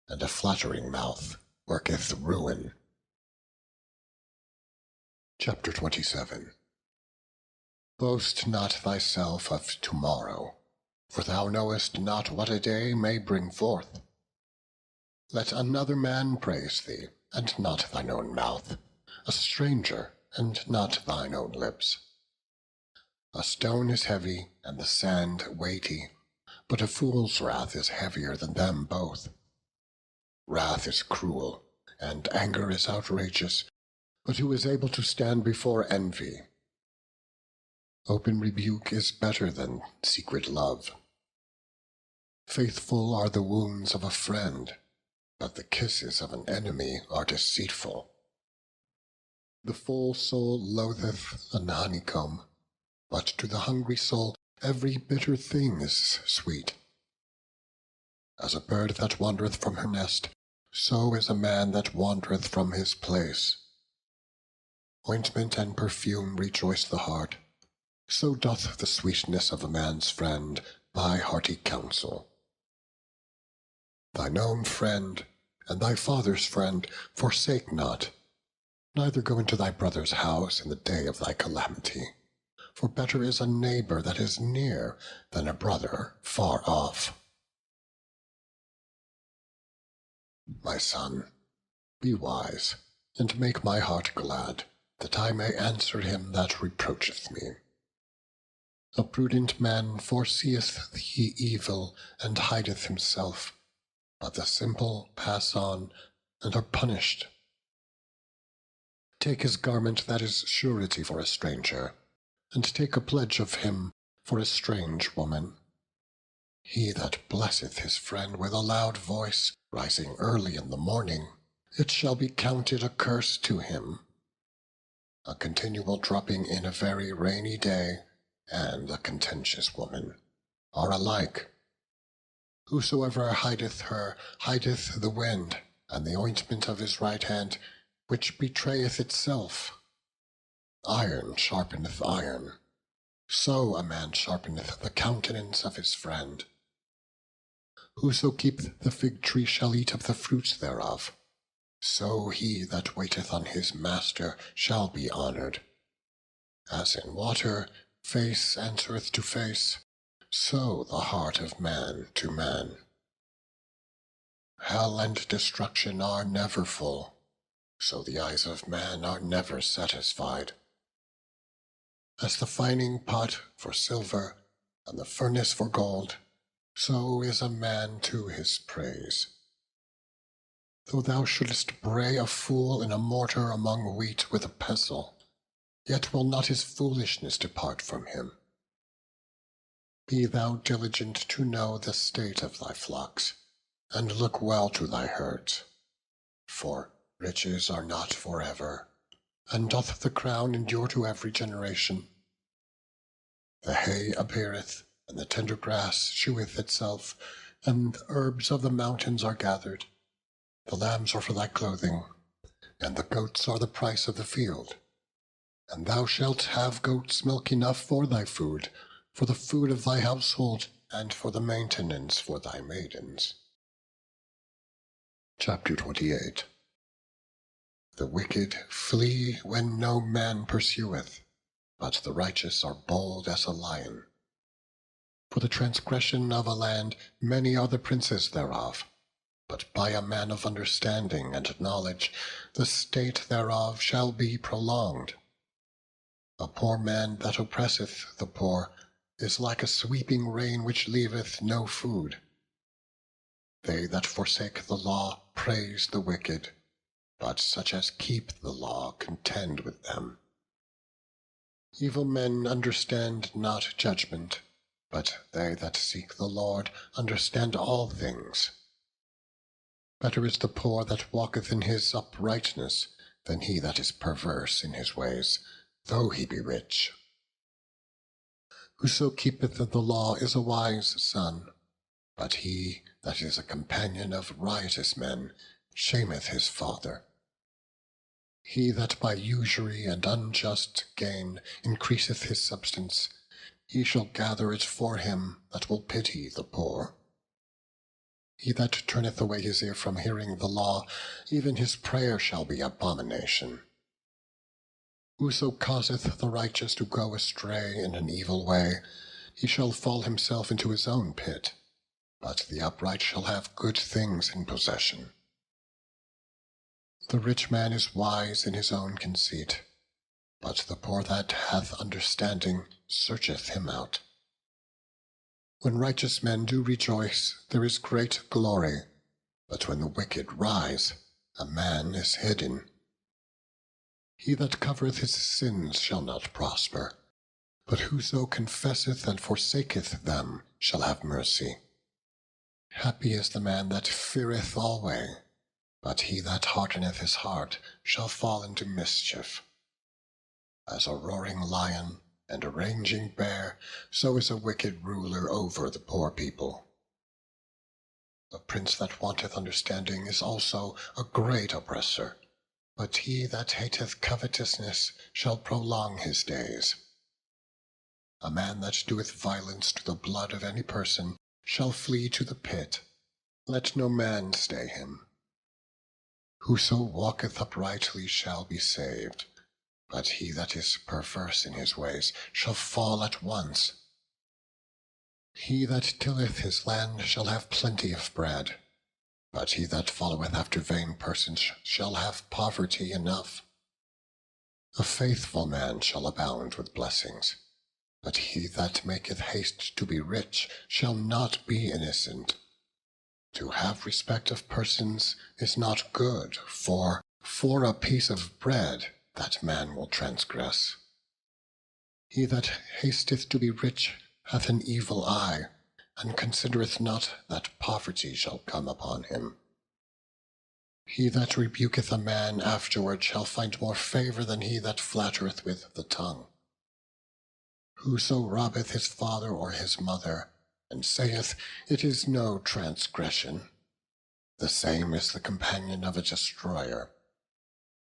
Speaker 1: and a flattering mouth worketh ruin. Chapter 27. Boast not thyself of tomorrow, for thou knowest not what a day may bring forth. Let another man praise thee, and not thine own mouth, a stranger, and not thine own lips. A stone is heavy, and the sand weighty, but a fool's wrath is heavier than them both. Wrath is cruel, and anger is outrageous, but who is able to stand before envy? Open rebuke is better than secret love. Faithful are the wounds of a friend, but the kisses of an enemy are deceitful. The full soul loatheth an honeycomb, but to the hungry soul every bitter thing is sweet. As a bird that wandereth from her nest, so is a man that wandereth from his place. Ointment and perfume rejoice the heart, so doth the sweetness of a man's friend by hearty counsel. Thine own friend and thy father's friend forsake not, neither go into thy brother's house in the day of thy calamity. For better is a neighbor that is near than a brother far off. My son, be wise, and make my heart glad, that I may answer him that reproacheth me. A prudent man foreseeth the evil, and hideth himself, but the simple pass on, and are punished. Take his garment that is surety for a stranger, and take a pledge of him for a strange woman. He that blesseth his friend with a loud voice, rising early in the morning, it shall be counted a curse to him. A continual dropping in a very rainy day, and a contentious woman, are alike. Whosoever hideth her hideth the wind, and the ointment of his right hand, which betrayeth itself. Iron sharpeneth iron, so a man sharpeneth the countenance of his friend. Whoso keepeth the fig tree shall eat of the fruits thereof, so he that waiteth on his master shall be honoured. As in water face answereth to face, so the heart of man to man. Hell and destruction are never full, so the eyes of man are never satisfied. As the fining pot for silver, and the furnace for gold, so is a man to his praise. Though thou shouldest bray a fool in a mortar among wheat with a pestle, yet will not his foolishness depart from him. Be thou diligent to know the state of thy flocks, and look well to thy herds. For riches are not for ever, and doth the crown endure to every generation? The hay appeareth, and the tender grass sheweth itself, and the herbs of the mountains are gathered. The lambs are for thy clothing, and the goats are the price of the field. And thou shalt have goats' milk enough for thy food, for the food of thy household, and for the maintenance for thy maidens. Chapter 28. The wicked flee when no man pursueth, but the righteous are bold as a lion. For the transgression of a land many are the princes thereof, but by a man of understanding and knowledge the state thereof shall be prolonged. A poor man that oppresseth the poor is like a sweeping rain which leaveth no food. They that forsake the law praise the wicked, but such as keep the law contend with them. Evil men understand not judgment, but they that seek the Lord understand all things. Better is the poor that walketh in his uprightness than he that is perverse in his ways, though he be rich. Whoso keepeth the law is a wise son, but he that is a companion of riotous men shameth his father. He that by usury and unjust gain increaseth his substance, he shall gather it for him that will pity the poor. He that turneth away his ear from hearing the law, even his prayer shall be abomination. Whoso causeth the righteous to go astray in an evil way, he shall fall himself into his own pit, but the upright shall have good things in possession. The rich man is wise in his own conceit, but the poor that hath understanding searcheth him out. When righteous men do rejoice, there is great glory, but when the wicked rise, a man is hidden. He that covereth his sins shall not prosper, but whoso confesseth and forsaketh them shall have mercy. Happy is the man that feareth alway, but he that hardeneth his heart shall fall into mischief. As a roaring lion and a raging bear, so is a wicked ruler over the poor people. The prince that wanteth understanding is also a great oppressor, but he that hateth covetousness shall prolong his days. A man that doeth violence to the blood of any person shall flee to the pit. Let no man stay him. Whoso walketh uprightly shall be saved, but he that is perverse in his ways shall fall at once. He that tilleth his land shall have plenty of bread, but he that followeth after vain persons shall have poverty enough. A faithful man shall abound with blessings, but he that maketh haste to be rich shall not be innocent. To have respect of persons is not good, for a piece of bread that man will transgress. He that hasteth to be rich hath an evil eye, and considereth not that poverty shall come upon him. He that rebuketh a man afterward shall find more favour than he that flattereth with the tongue. Whoso robbeth his father or his mother, and saith, It is no transgression, the same is the companion of a destroyer.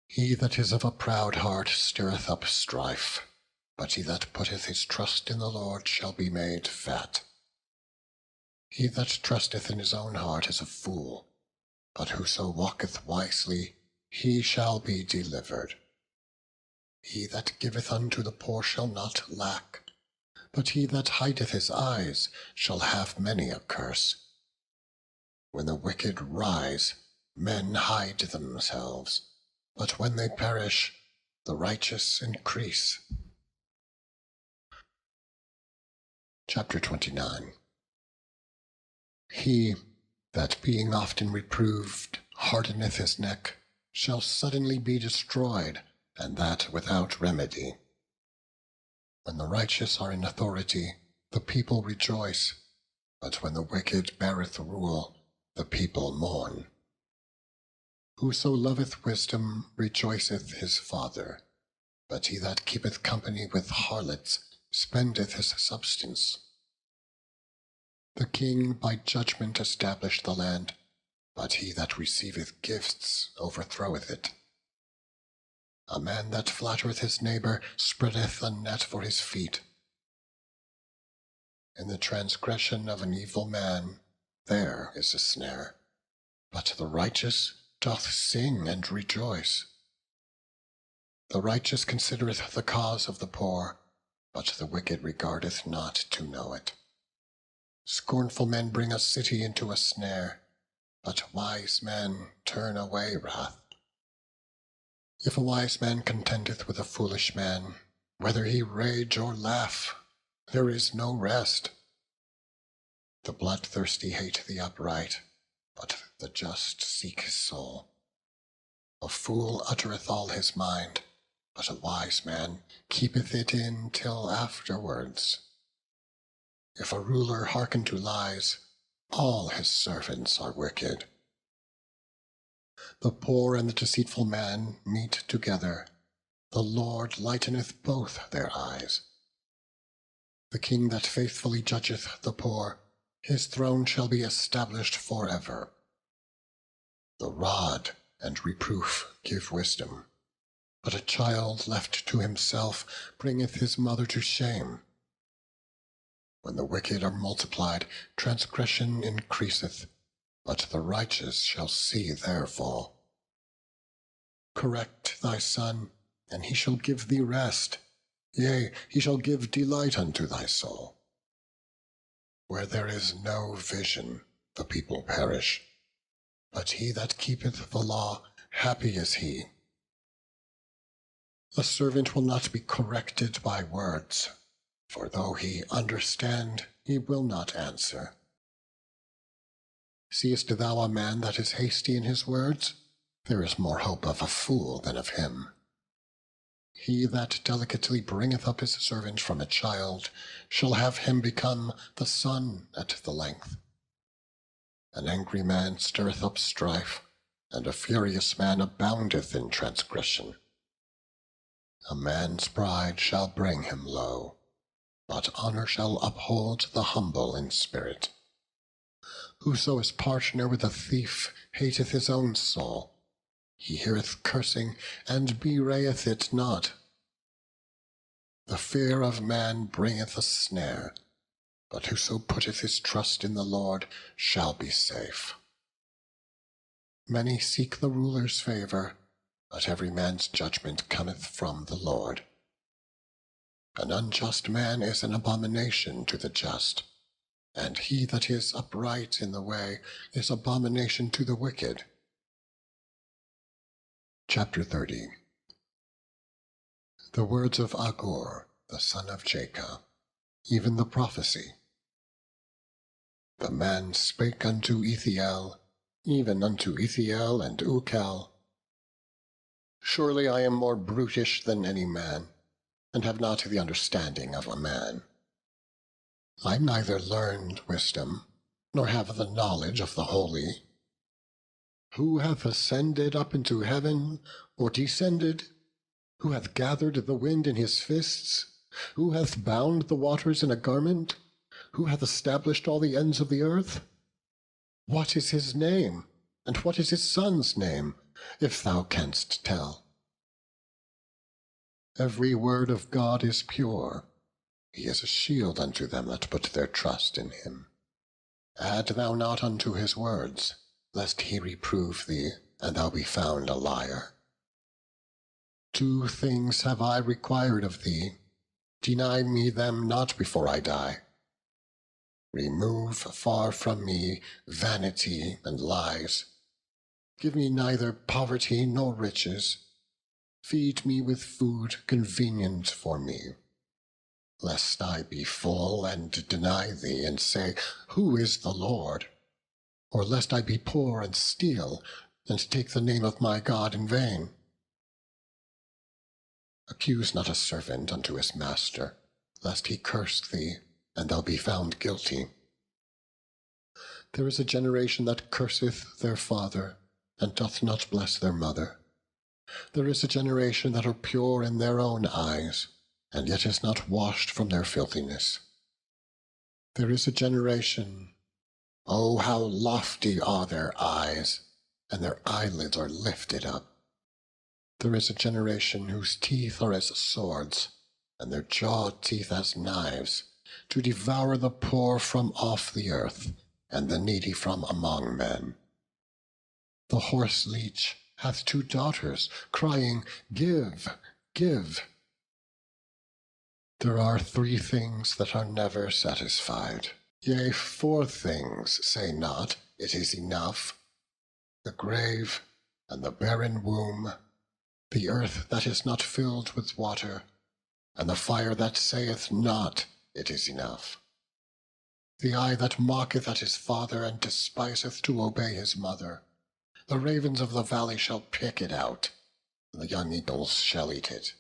Speaker 1: He that is of a proud heart stirreth up strife, but he that putteth his trust in the Lord shall be made fat. He that trusteth in his own heart is a fool, but whoso walketh wisely, he shall be delivered. He that giveth unto the poor shall not lack, but he that hideth his eyes shall have many a curse. When the wicked rise, men hide themselves, but when they perish, the righteous increase. Chapter 29. He that being often reproved hardeneth his neck shall suddenly be destroyed, and that without remedy. When the righteous are in authority, the people rejoice, but when the wicked beareth rule, the people mourn. Whoso loveth wisdom rejoiceth his father, but he that keepeth company with harlots spendeth his substance. The king by judgment established the land, but he that receiveth gifts overthroweth it. A man that flattereth his neighbour spreadeth a net for his feet. In the transgression of an evil man there is a snare, but the righteous doth sing and rejoice. The righteous considereth the cause of the poor, but the wicked regardeth not to know it. Scornful men bring a city into a snare, but wise men turn away wrath. If a wise man contendeth with a foolish man, whether he rage or laugh, there is no rest. The bloodthirsty hate the upright, but the just seek his soul. A fool uttereth all his mind, but a wise man keepeth it in till afterwards. If a ruler hearken to lies, all his servants are wicked. The poor and the deceitful man meet together. The Lord lighteneth both their eyes. The king that faithfully judgeth the poor, his throne shall be established forever. The rod and reproof give wisdom, but a child left to himself bringeth his mother to shame. When the wicked are multiplied, transgression increaseth, but the righteous shall see their fall. Correct thy son, and he shall give thee rest. Yea, he shall give delight unto thy soul. Where there is no vision, the people perish, but he that keepeth the law, happy is he. A servant will not be corrected by words, for though he understand, he will not answer. Seest thou a man that is hasty in his words? There is more hope of a fool than of him. He that delicately bringeth up his servant from a child shall have him become the sun at the length. An angry man stirreth up strife, and a furious man aboundeth in transgression. A man's pride shall bring him low, but honor shall uphold the humble in spirit. Whoso is partner with a thief hateth his own soul. He heareth cursing, and bewrayeth it not. The fear of man bringeth a snare, but whoso putteth his trust in the Lord shall be safe. Many seek the ruler's favour, but every man's judgment cometh from the Lord. An unjust man is an abomination to the just, and he that is upright in the way is abomination to the wicked. Chapter 30. The words of Agur, the son of Jacob, even the prophecy. The man spake unto Ethiel, even unto Ethiel and Ucal, Surely I am more brutish than any man, and have not the understanding of a man. I neither learned wisdom, nor have the knowledge of the holy. Who hath ascended up into heaven, or descended? Who hath gathered the wind in his fists? Who hath bound the waters in a garment? Who hath established all the ends of the earth? What is his name, and what is his son's name, if thou canst tell? Every word of God is pure. He is a shield unto them that put their trust in him. Add thou not unto his words, lest he reprove thee, and thou be found a liar. 2 things have I required of thee. Deny me them not before I die. Remove far from me vanity and lies. Give me neither poverty nor riches. Feed me with food convenient for me, lest I be full and deny thee, and say, Who is the Lord? Or lest I be poor and steal, and take the name of my God in vain. Accuse not a servant unto his master, lest he curse thee, and thou be found guilty. There is a generation that curseth their father, and doth not bless their mother. There is a generation that are pure in their own eyes, and yet is not washed from their filthiness. There is a generation, oh, how lofty are their eyes, and their eyelids are lifted up. There is a generation whose teeth are as swords, and their jaw teeth as knives, to devour the poor from off the earth, and the needy from among men. The horse leech hath 2 daughters, crying, Give, give. There are 3 things that are never satisfied. Yea, 4 things say not, It is enough. The grave, and the barren womb, the earth that is not filled with water, and the fire that saith not, It is enough. The eye that mocketh at his father, and despiseth to obey his mother. The ravens of the valley shall pick it out, and the young eagles shall eat it.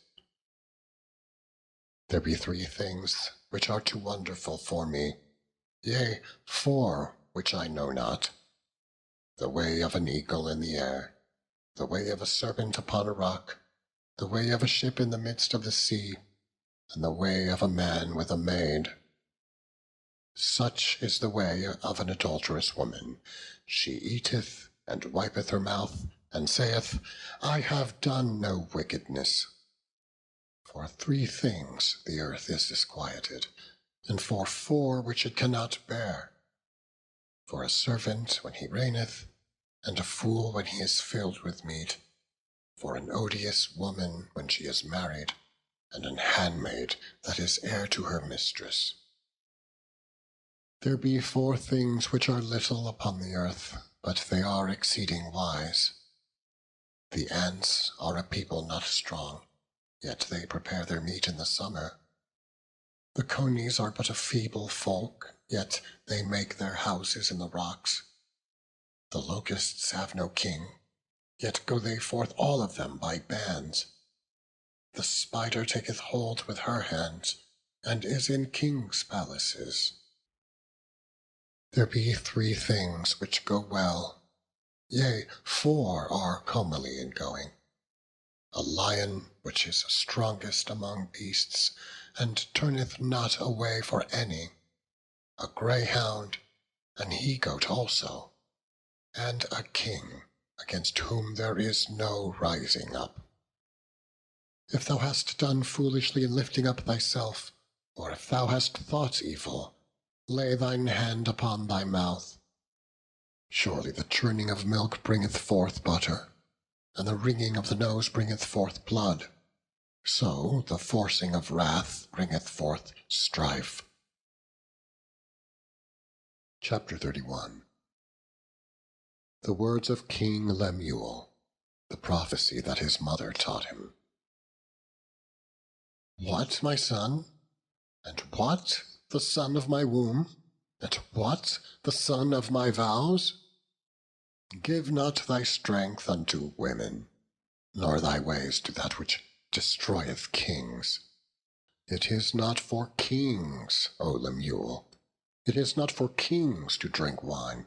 Speaker 1: There be 3 things which are too wonderful for me, yea, 4 which I know not. The way of an eagle in the air, the way of a serpent upon a rock, the way of a ship in the midst of the sea, and the way of a man with a maid. Such is the way of an adulterous woman. She eateth, and wipeth her mouth, and saith, I have done no wickedness. For 3 things the earth is disquieted, and for 4 which it cannot bear. For a servant when he reigneth, and a fool when he is filled with meat. For an odious woman when she is married, and an handmaid that is heir to her mistress. There be 4 things which are little upon the earth, but they are exceeding wise. The ants are a people not strong, yet they prepare their meat in the summer. The conies are but a feeble folk, yet they make their houses in the rocks. The locusts have no king, yet go they forth all of them by bands. The spider taketh hold with her hands, and is in kings' palaces. There be 3 things which go well, yea, 4 are comely in going. A lion which is strongest among beasts, and turneth not away for any. A greyhound, an he-goat also, and a king, against whom there is no rising up. If thou hast done foolishly in lifting up thyself, or if thou hast thought evil, lay thine hand upon thy mouth. Surely the churning of milk bringeth forth butter, and the wringing of the nose bringeth forth blood. So the forcing of wrath bringeth forth strife. Chapter 31. The words of King Lemuel, the prophecy that his mother taught him. What, my son? And what, the son of my womb? And what, the son of my vows? Give not thy strength unto women, nor thy ways to that which destroyeth kings. It is not for kings, O Lemuel, it is not for kings to drink wine,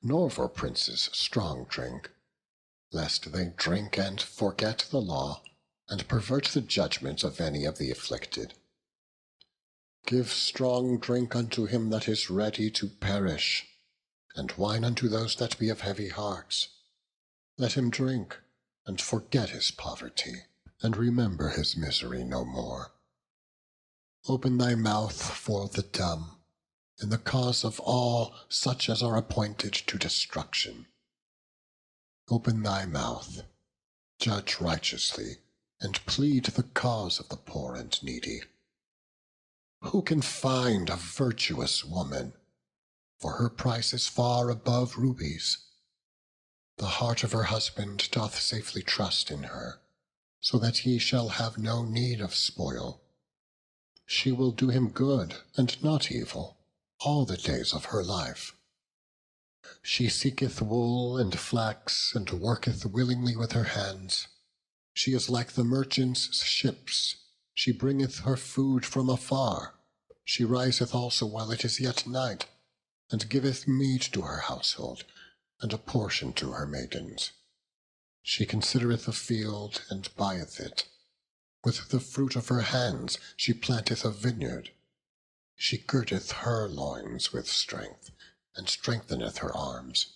Speaker 1: nor for princes strong drink, lest they drink and forget the law, and pervert the judgment of any of the afflicted. Give strong drink unto him that is ready to perish, and wine unto those that be of heavy hearts. Let him drink, and forget his poverty, and remember his misery no more. Open thy mouth for the dumb, in the cause of all such as are appointed to destruction. Open thy mouth, judge righteously, and plead the cause of the poor and needy. Who can find a virtuous woman? For her price is far above rubies. The heart of her husband doth safely trust in her, so that he shall have no need of spoil. She will do him good and not evil all the days of her life. She seeketh wool and flax, and worketh willingly with her hands. She is like the merchant's ships. She bringeth her food from afar. She riseth also while it is yet night, and giveth meat to her household, and a portion to her maidens. She considereth a field, and buyeth it. With the fruit of her hands she planteth a vineyard. She girdeth her loins with strength, and strengtheneth her arms.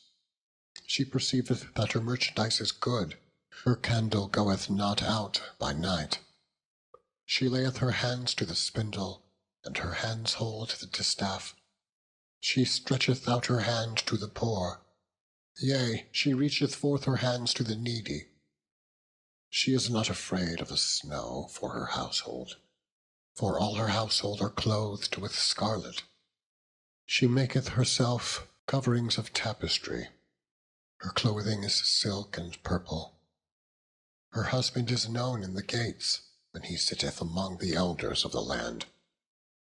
Speaker 1: She perceiveth that her merchandise is good. Her candle goeth not out by night. She layeth her hands to the spindle, and her hands hold the distaff. She stretcheth out her hand to the poor, yea, she reacheth forth her hands to the needy. She is not afraid of the snow for her household, for all her household are clothed with scarlet. She maketh herself coverings of tapestry. Her clothing is silk and purple. Her husband is known in the gates, when he sitteth among the elders of the land.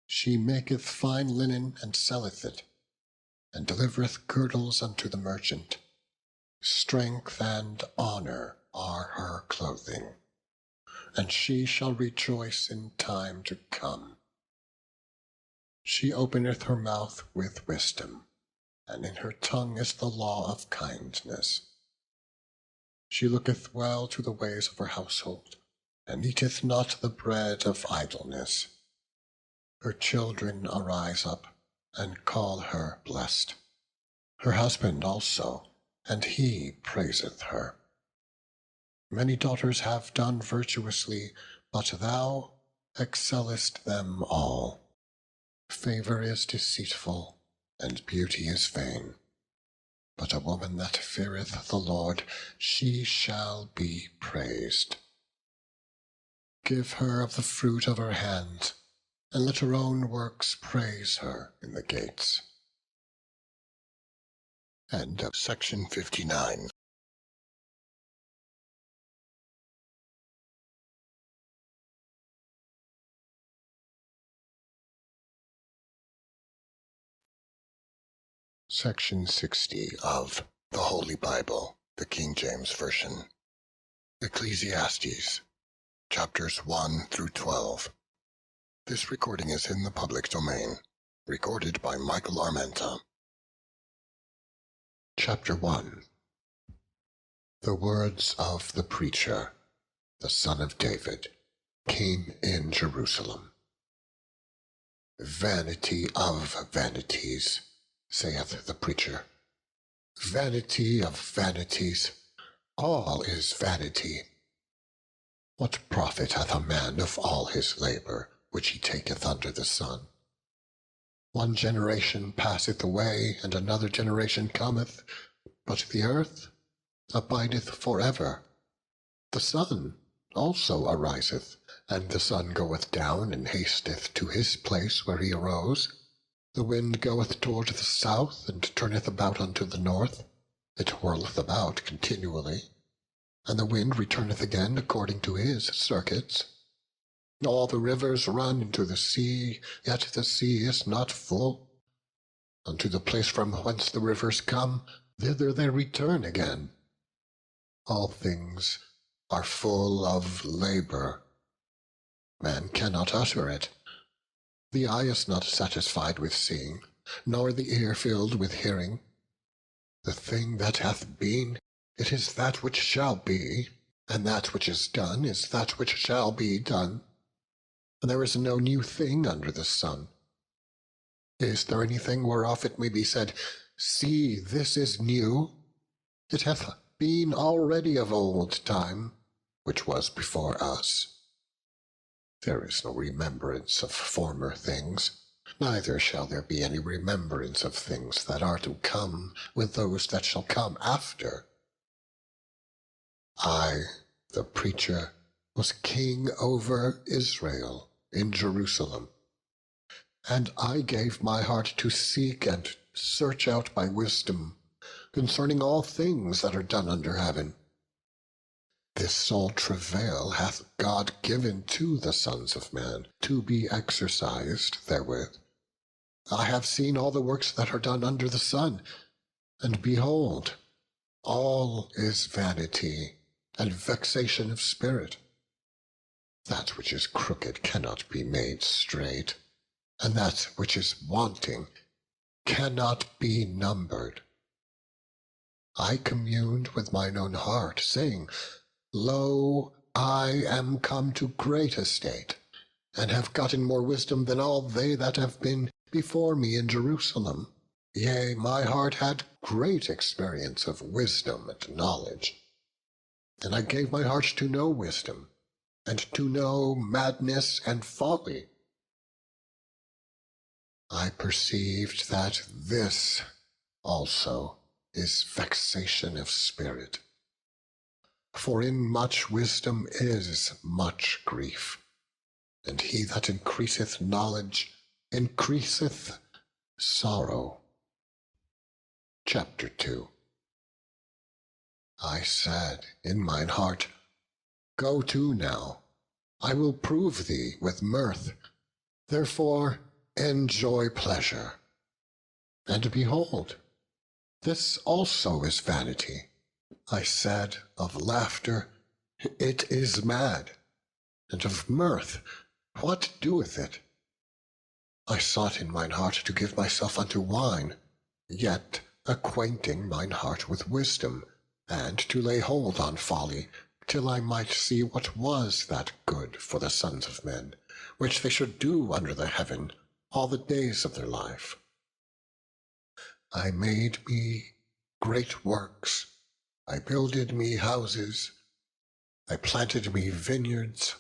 Speaker 1: She maketh fine linen and selleth it, and delivereth girdles unto the merchant. Strength and honor are her clothing, and she shall rejoice in time to come. She openeth her mouth with wisdom, and in her tongue is the law of kindness. She looketh well to the ways of her household, and eateth not the bread of idleness. Her children arise up, and call her blessed. Her husband also, and he praiseth her. Many daughters have done virtuously, but thou excellest them all. Favor is deceitful, and beauty is vain. But a woman that feareth the Lord, she shall be praised. Give her of the fruit of her hands, and let her own works praise her in the gates. End of section 59. Section 60 of the Holy Bible, the King James Version. Ecclesiastes, chapters 1 through 12. This recording is in the public domain. Recorded by Michael Armenta. Chapter 1. The words of the preacher, the son of David, king in Jerusalem. Vanity of vanities, saith the preacher. Vanity of vanities, all is vanity. What profit hath a man of all his labor, which he taketh under the sun? One generation passeth away, and another generation cometh, but the earth abideth forever. The sun also ariseth, and the sun goeth down, and hasteth to his place where he arose. The wind goeth toward the south, and turneth about unto the north. It whirleth about continually, and the wind returneth again according to his circuits. All the rivers run into the sea, yet the sea is not full. Unto the place from whence the rivers come, thither they return again. All things are full of labor. Man cannot utter it. The eye is not satisfied with seeing, nor the ear filled with hearing. The thing that hath been, it is that which shall be, and that which is done is that which shall be done. And there is no new thing under the sun. Is there anything whereof it may be said, See, this is new? It hath been already of old time, which was before us. There is no remembrance of former things, neither shall there be any remembrance of things that are to come with those that shall come after. I, the preacher, was king over Israel in Jerusalem, and I gave my heart to seek and search out by wisdom concerning all things that are done under heaven. This sole travail hath God given to the sons of men, to be exercised therewith. I have seen all the works that are done under the sun, and behold, all is vanity and vexation of spirit. That which is crooked cannot be made straight, and that which is wanting cannot be numbered. I communed with mine own heart, saying, Lo, I am come to great estate, and have gotten more wisdom than all they that have been before me in Jerusalem. Yea, my heart had great experience of wisdom and knowledge. And I gave my heart to know wisdom, and to know madness and folly. I perceived that this also is vexation of spirit. For in much wisdom is much grief, and he that increaseth knowledge increaseth sorrow. Chapter 2. I said in mine heart, Go to now, I will prove thee with mirth, therefore enjoy pleasure. And behold, this also is vanity. I said of laughter, It is mad, and of mirth, what doeth it? I sought in mine heart to give myself unto wine, yet acquainting mine heart with wisdom, and to lay hold on folly, till I might see what was that good for the sons of men, which they should do under the heaven all the days of their life. I made me great works, I builded me houses, I planted me vineyards,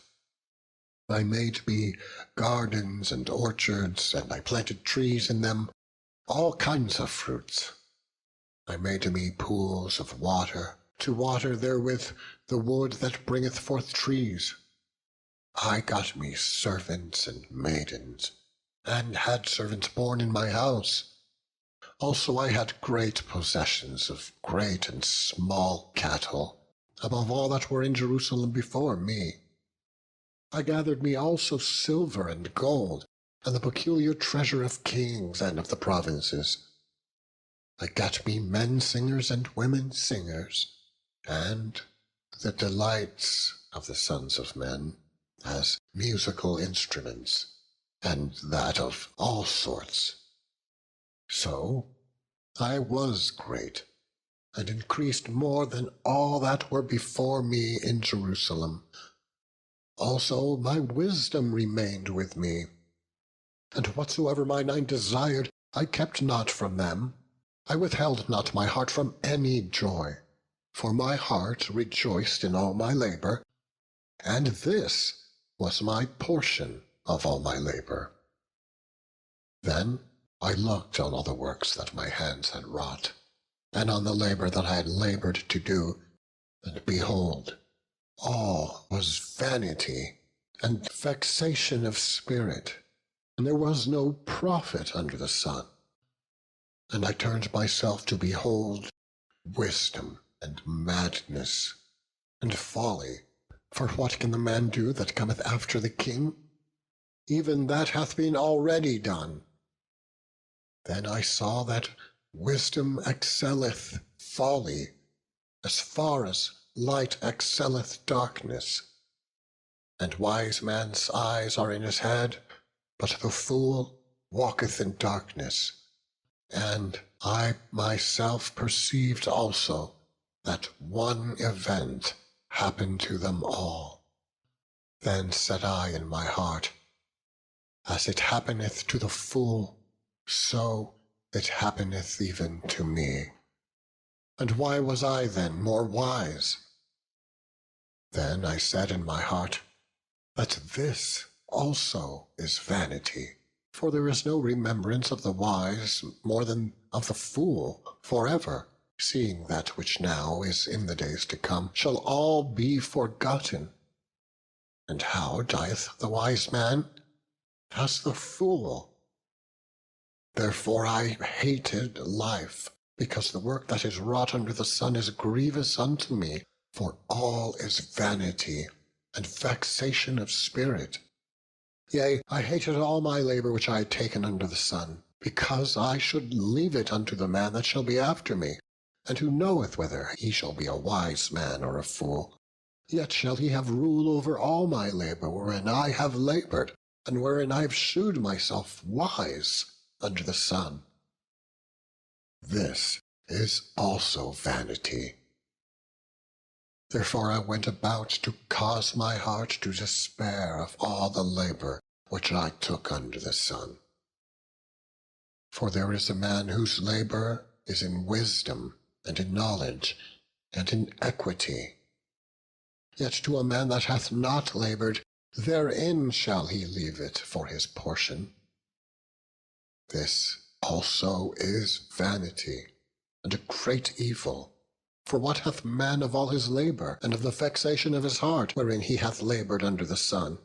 Speaker 1: I made me gardens and orchards, and I planted trees in them, all kinds of fruits. I made me pools of water, to water therewith the wood that bringeth forth trees. I got me servants and maidens, and had servants born in my house. Also I had great possessions of great and small cattle, above all that were in Jerusalem before me. I gathered me also silver and gold, and the peculiar treasure of kings and of the provinces. I got me men singers and women singers, and the delights of the sons of men, as musical instruments, and that of all sorts. So I was great, and increased more than all that were before me in Jerusalem. Also my wisdom remained with me, and whatsoever mine eye desired, I kept not from them. I withheld not my heart from any joy, for my heart rejoiced in all my labor, and this was my portion of all my labor. Then I looked on all the works that my hands had wrought, and on the labor that I had labored to do, and behold, all was vanity and vexation of spirit, and there was no profit under the sun. And I turned myself to behold wisdom and madness and folly. For what can the man do that cometh after the king? Even that hath been already done. Then I saw that wisdom excelleth folly, as far as light excelleth darkness. And wise man's eyes are in his head, but the fool walketh in darkness. And I myself perceived also that one event happened to them all. Then said I in my heart, as it happeneth to the fool, so it happeneth even to me. And why was I then more wise? Then I said in my heart, that this also is vanity. For there is no remembrance of the wise more than of the fool forever, seeing that which now is in the days to come shall all be forgotten. And how dieth the wise man? As the fool. Therefore I hated life, because the work that is wrought under the sun is grievous unto me, for all is vanity and vexation of spirit. Yea, I hated all my labor which I had taken under the sun, because I should leave it unto the man that shall be after me, and who knoweth whether he shall be a wise man or a fool. Yet shall he have rule over all my labor wherein I have labored, and wherein I have shewed myself wise under the sun. This is also vanity. Therefore I went about to cause my heart to despair of all the labor which I took under the sun. For there is a man whose labor is in wisdom, and in knowledge, and in equity. Yet to a man that hath not labored, therein shall he leave it for his portion. This also is vanity, and a great evil. For what hath man of all his labor, and of the vexation of his heart, wherein he hath labored under the sun?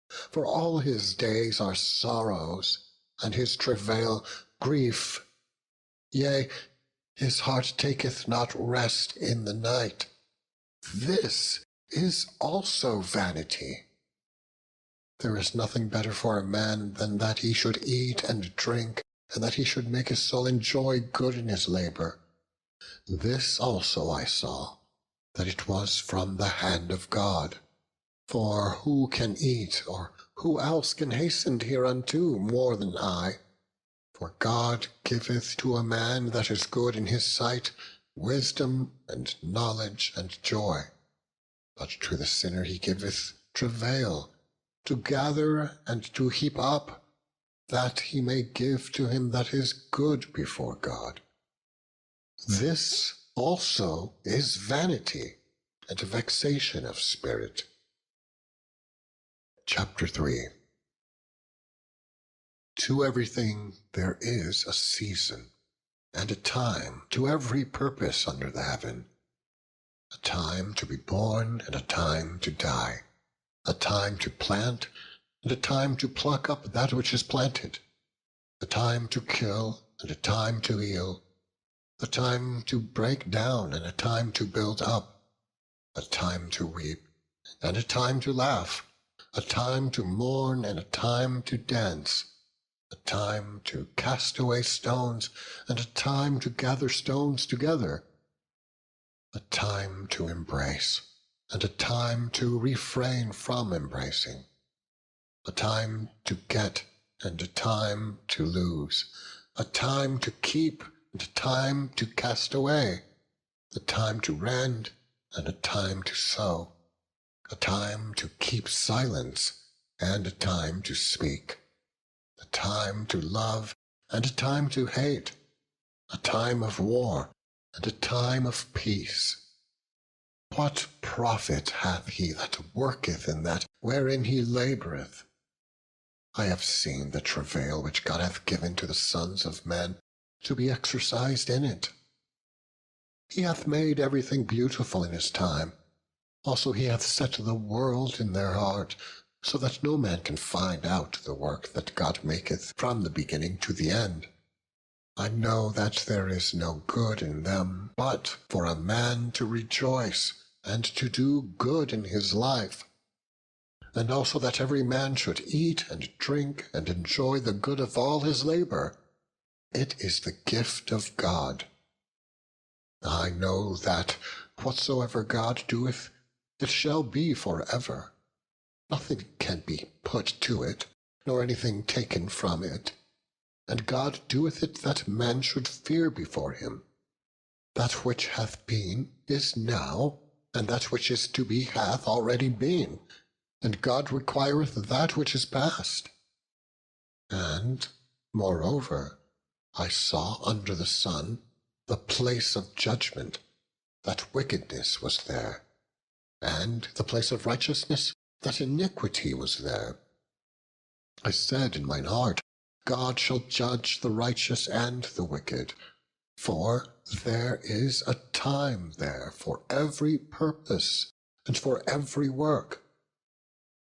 Speaker 1: For all his days are sorrows, and his travail grief. Yea, his heart taketh not rest in the night. This is also vanity. There is nothing better for a man than that he should eat and drink, and that he should make his soul enjoy good in his labor. This also I saw, that it was from the hand of God. For who can eat, or who else can hasten hereunto more than I? For God giveth to a man that is good in his sight wisdom and knowledge and joy. But to the sinner he giveth travail, to gather and to heap up, that he may give to him that is good before God. This also is vanity and vexation of spirit. Chapter 3. To everything there is a season, and a time to every purpose under the heaven, a time to be born and a time to die, a time to plant and a time to pluck up that which is planted, a time to kill and a time to heal, a time to break down and a time to build up, a time to weep and a time to laugh, a time to mourn and a time to dance, a time to cast away stones and a time to gather stones together, a time to embrace and a time to refrain from embracing, a time to get and a time to lose, a time to keep and a time to cast away, a time to rend and a time to sow, a time to keep silence and a time to speak, a time to love and a time to hate, a time of war and a time of peace. What profit hath he that worketh in that wherein he laboureth? I have seen the travail which God hath given to the sons of men to be exercised in it. He hath made everything beautiful in his time. Also he hath set the world in their heart, so that no man can find out the work that God maketh from the beginning to the end. I know that there is no good in them, but for a man to rejoice and to do good in his life, and also that every man should eat and drink and enjoy the good of all his labor. It is the gift of God. I know that whatsoever God doeth, it shall be forever. Nothing can be put to it, nor anything taken from it. And God doeth it that men should fear before him. That which hath been is now, and that which is to be hath already been, and God requireth that which is past. And, moreover, I saw under the sun the place of judgment, that wickedness was there, and the place of righteousness, that iniquity was there. I said in mine heart, God shall judge the righteous and the wicked, for there is a time there for every purpose and for every work.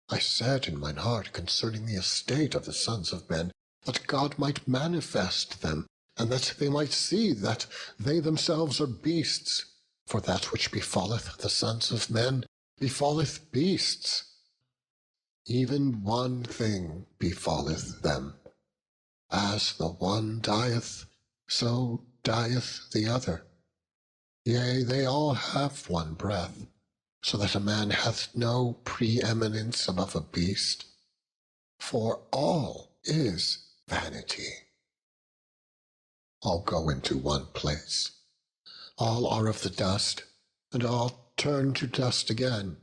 Speaker 1: I said in mine heart concerning the estate of the sons of men, that God might manifest them, and that they might see that they themselves are beasts, for that which befalleth the sons of men befalleth beasts. Even one thing befalleth them. As the one dieth, so dieth the other. Yea, they all have one breath, so that a man hath no preeminence above a beast. For all is vanity. All go into one place. All are of the dust, and all turn to dust again.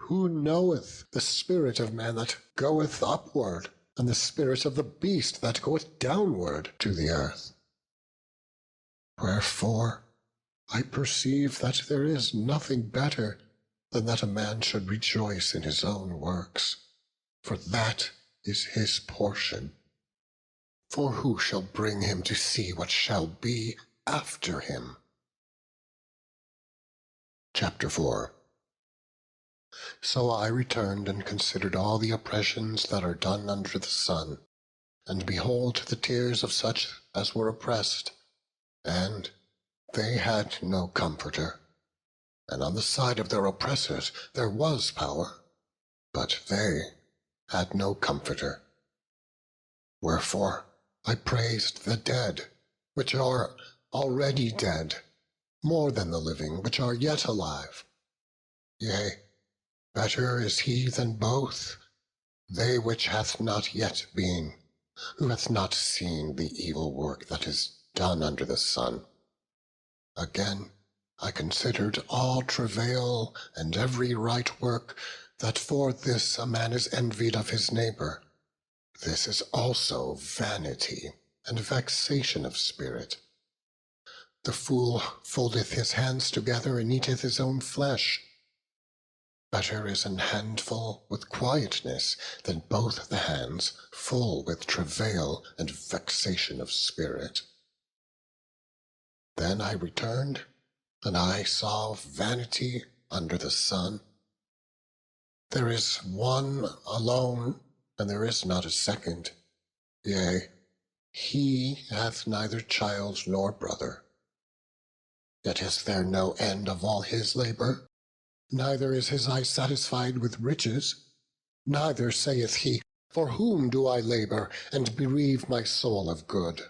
Speaker 1: Who knoweth the spirit of man that goeth upward, and the spirit of the beast that goeth downward to the earth? Wherefore I perceive that there is nothing better than that a man should rejoice in his own works, for that is his portion. For who shall bring him to see what shall be after him? Chapter 4. So I returned and considered all the oppressions that are done under the sun, and behold the tears of such as were oppressed, and they had no comforter. And on the side of their oppressors there was power, but they had no comforter. Wherefore I praised the dead, which are already dead, more than the living, which are yet alive. Yea, better is he than both, they which hath not yet been, who hath not seen the evil work that is done under the sun. Again, I considered all travail and every right work, that for this a man is envied of his neighbor. This is also vanity and vexation of spirit. The fool foldeth his hands together and eateth his own flesh. Better is an handful with quietness than both the hands full with travail and vexation of spirit. Then I returned, and I saw vanity under the sun. There is one alone, and there is not a second. Yea, he hath neither child nor brother. Yet is there no end of all his labor? Neither is his eye satisfied with riches. Neither saith he, for whom do I labor, and bereave my soul of good?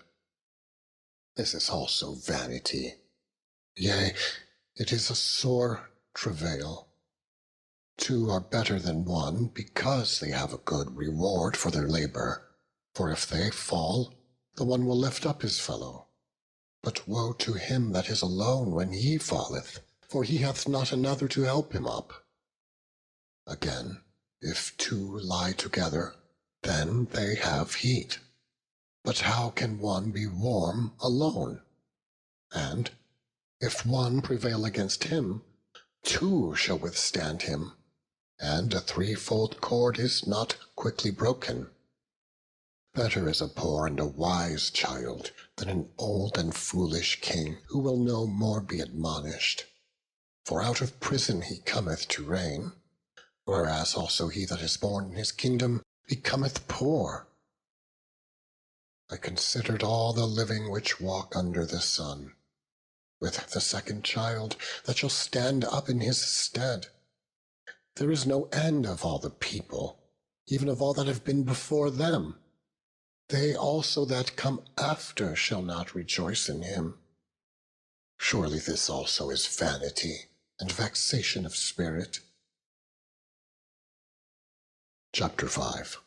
Speaker 1: This is also vanity. Yea, it is a sore travail. Two are better than one, because they have a good reward for their labor. For if they fall, the one will lift up his fellow. But woe to him that is alone when he falleth, for he hath not another to help him up. Again, if two lie together, then they have heat. But how can one be warm alone? And if one prevail against him, two shall withstand him, and a threefold cord is not quickly broken. Better is a poor and a wise child than an old and foolish king, who will no more be admonished. For out of prison he cometh to reign, whereas also he that is born in his kingdom becometh poor. I considered all the living which walk under the sun, with the second child that shall stand up in his stead. There is no end of all the people, even of all that have been before them. They also that come after shall not rejoice in him. Surely this also is vanity and vexation of spirit. Chapter 5.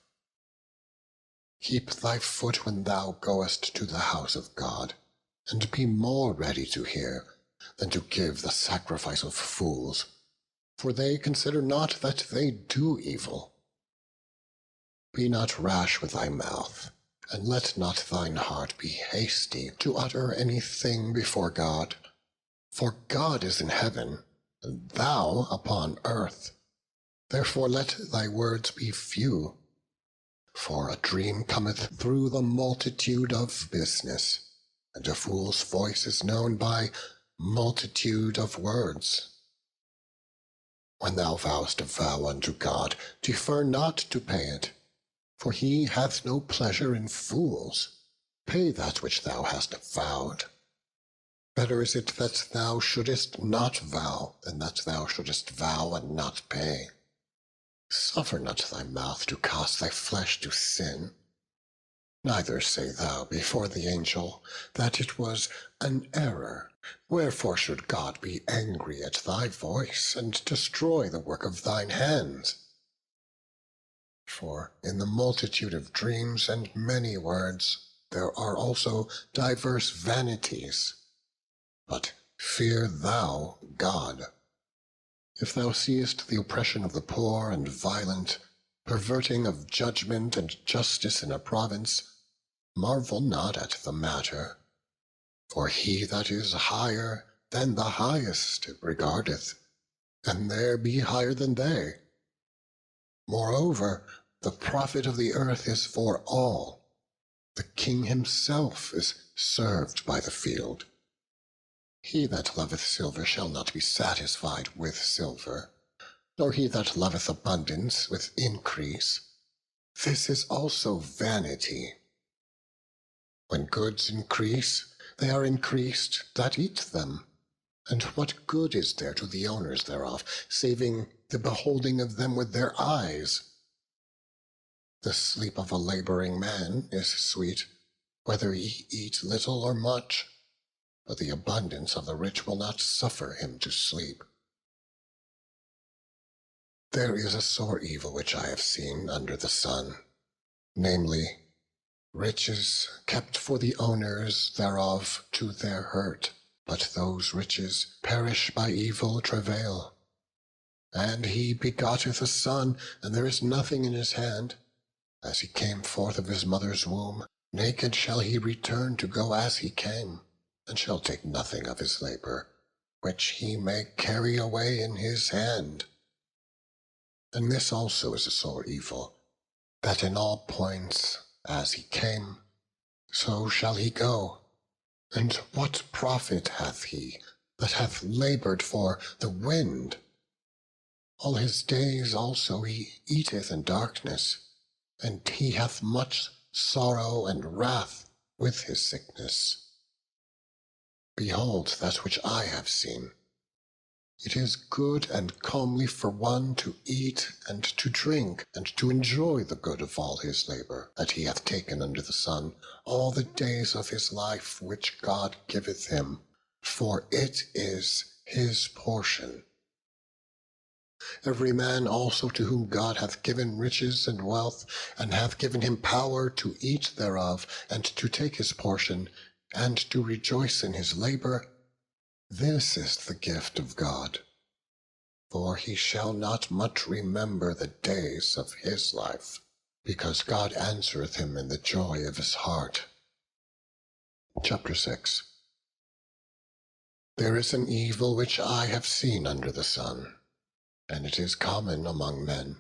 Speaker 1: Keep thy foot when thou goest to the house of God, and be more ready to hear than to give the sacrifice of fools, for they consider not that they do evil. Be not rash with thy mouth, and let not thine heart be hasty to utter any thing before God. For God is in heaven, and thou upon earth. Therefore let thy words be few. For a dream cometh through the multitude of business, and a fool's voice is known by multitude of words. When thou vowest a vow unto God, defer not to pay it, for he hath no pleasure in fools. Pay that which thou hast vowed. Better is it that thou shouldest not vow, than that thou shouldest vow and not pay. Suffer not thy mouth to cause thy flesh to sin. Neither say thou before the angel that it was an error. Wherefore should God be angry at thy voice, and destroy the work of thine hands? For in the multitude of dreams and many words there are also diverse vanities. But fear thou God. If thou seest the oppression of the poor and violent, perverting of judgment and justice in a province, marvel not at the matter. For he that is higher than the highest regardeth, and there be higher than they. Moreover, the profit of the earth is for all. The king himself is served by the field. He that loveth silver shall not be satisfied with silver, nor he that loveth abundance with increase. This is also vanity. When goods increase, they are increased that eat them. And what good is there to the owners thereof, saving the beholding of them with their eyes? The sleep of a laboring man is sweet, whether he eat little or much, but the abundance of the rich will not suffer him to sleep. There is a sore evil which I have seen under the sun, namely, riches kept for the owners thereof to their hurt. but those riches perish by evil travail. And he begotteth a son, and there is nothing in his hand. As he came forth of his mother's womb, naked shall he return to go as he came, and shall take nothing of his labor, which he may carry away in his hand. And this also is a sore evil, that in all points, as he came, so shall he go. And what profit hath he that hath labored for the wind? All his days also he eateth in darkness, and he hath much sorrow and wrath with his sickness. Behold that which I have seen. It is good and comely for one to eat and to drink, and to enjoy the good of all his labor that he hath taken under the sun, all the days of his life which God giveth him, for it is his portion. Every man also to whom God hath given riches and wealth, and hath given him power to eat thereof, and to take his portion, and to rejoice in his labor, this is the gift of God. For he shall not much remember the days of his life, because God answereth him in the joy of his heart. Chapter 6. There is an evil which I have seen under the sun, and it is common among men.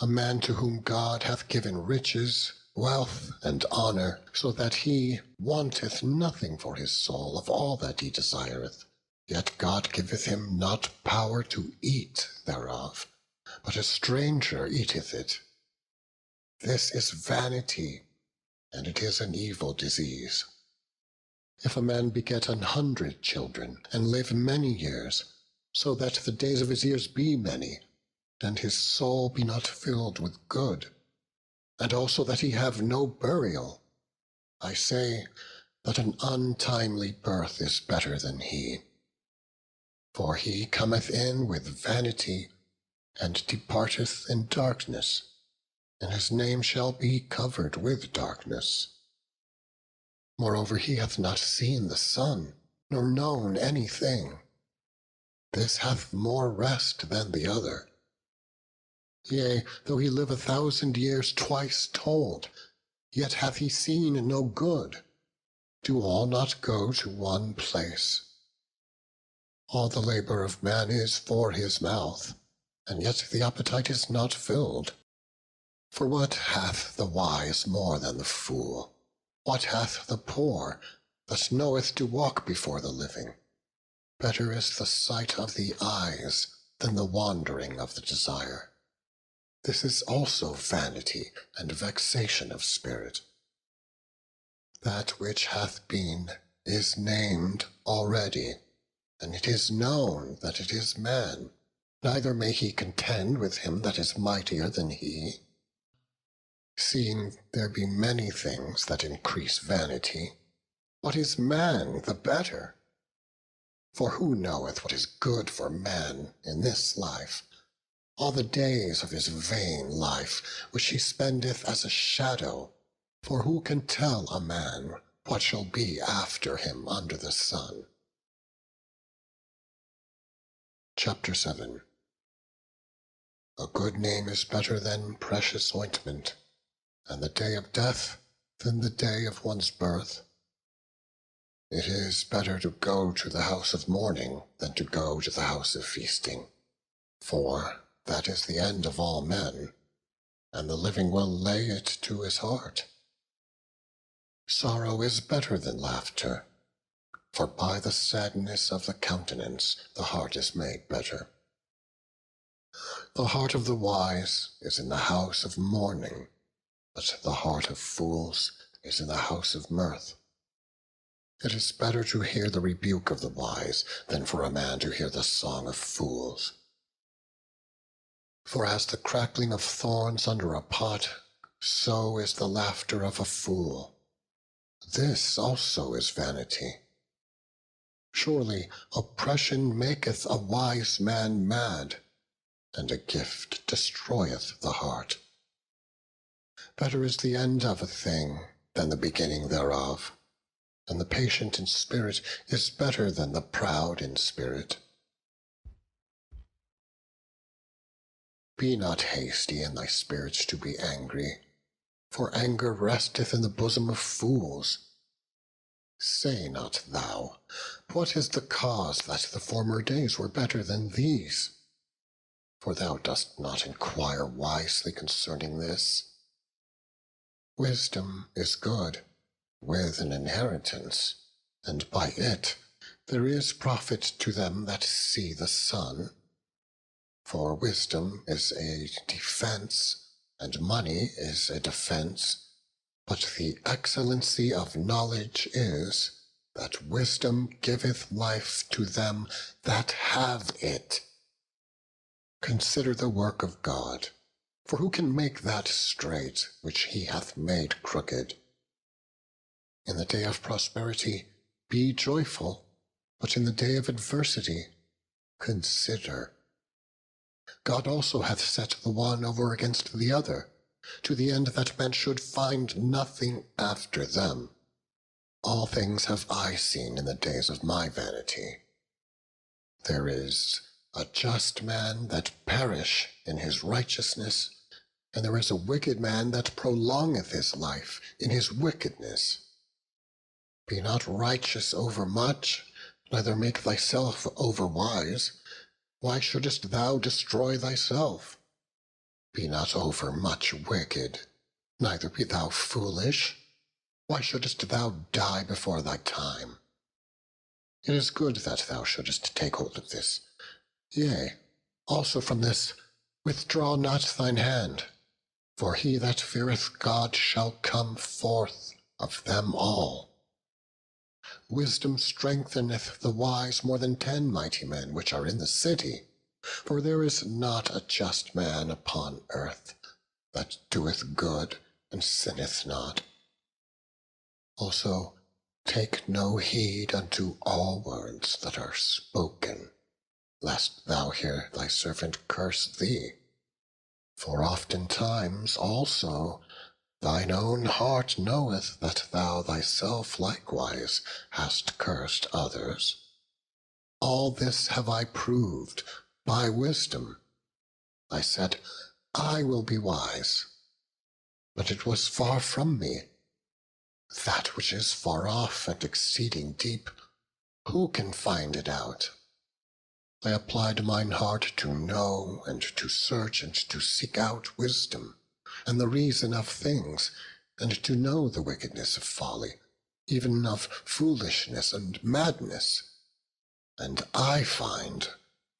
Speaker 1: A man to whom God hath given riches, wealth, and honor, so that he wanteth nothing for his soul of all that he desireth. Yet God giveth him not power to eat thereof, but a stranger eateth it. This is vanity, and it is an evil disease. If a man beget 100 children, and live many years, so that the days of his years be many, and his soul be not filled with good, and also that he have no burial, I say that an untimely birth is better than he. For he cometh in with vanity, and departeth in darkness, and his name shall be covered with darkness. Moreover, he hath not seen the sun, nor known anything. This hath more rest than the other. Yea, though he live 1,000 years twice told, yet hath he seen no good. Do all not go to one place? All the labor of man is for his mouth, and yet the appetite is not filled. For what hath the wise more than the fool? What hath the poor that knoweth to walk before the living? Better is the sight of the eyes than the wandering of the desire. This is also vanity and vexation of spirit. That which hath been is named already, and it is known that it is man, neither may he contend with him that is mightier than he. Seeing there be many things that increase vanity, what is man the better? For who knoweth what is good for man in this life, all the days of his vain life, which he spendeth as a shadow? For who can tell a man what shall be after him under the sun? Chapter 7. A good name is better than precious ointment, and the day of death than the day of one's birth. It is better to go to the house of mourning than to go to the house of feasting, for that is the end of all men, and the living will lay it to his heart. Sorrow is better than laughter, for by the sadness of the countenance the heart is made better. The heart of the wise is in the house of mourning, but the heart of fools is in the house of mirth. It is better to hear the rebuke of the wise than for a man to hear the song of fools. For as the crackling of thorns under a pot, so is the laughter of a fool. This also is vanity. Surely oppression maketh a wise man mad, and a gift destroyeth the heart. Better is the end of a thing than the beginning thereof. and the patient in spirit is better than the proud in spirit. Be not hasty in thy spirit to be angry, for anger resteth in the bosom of fools. Say not thou, what is the cause that the former days were better than these? For thou dost not inquire wisely concerning this. Wisdom is good, with an inheritance, and by it there is profit to them that see the sun. For wisdom is a defense, and money is a defense, but the excellency of knowledge is, that wisdom giveth life to them that have it. Consider the work of God, for who can make that straight which he hath made crooked? In the day of prosperity be joyful, but in the day of adversity consider. God also hath set the one over against the other, to the end that men should find nothing after them. All things have I seen in the days of my vanity. There is a just man that perish in his righteousness, and there is a wicked man that prolongeth his life in his wickedness. Be not righteous over much, neither make thyself over wise. Why shouldest thou destroy thyself? Be not over much wicked, neither be thou foolish. Why shouldest thou die before thy time? It is good that thou shouldest take hold of this. Yea, also from this withdraw not thine hand, for he that feareth God shall come forth of them all. Wisdom strengtheneth the wise more than 10 mighty men which are in the city, for there is not a just man upon earth that doeth good and sinneth not. Also, take no heed unto all words that are spoken, lest thou hear thy servant curse thee. For oftentimes also thine own heart knoweth that thou thyself likewise hast cursed others. All this have I proved by wisdom. I said, I will be wise, but it was far from me. That which is far off and exceeding deep, who can find it out? I applied mine heart to know and to search and to seek out wisdom, and the reason of things, and to know the wickedness of folly, even of foolishness and madness. And I find,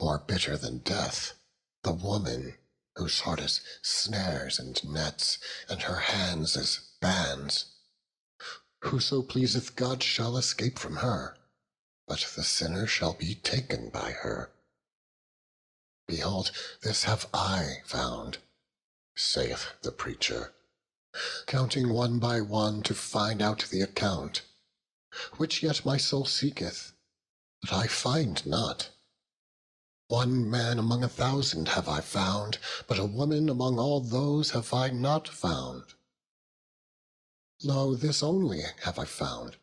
Speaker 1: more bitter than death, the woman whose heart is snares and nets, and her hands as bands. Whoso pleaseth God shall escape from her, but the sinner shall be taken by her. Behold, this have I found, saith the preacher, counting one by one to find out the account, which yet my soul seeketh, but I find not. One man among 1,000 have I found, but a woman among all those have I not found. Lo, this only have I found,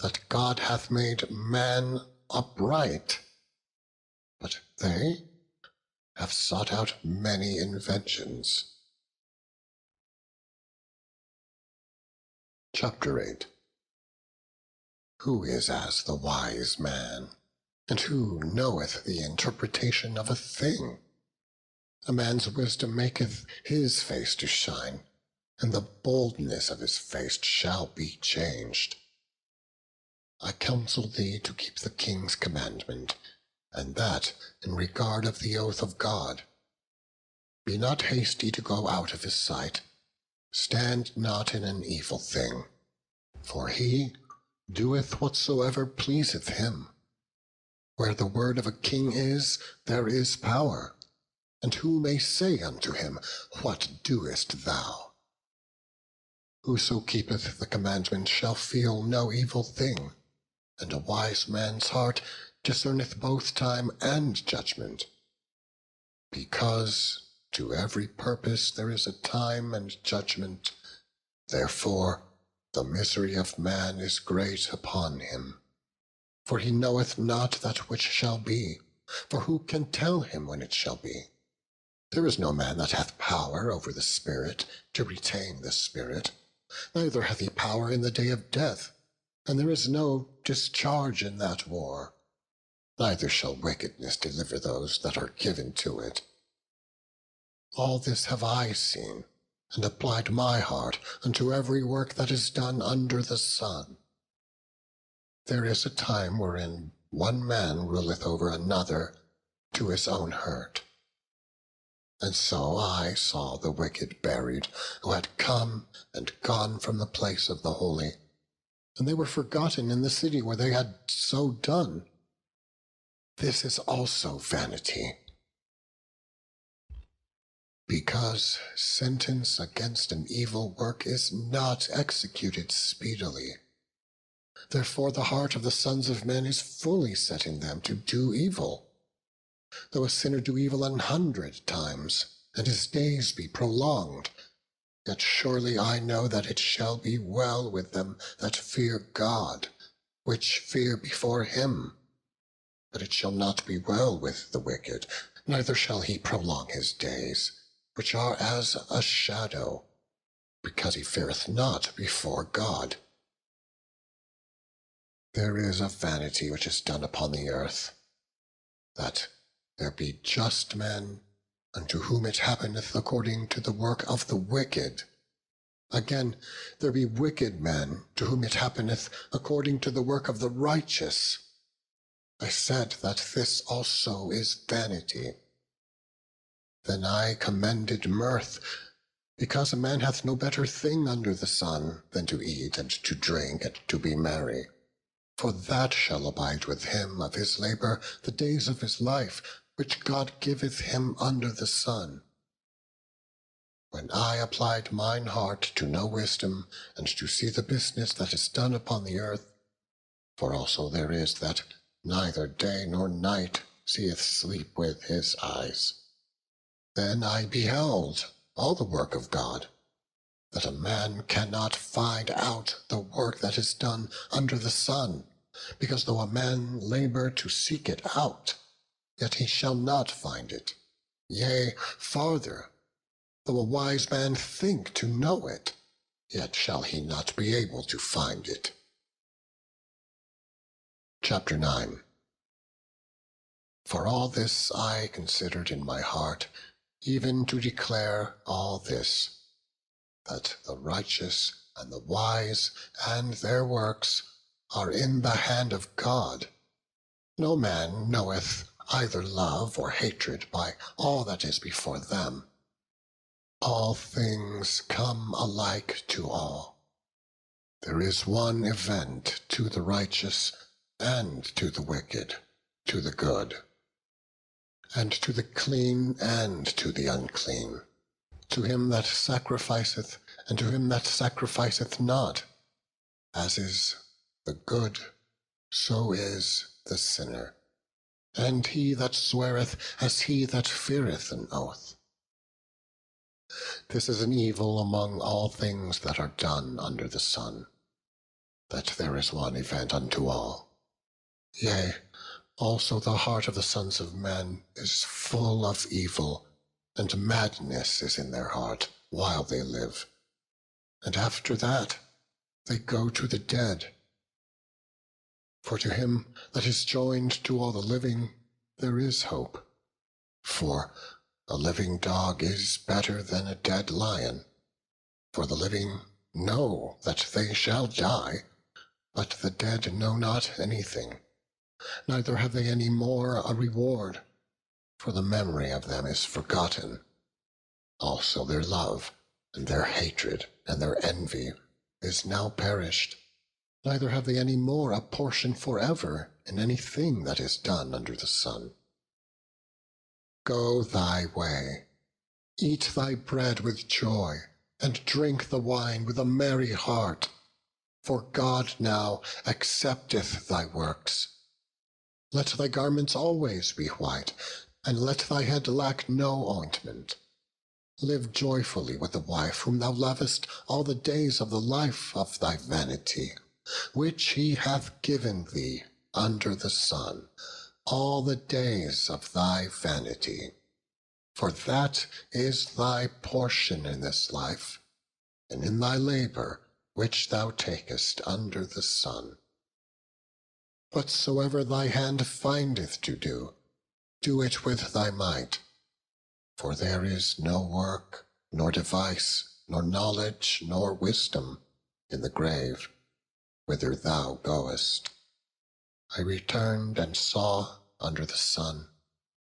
Speaker 1: that God hath made man upright, but they have sought out many inventions. Chapter 8. Who is as the wise man, and who knoweth the interpretation of a thing? A man's wisdom maketh his face to shine, and the boldness of his face shall be changed. I counsel thee to keep the king's commandment, and that in regard of the oath of God. Be not hasty to go out of his sight. Stand not in an evil thing, for he doeth whatsoever pleaseth him. Where the word of a king is, there is power. And who may say unto him, What doest thou? Whoso keepeth the commandment shall feel no evil thing, and a wise man's heart discerneth both time and judgment. Because to every purpose there is a time and judgment, therefore The misery of man is great upon him. For he knoweth not that which shall be, for who can tell him when it shall be? There is no man that hath power over the spirit, to retain the spirit, neither hath he power in the day of death, and there is no discharge in that war. Neither shall wickedness deliver those that are given to it. All this have I seen, and applied my heart unto every work that is done under the sun. There is a time wherein one man ruleth over another to his own hurt. And so I saw the wicked buried, who had come and gone from the place of the holy, and they were forgotten in the city where they had so done. This is also vanity. Because sentence against an evil work is not executed speedily. Therefore the heart of the sons of men is fully set in them to do evil. Though a sinner do evil 100 times, and his days be prolonged, yet surely I know that it shall be well with them that fear God, which fear before him. But it shall not be well with the wicked, neither shall he prolong his days, which are as a shadow, because he feareth not before God. There is a vanity which is done upon the earth, that there be just men, unto whom it happeneth according to the work of the wicked. Again, there be wicked men, to whom it happeneth according to the work of the righteous. I said that this also is vanity. Then I commended mirth, because a man hath no better thing under the sun than to eat and to drink and to be merry. For that shall abide with him of his labor the days of his life, which God giveth him under the sun. When I applied mine heart to know wisdom, and to see the business that is done upon the earth, for also there is that neither day nor night seeth sleep with his eyes, then I beheld all the work of God, that a man cannot find out the work that is done under the sun, because though a man labor to seek it out, yet he shall not find it. Yea, farther, though a wise man think to know it, yet shall he not be able to find it. Chapter 9. For all this I considered in my heart, even to declare all this, that the righteous and the wise and their works are in the hand of God. No man knoweth either love or hatred by all that is before them. All things come alike to all. There is one event to the righteous and to the wicked, to the good, and to the clean and to the unclean, to him that sacrificeth and to him that sacrificeth not. As is the good, so is the sinner, and he that sweareth as he that feareth an oath. This is an evil among all things that are done under the sun, that there is one event unto all. Yea, also the heart of the sons of men is full of evil, and madness is in their heart while they live. And after that they go to the dead. For to him that is joined to all the living there is hope. For a living dog is better than a dead lion. For the living know that they shall die, but the dead know not anything, neither have they any more a reward, for the memory of them is forgotten. Also their love, and their hatred, and their envy is now perished, neither have they any more a portion forever in anything that is done under the sun. Go thy way, eat thy bread with joy, and drink the wine with a merry heart, for God now accepteth thy works. Let thy garments always be white, and let thy head lack no ointment. Live joyfully with the wife whom thou lovest all the days of the life of thy vanity, which he hath given thee under the sun, all the days of thy vanity. For that is thy portion in this life, and in thy labor which thou takest under the sun. Whatsoever thy hand findeth to do, do it with thy might. For there is no work, nor device, nor knowledge, nor wisdom in the grave, whither thou goest. I returned and saw under the sun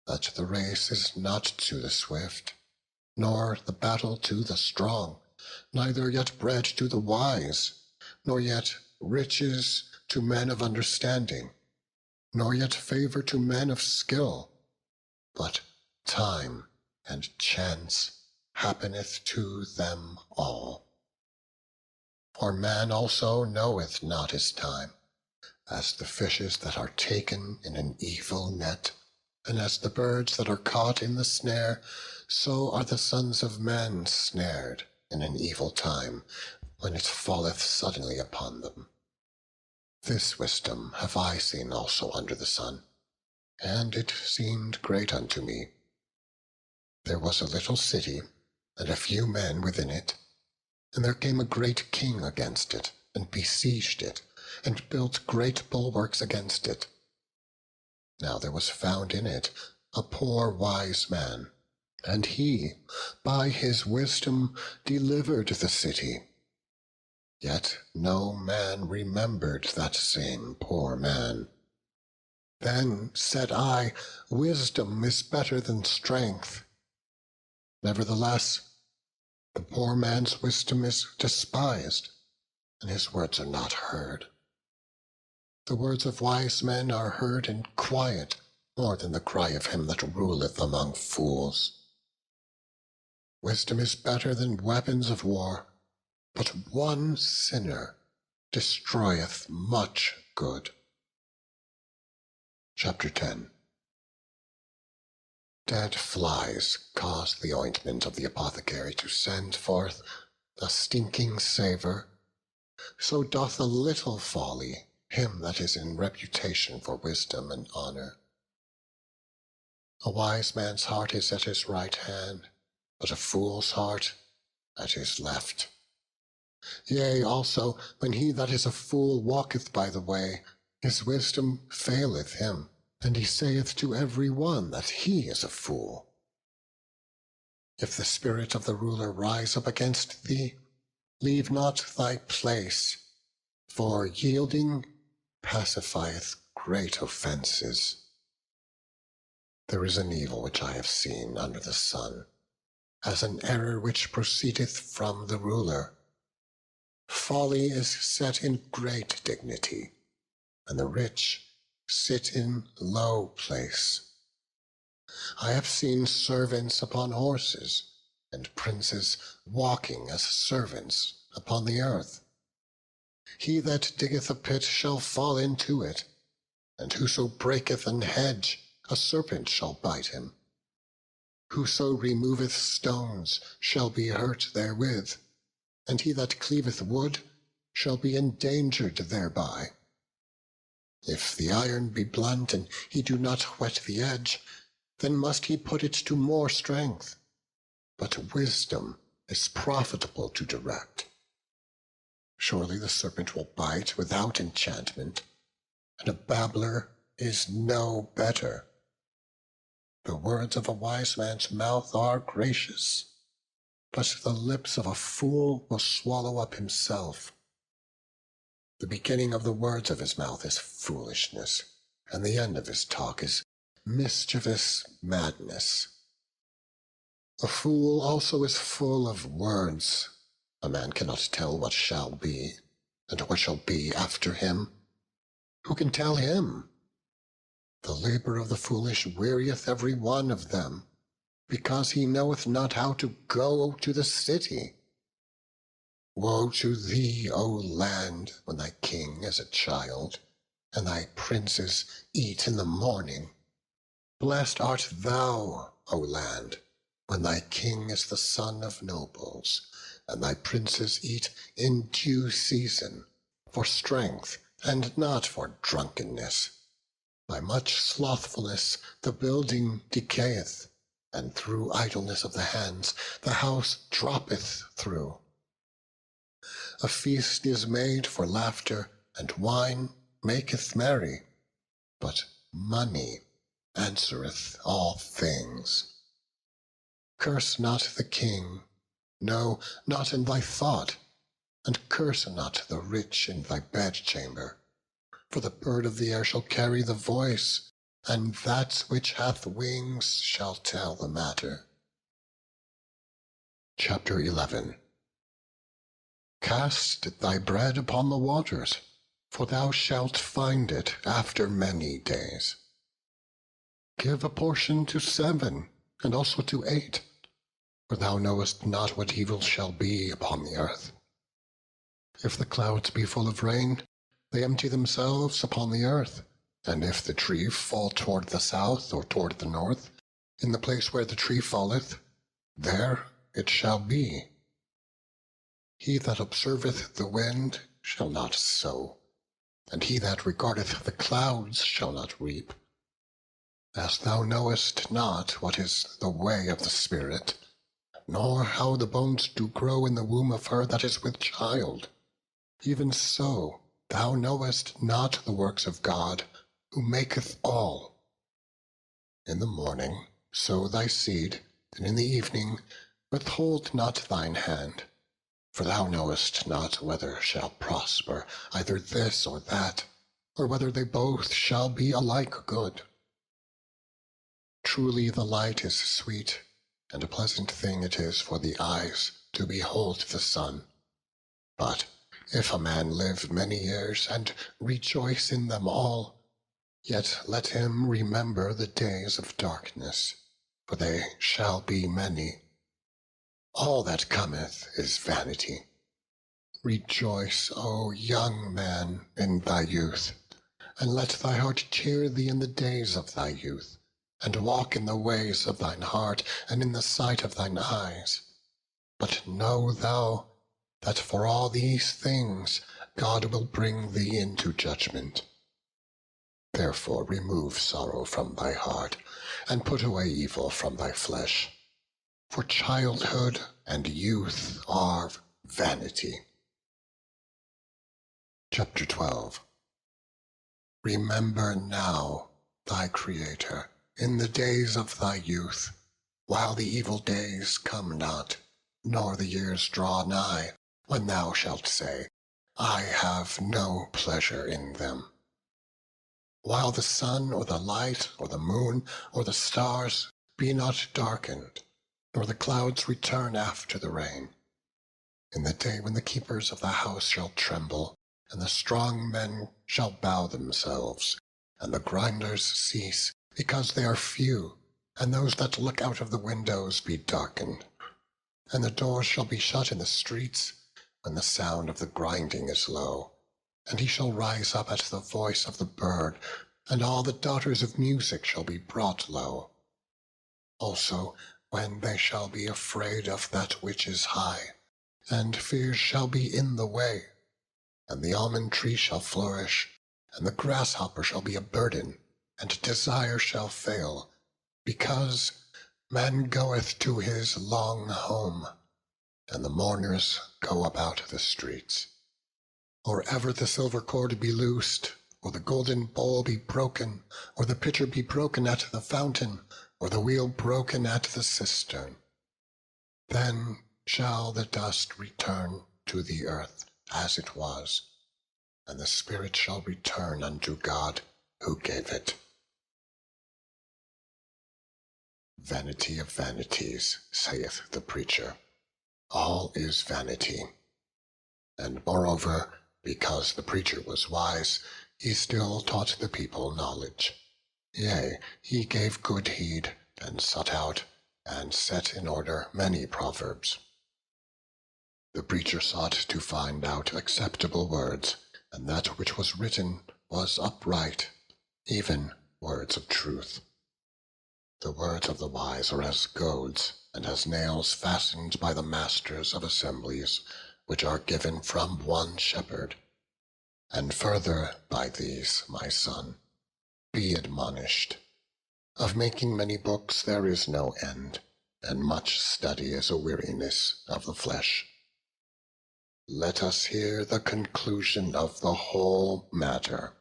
Speaker 1: that the race is not to the swift, nor the battle to the strong, neither yet bread to the wise, nor yet riches to men of understanding, nor yet favor to men of skill, but time and chance happeneth to them all. For man also knoweth not his time, as the fishes that are taken in an evil net, and as the birds that are caught in the snare, so are the sons of men snared in an evil time, when it falleth suddenly upon them. This wisdom have I seen also under the sun, and it seemed great unto me. There was a little city, and a few men within it, and there came a great king against it, and besieged it, and built great bulwarks against it. Now there was found in it a poor wise man, and he, by his wisdom, delivered the city. Yet no man remembered that same poor man. Then said I, wisdom is better than strength. Nevertheless, the poor man's wisdom is despised, and his words are not heard. The words of wise men are heard in quiet, more than the cry of him that ruleth among fools. Wisdom is better than weapons of war, but one sinner destroyeth much good. Chapter 10. Dead flies cause the ointment of the apothecary to send forth a stinking savour. So doth a little folly him that is in reputation for wisdom and honour. A wise man's heart is at his right hand, but a fool's heart at his left. Yea, also, when he that is a fool walketh by the way, his wisdom faileth him, and he saith to every one that he is a fool. If the spirit of the ruler rise up against thee, leave not thy place, for yielding pacifieth great offences. There is an evil which I have seen under the sun, as an error which proceedeth from the ruler. Folly is set in great dignity, and the rich sit in low place. I have seen servants upon horses, and princes walking as servants upon the earth. He that diggeth a pit shall fall into it, and whoso breaketh an hedge, a serpent shall bite him. Whoso removeth stones shall be hurt therewith, and he that cleaveth wood shall be endangered thereby. If the iron be blunt, and he do not whet the edge, then must he put it to more strength. But wisdom is profitable to direct. Surely the serpent will bite without enchantment, and a babbler is no better. The words of a wise man's mouth are gracious, but the lips of a fool will swallow up himself. The beginning of the words of his mouth is foolishness, and the end of his talk is mischievous madness. A fool also is full of words. A man cannot tell what shall be, and what shall be after him. Who can tell him? The labor of the foolish wearieth every one of them, because he knoweth not how to go to the city. Woe to thee, O land, when thy king is a child, and thy princes eat in the morning. Blessed art thou, O land, when thy king is the son of nobles, and thy princes eat in due season, for strength, and not for drunkenness. By much slothfulness the building decayeth, and through idleness of the hands the house droppeth through. A feast is made for laughter, and wine maketh merry, but money answereth all things. Curse not the king, no, not in thy thought, and curse not the rich in thy bedchamber. For the bird of the air shall carry the voice, and that which hath wings shall tell the matter. Chapter 11. Cast thy bread upon the waters, for thou shalt find it after many days. Give a portion to 7, and also to 8, for thou knowest not what evil shall be upon the earth. If the clouds be full of rain, they empty themselves upon the earth. And if the tree fall toward the south or toward the north, in the place where the tree falleth, there it shall be. He that observeth the wind shall not sow, and he that regardeth the clouds shall not reap. As thou knowest not what is the way of the Spirit, nor how the bones do grow in the womb of her that is with child, even so thou knowest not the works of God, who maketh all. In the morning sow thy seed, and in the evening withhold not thine hand, for thou knowest not whether shall prosper either this or that, or whether they both shall be alike good. Truly the light is sweet, and a pleasant thing it is for the eyes to behold the sun. But if a man live many years, and rejoice in them all, yet let him remember the days of darkness, for they shall be many. All that cometh is vanity. Rejoice, O young man, in thy youth, and let thy heart cheer thee in the days of thy youth, and walk in the ways of thine heart, and in the sight of thine eyes. But know thou that for all these things God will bring thee into judgment. Therefore remove sorrow from thy heart, and put away evil from thy flesh. For childhood and youth are vanity. Chapter 12. Remember now thy Creator in the days of thy youth, while the evil days come not, nor the years draw nigh, when thou shalt say, I have no pleasure in them. While the sun or the light or the moon or the stars be not darkened, nor the clouds return after the rain, in the day when the keepers of the house shall tremble, and the strong men shall bow themselves, and the grinders cease, because they are few, and those that look out of the windows be darkened. And the doors shall be shut in the streets, when the sound of the grinding is low. And he shall rise up at the voice of the bird, and all the daughters of music shall be brought low. Also, when they shall be afraid of that which is high, and fear shall be in the way, and the almond tree shall flourish, and the grasshopper shall be a burden, and desire shall fail, because man goeth to his long home, and the mourners go about the streets. Or ever the silver cord be loosed, or the golden bowl be broken, or the pitcher be broken at the fountain, or the wheel broken at the cistern. Then shall the dust return to the earth as it was, and the spirit shall return unto God who gave it. Vanity of vanities, saith the preacher. All is vanity. And moreover, because the preacher was wise, he still taught the people knowledge. Yea, he gave good heed, and sought out, and set in order many proverbs. The preacher sought to find out acceptable words, and that which was written was upright, even words of truth. The words of the wise are as goads, and has nails fastened by the masters of assemblies, which are given from one shepherd. And further by these, my son, be admonished. Of making many books there is no end, and much study is a weariness of the flesh. Let us hear the conclusion of the whole matter.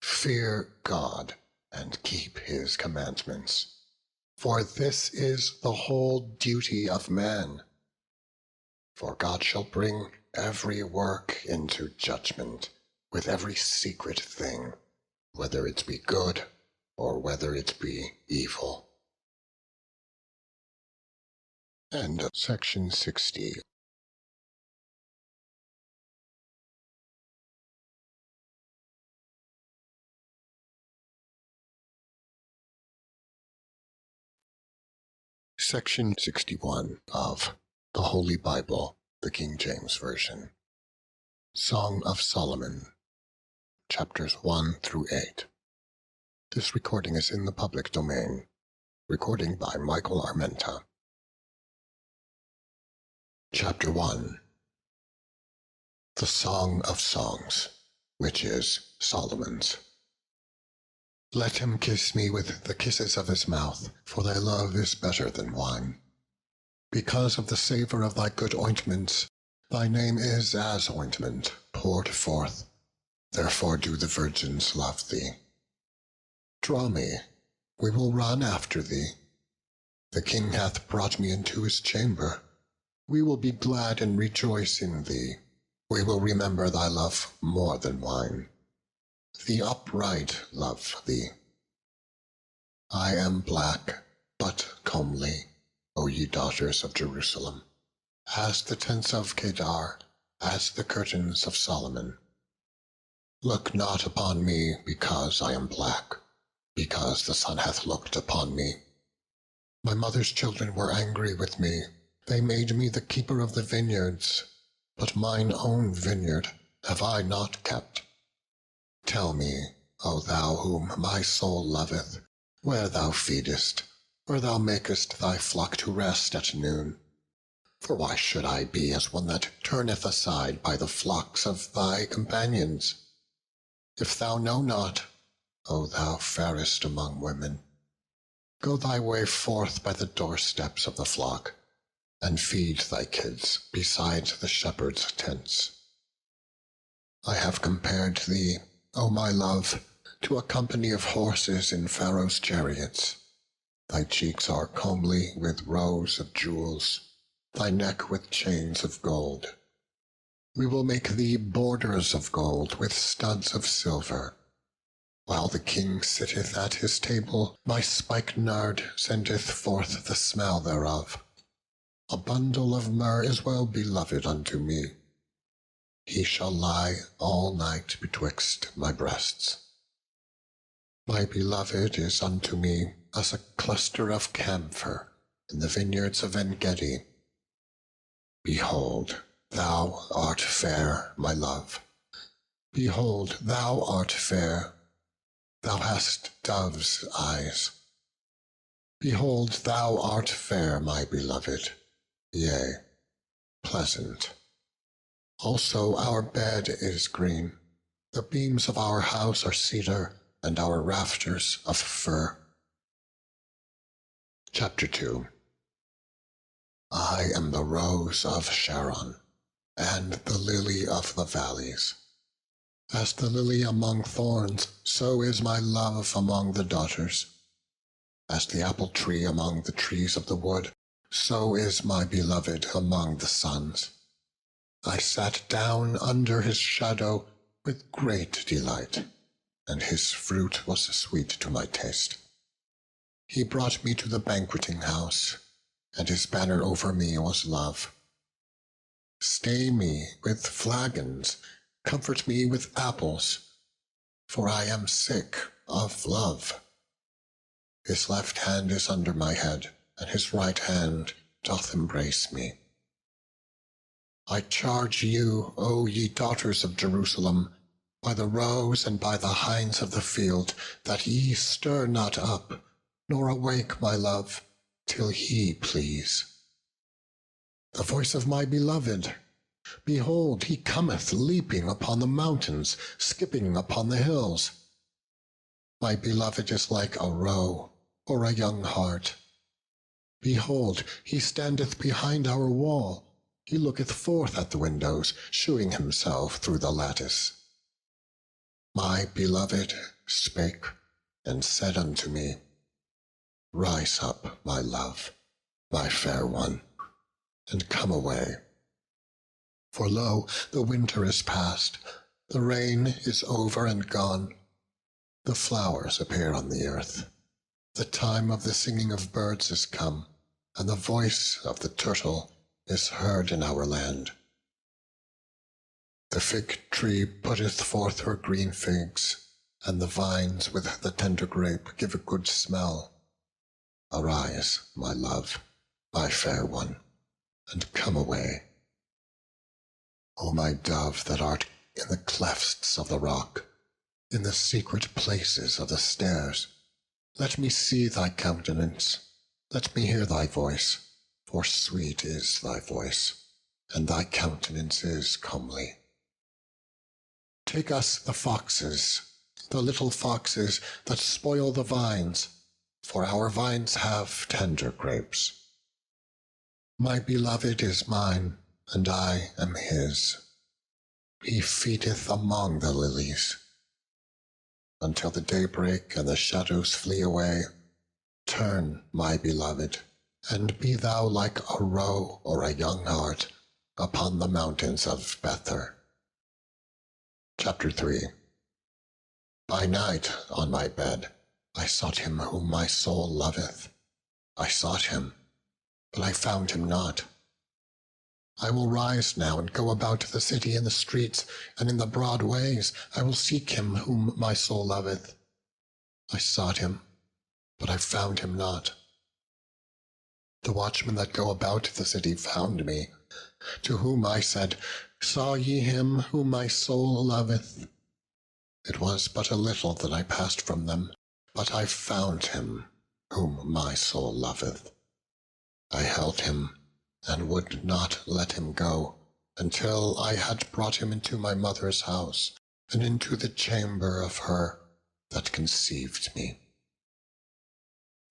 Speaker 1: Fear God, and keep his commandments, for this is the whole duty of man. For God shall bring every work into judgment, with every secret thing, whether it be good or whether it be evil. End of section 60. Section 61 of the Holy Bible, the King James Version. Song of Solomon, chapters 1 through 8. This recording is in the public domain. Recording by Michael Armenta. Chapter 1. The Song of Songs, which is Solomon's. Let him kiss me with the kisses of his mouth, for thy love is better than wine. Because of the savour of thy good ointments, thy name is as ointment poured forth. Therefore do the virgins love thee. Draw me, we will run after thee. The king hath brought me into his chamber. We will be glad and rejoice in thee. We will remember thy love more than wine. The upright love thee. I am black, but comely, O ye daughters of Jerusalem, as the tents of Kedar, as the curtains of Solomon. Look not upon me because I am black, because the sun hath looked upon me. My mother's children were angry with me. They made me the keeper of the vineyards, but mine own vineyard have I not kept. Tell me, O thou whom my soul loveth, where thou feedest, where thou makest thy flock to rest at noon. For why should I be as one that turneth aside by the flocks of thy companions? If thou know not, O thou fairest among women, go thy way forth by the doorsteps of the flock, and feed thy kids beside the shepherds' tents. I have compared thee, O my love, to a company of horses in Pharaoh's chariots. Thy cheeks are comely with rows of jewels, thy neck with chains of gold. We will make thee borders of gold with studs of silver. While the king sitteth at his table, my spikenard sendeth forth the smell thereof. A bundle of myrrh is well beloved unto me. He shall lie all night betwixt my breasts. My beloved is unto me as a cluster of camphor in the vineyards of En-gedi. Behold, thou art fair, my love. Behold, thou art fair. Thou hast dove's eyes. Behold, thou art fair, my beloved, yea, pleasant. Also our bed is green. The beams of our house are cedar, and our rafters of fir. Chapter 2. I am the rose of Sharon, and the lily of the valleys. As the lily among thorns, so is my love among the daughters. As the apple tree among the trees of the wood, so is my beloved among the sons. I sat down under his shadow with great delight, and his fruit was sweet to my taste. He brought me to the banqueting house, and his banner over me was love. Stay me with flagons, comfort me with apples, for I am sick of love. His left hand is under my head, and his right hand doth embrace me. I charge you, O ye daughters of Jerusalem, by the roes and by the hinds of the field, that ye stir not up, nor awake my love, till he please. The voice of my beloved! Behold, he cometh leaping upon the mountains, skipping upon the hills. My beloved is like a roe or a young hart. Behold, he standeth behind our wall. He looketh forth at the windows, shewing himself through the lattice. My beloved spake and said unto me, Rise up, my love, my fair one, and come away. For lo, the winter is past, the rain is over and gone. The flowers appear on the earth. The time of the singing of birds is come, and the voice of the turtle is heard in our land. The fig tree putteth forth her green figs, and the vines with the tender grape give a good smell. Arise, my love, my fair one, and come away. O my dove that art in the clefts of the rock, in the secret places of the stairs, let me see thy countenance, let me hear thy voice, for sweet is thy voice, and thy countenance is comely. Take us the foxes, the little foxes that spoil the vines, for our vines have tender grapes. My beloved is mine, and I am his. He feedeth among the lilies. Until the daybreak and the shadows flee away, turn, my beloved, and be thou like a roe or a young hart upon the mountains of Bether. Chapter 3. By night on my bed I sought him whom my soul loveth. I sought him, but I found him not. I will rise now and go about the city in the streets, and in the broad ways I will seek him whom my soul loveth. I sought him, but I found him not. The watchmen that go about the city found me, to whom I said, Saw ye him whom my soul loveth? It was but a little that I passed from them, but I found him whom my soul loveth. I held him, and would not let him go, until I had brought him into my mother's house, and into the chamber of her that conceived me.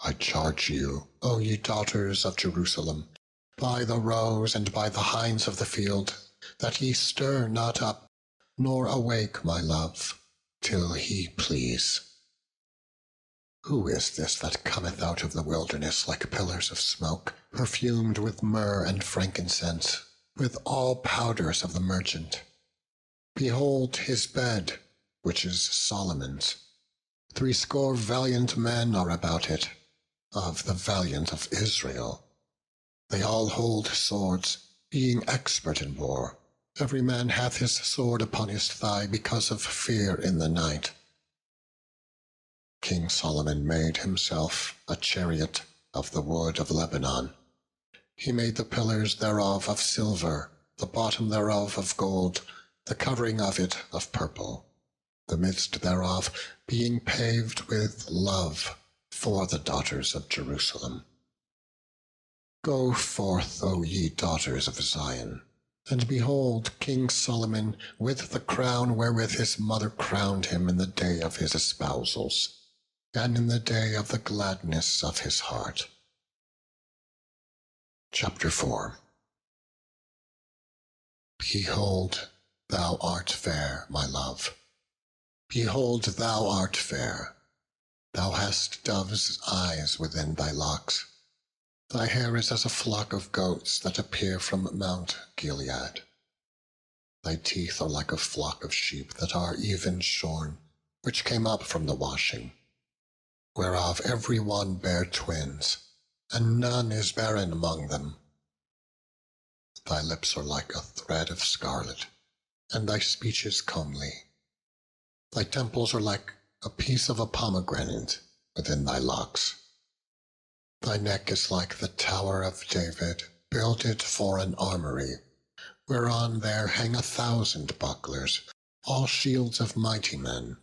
Speaker 1: I charge you, O ye daughters of Jerusalem, by the roes and by the hinds of the field, that ye stir not up, nor awake my love, till he please. Who is this that cometh out of the wilderness like pillars of smoke, perfumed with myrrh and frankincense, with all powders of the merchant? Behold his bed, which is Solomon's. 80 valiant men are about it, of the valiant of Israel. They all hold swords, being expert in war. Every man hath his sword upon his thigh because of fear in the night. King Solomon made himself a chariot of the wood of Lebanon. He made the pillars thereof of silver, the bottom thereof of gold, the covering of it of purple, the midst thereof being paved with love for the daughters of Jerusalem. Go forth, O ye daughters of Zion, and behold King Solomon with the crown wherewith his mother crowned him in the day of his espousals, and in the day of the gladness of his heart. Chapter 4. Behold, thou art fair, my love. Behold, thou art fair. Thou hast dove's eyes within thy locks. Thy hair is as a flock of goats that appear from Mount Gilead. Thy teeth are like a flock of sheep that are even shorn, which came up from the washing, whereof every one bare twins, and none is barren among them. Thy lips are like a thread of scarlet, and thy speech is comely. Thy temples are like a piece of a pomegranate within thy locks. Thy neck is like the tower of David, builded for an armory, whereon there hang 1,000 bucklers, all shields of mighty men.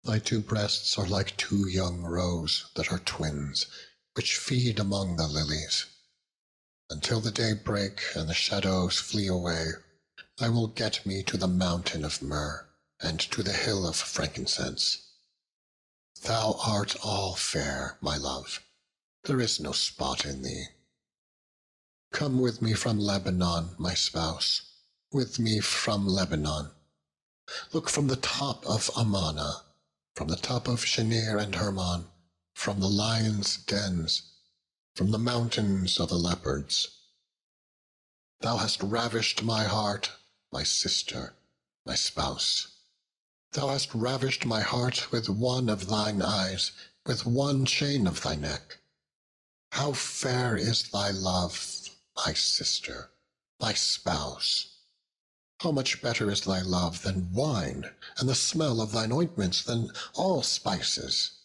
Speaker 1: Thy 2 breasts are like 2 young roes that are twins, which feed among the lilies. Until the day break and the shadows flee away, I will get me to the mountain of myrrh, and to the hill of frankincense. Thou art all fair, my love, there is no spot in thee. Come with me from Lebanon, my spouse, with me from Lebanon. Look from the top of Amana, from the top of Shenir and Hermon, from the lions' dens, from the mountains of the leopards. Thou hast ravished my heart, my sister, my spouse. Thou hast ravished my heart with one of thine eyes, with one chain of thy neck. How fair is thy love, my sister, my spouse! How much better is thy love than wine, and the smell of thine ointments than all spices!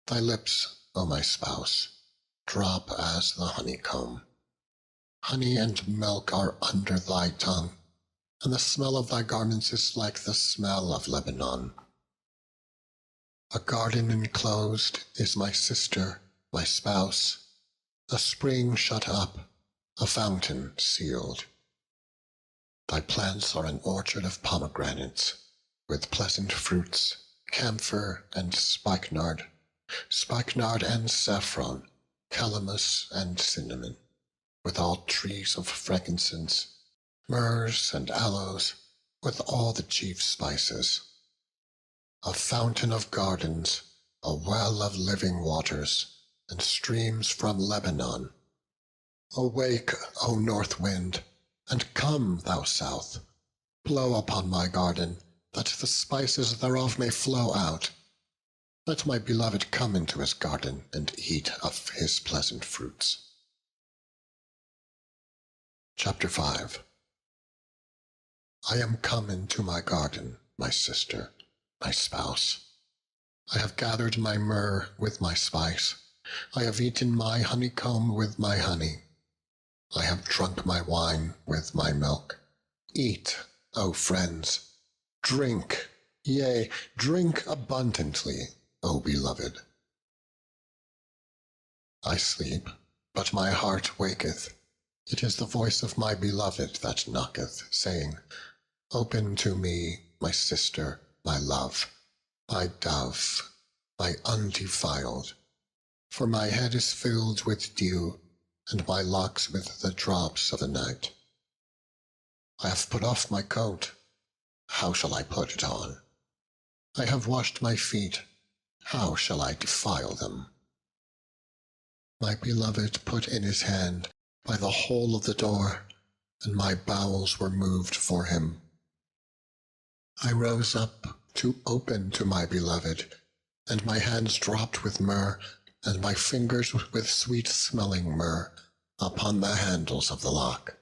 Speaker 1: Thy lips, O my spouse, drop as the honeycomb. Honey and milk are under thy tongue, and the smell of thy garments is like the smell of Lebanon. A garden enclosed is my sister, my spouse, a spring shut up, a fountain sealed. Thy plants are an orchard of pomegranates, with pleasant fruits, camphor and spikenard and saffron, calamus and cinnamon, with all trees of frankincense, myrrhs and aloes, with all the chief spices. A fountain of gardens, a well of living waters, and streams from Lebanon. Awake, O north wind, and come, thou south. Blow upon my garden, that the spices thereof may flow out. Let my beloved come into his garden, and eat of his pleasant fruits. Chapter 5. I am come into my garden, my sister, my spouse. I have gathered my myrrh with my spice. I have eaten my honeycomb with my honey. I have drunk my wine with my milk. Eat, O friends, drink, yea, drink abundantly, O beloved. I sleep, but my heart waketh. It is the voice of my beloved that knocketh, saying, Open to me, my sister, my love, my dove, my undefiled. For my head is filled with dew, and my locks with the drops of the night. I have put off my coat. How shall I put it on? I have washed my feet. How shall I defile them? My beloved put in his hand by the hole of the door, and my bowels were moved for him. I rose up to open to my beloved, and my hands dropped with myrrh, and my fingers with sweet-smelling myrrh upon the handles of the lock.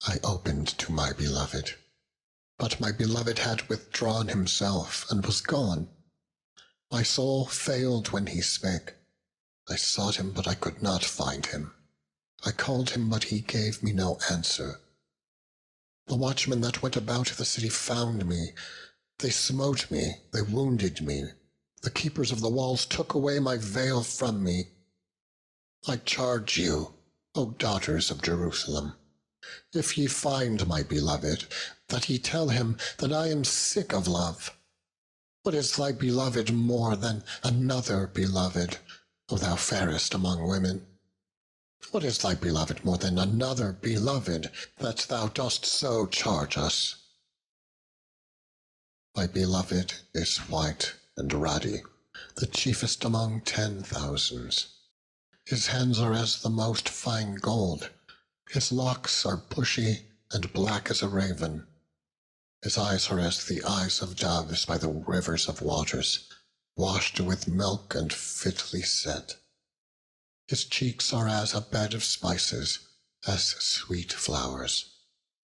Speaker 1: I opened to my beloved, but my beloved had withdrawn himself and was gone. My soul failed when he spake. I sought him, but I could not find him. I called him, but he gave me no answer. The watchmen that went about the city found me. They smote me, they wounded me. The keepers of the walls took away my veil from me. I charge you, O daughters of Jerusalem, if ye find my beloved, that ye tell him that I am sick of love. What is thy beloved more than another beloved, O thou fairest among women? What is thy beloved more than another beloved, that thou dost so charge us? My beloved is white and ruddy, the chiefest among 10,000s. His hands are as the most fine gold. His locks are bushy and black as a raven. His eyes are as the eyes of doves by the rivers of waters, washed with milk and fitly set. His cheeks are as a bed of spices, as sweet flowers.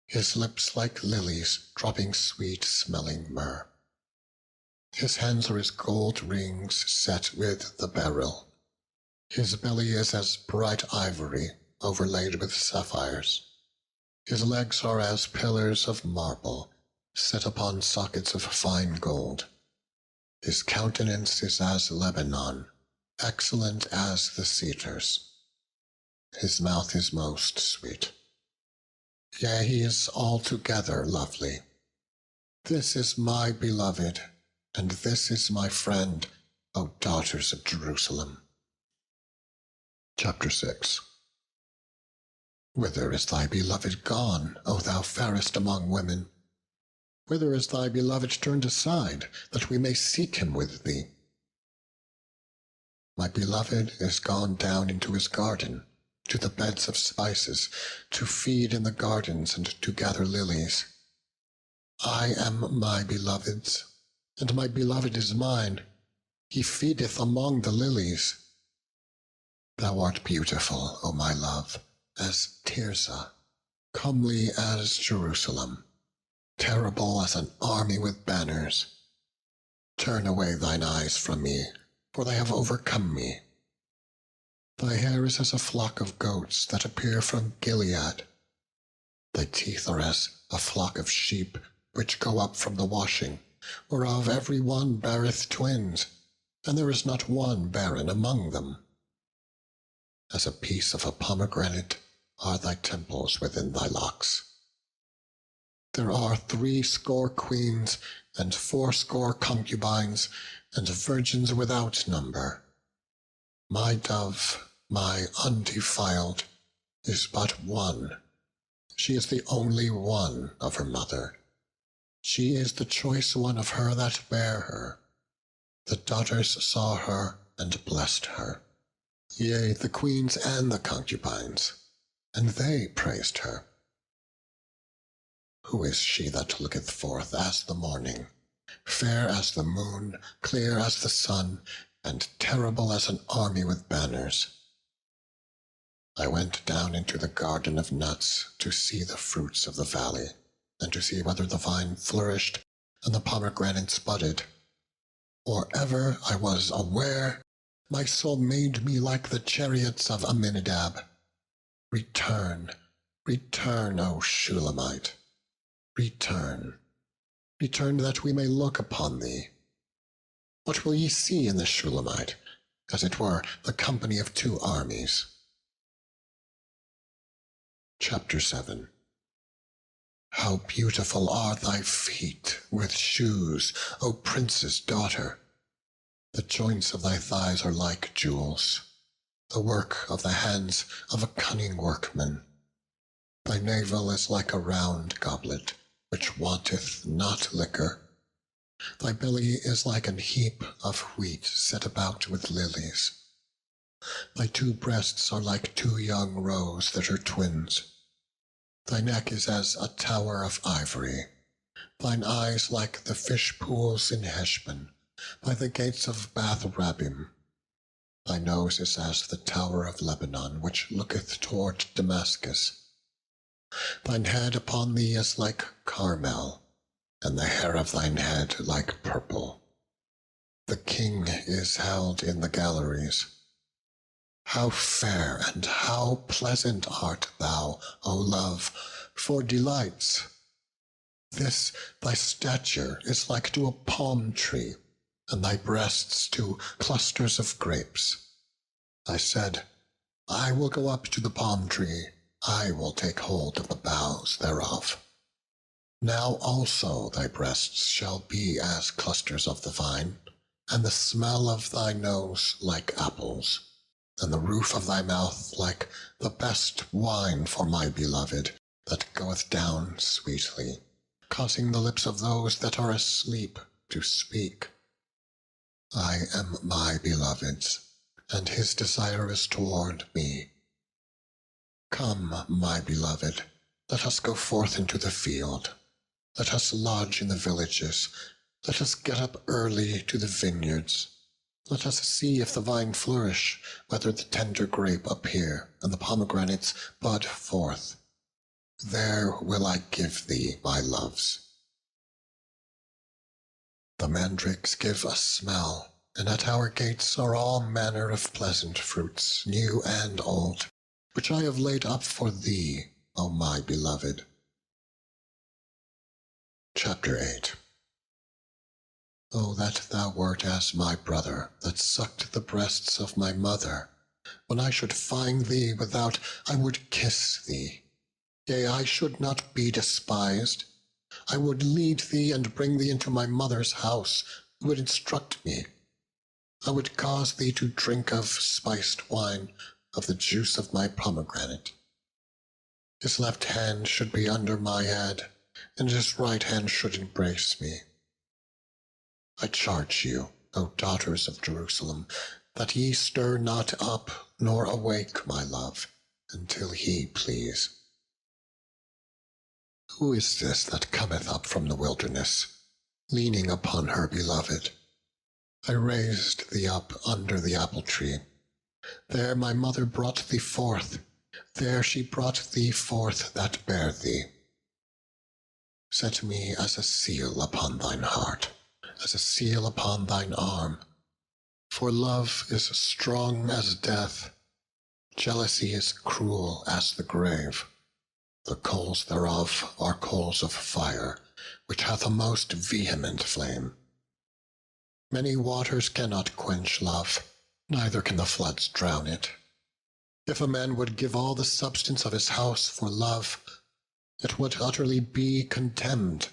Speaker 1: His lips like lilies, dropping sweet-smelling myrrh. His hands are as gold rings set with the beryl. His belly is as bright ivory, overlaid with sapphires. His legs are as pillars of marble, set upon sockets of fine gold. His countenance is as Lebanon, excellent as the cedars. His mouth is most sweet. Yea, he is altogether lovely. This is my beloved, and this is my friend, O daughters of Jerusalem. Chapter 6. Whither is thy beloved gone, O thou fairest among women? Whither is thy beloved turned aside, that we may seek him with thee? My beloved is gone down into his garden, to the beds of spices, to feed in the gardens and to gather lilies. I am my beloved's, and my beloved is mine. He feedeth among the lilies. Thou art beautiful, O my love, as Tirzah, comely as Jerusalem, terrible as an army with banners. Turn away thine eyes from me, for they have overcome me. Thy hair is as a flock of goats that appear from Gilead. Thy teeth are as a flock of sheep which go up from the washing, whereof every one beareth twins, and there is not one barren among them. As a piece of a pomegranate are thy temples within thy locks. There are 80 queens, and 80 concubines, and virgins without number. My dove, my undefiled, is but one. She is the only one of her mother. She is the choice one of her that bare her. The daughters saw her and blessed her. Yea, the queens and the concubines, and they praised her. Who is she that looketh forth as the morning, fair as the moon, clear as the sun, and terrible as an army with banners? I went down into the garden of nuts to see the fruits of the valley, and to see whether the vine flourished and the pomegranates budded. Or ever I was aware, my soul made me like the chariots of Amminadab. Return, return, O Shulamite. Return, return, that we may look upon thee. What will ye see in the Shulamite? As it were the company of 2 armies. Chapter 7. How beautiful are thy feet with shoes, O prince's daughter! The joints of thy thighs are like jewels, the work of the hands of a cunning workman. Thy navel is like a round goblet, which wanteth not liquor. Thy belly is like an heap of wheat set about with lilies. Thy 2 breasts are like 2 young roes that are twins. Thy neck is as a tower of ivory. Thine eyes like the fish pools in Heshbon, by the gates of Bath Rabbim. Thy nose is as the tower of Lebanon, which looketh toward Damascus. Thine head upon thee is like Carmel, and the hair of thine head like purple. The king is held in the galleries. How fair and how pleasant art thou, O love, for delights! This thy stature is like to a palm tree, and thy breasts to clusters of grapes. I said, I will go up to the palm tree, I will take hold of the boughs thereof. Now also thy breasts shall be as clusters of the vine, and the smell of thy nose like apples, and the roof of thy mouth like the best wine for my beloved, that goeth down sweetly, causing the lips of those that are asleep to speak. I am my beloved's, and his desire is toward me. Come, my beloved, let us go forth into the field. Let us lodge in the villages. Let us get up early to the vineyards. Let us see if the vine flourish, whether the tender grape appear, and the pomegranates bud forth. There will I give thee my loves. The mandrakes give a smell, and at our gates are all manner of pleasant fruits, new and old, which I have laid up for thee, O my beloved. Chapter 8. Oh, that thou wert as my brother, that sucked the breasts of my mother! When I should find thee without, I would kiss thee. Yea, I should not be despised. I would lead thee and bring thee into my mother's house, who would instruct me. I would cause thee to drink of spiced wine, of the juice of my pomegranate. His left hand should be under my head, and his right hand should embrace me. I charge you, O daughters of Jerusalem, that ye stir not up nor awake my love, until he please. Who is this that cometh up from the wilderness, leaning upon her beloved? I raised thee up under the apple tree. There my mother brought thee forth. There she brought thee forth that bare thee. Set me as a seal upon thine heart, as a seal upon thine arm. For love is strong as death, jealousy is cruel as the grave. The coals thereof are coals of fire, which hath a most vehement flame. Many waters cannot quench love, neither can the floods drown it. If a man would give all the substance of his house for love, it would utterly be contemned.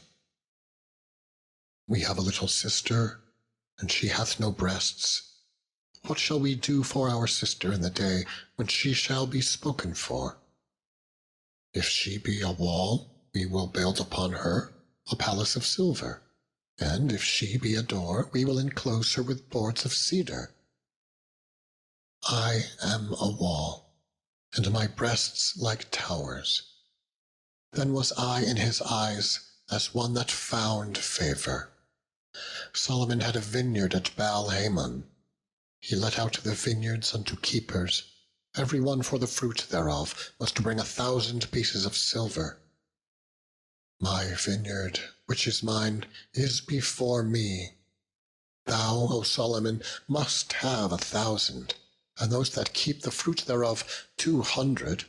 Speaker 1: We have a little sister, and she hath no breasts. What shall we do for our sister in the day when she shall be spoken for? If she be a wall, we will build upon her a palace of silver, and if she be a door, we will enclose her with boards of cedar. I am a wall, and my breasts like towers. Then was I in his eyes as one that found favor. Solomon had a vineyard at Baal-Hamon. He let out the vineyards unto keepers. Every one for the fruit thereof was to bring 1,000 pieces of silver. My vineyard, which is mine, is before me. Thou, O Solomon, must have 1,000, and those that keep the fruit thereof 200.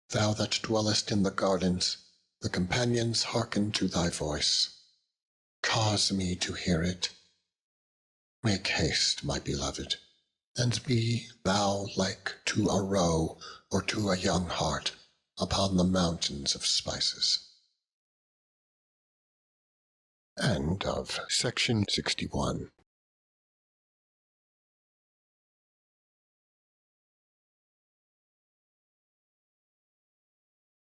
Speaker 1: Thou that dwellest in the gardens, the companions hearken to thy voice. Cause me to hear it. Make haste, my beloved, and be thou like to a roe or to a young hart upon the mountains of spices. End of section 61.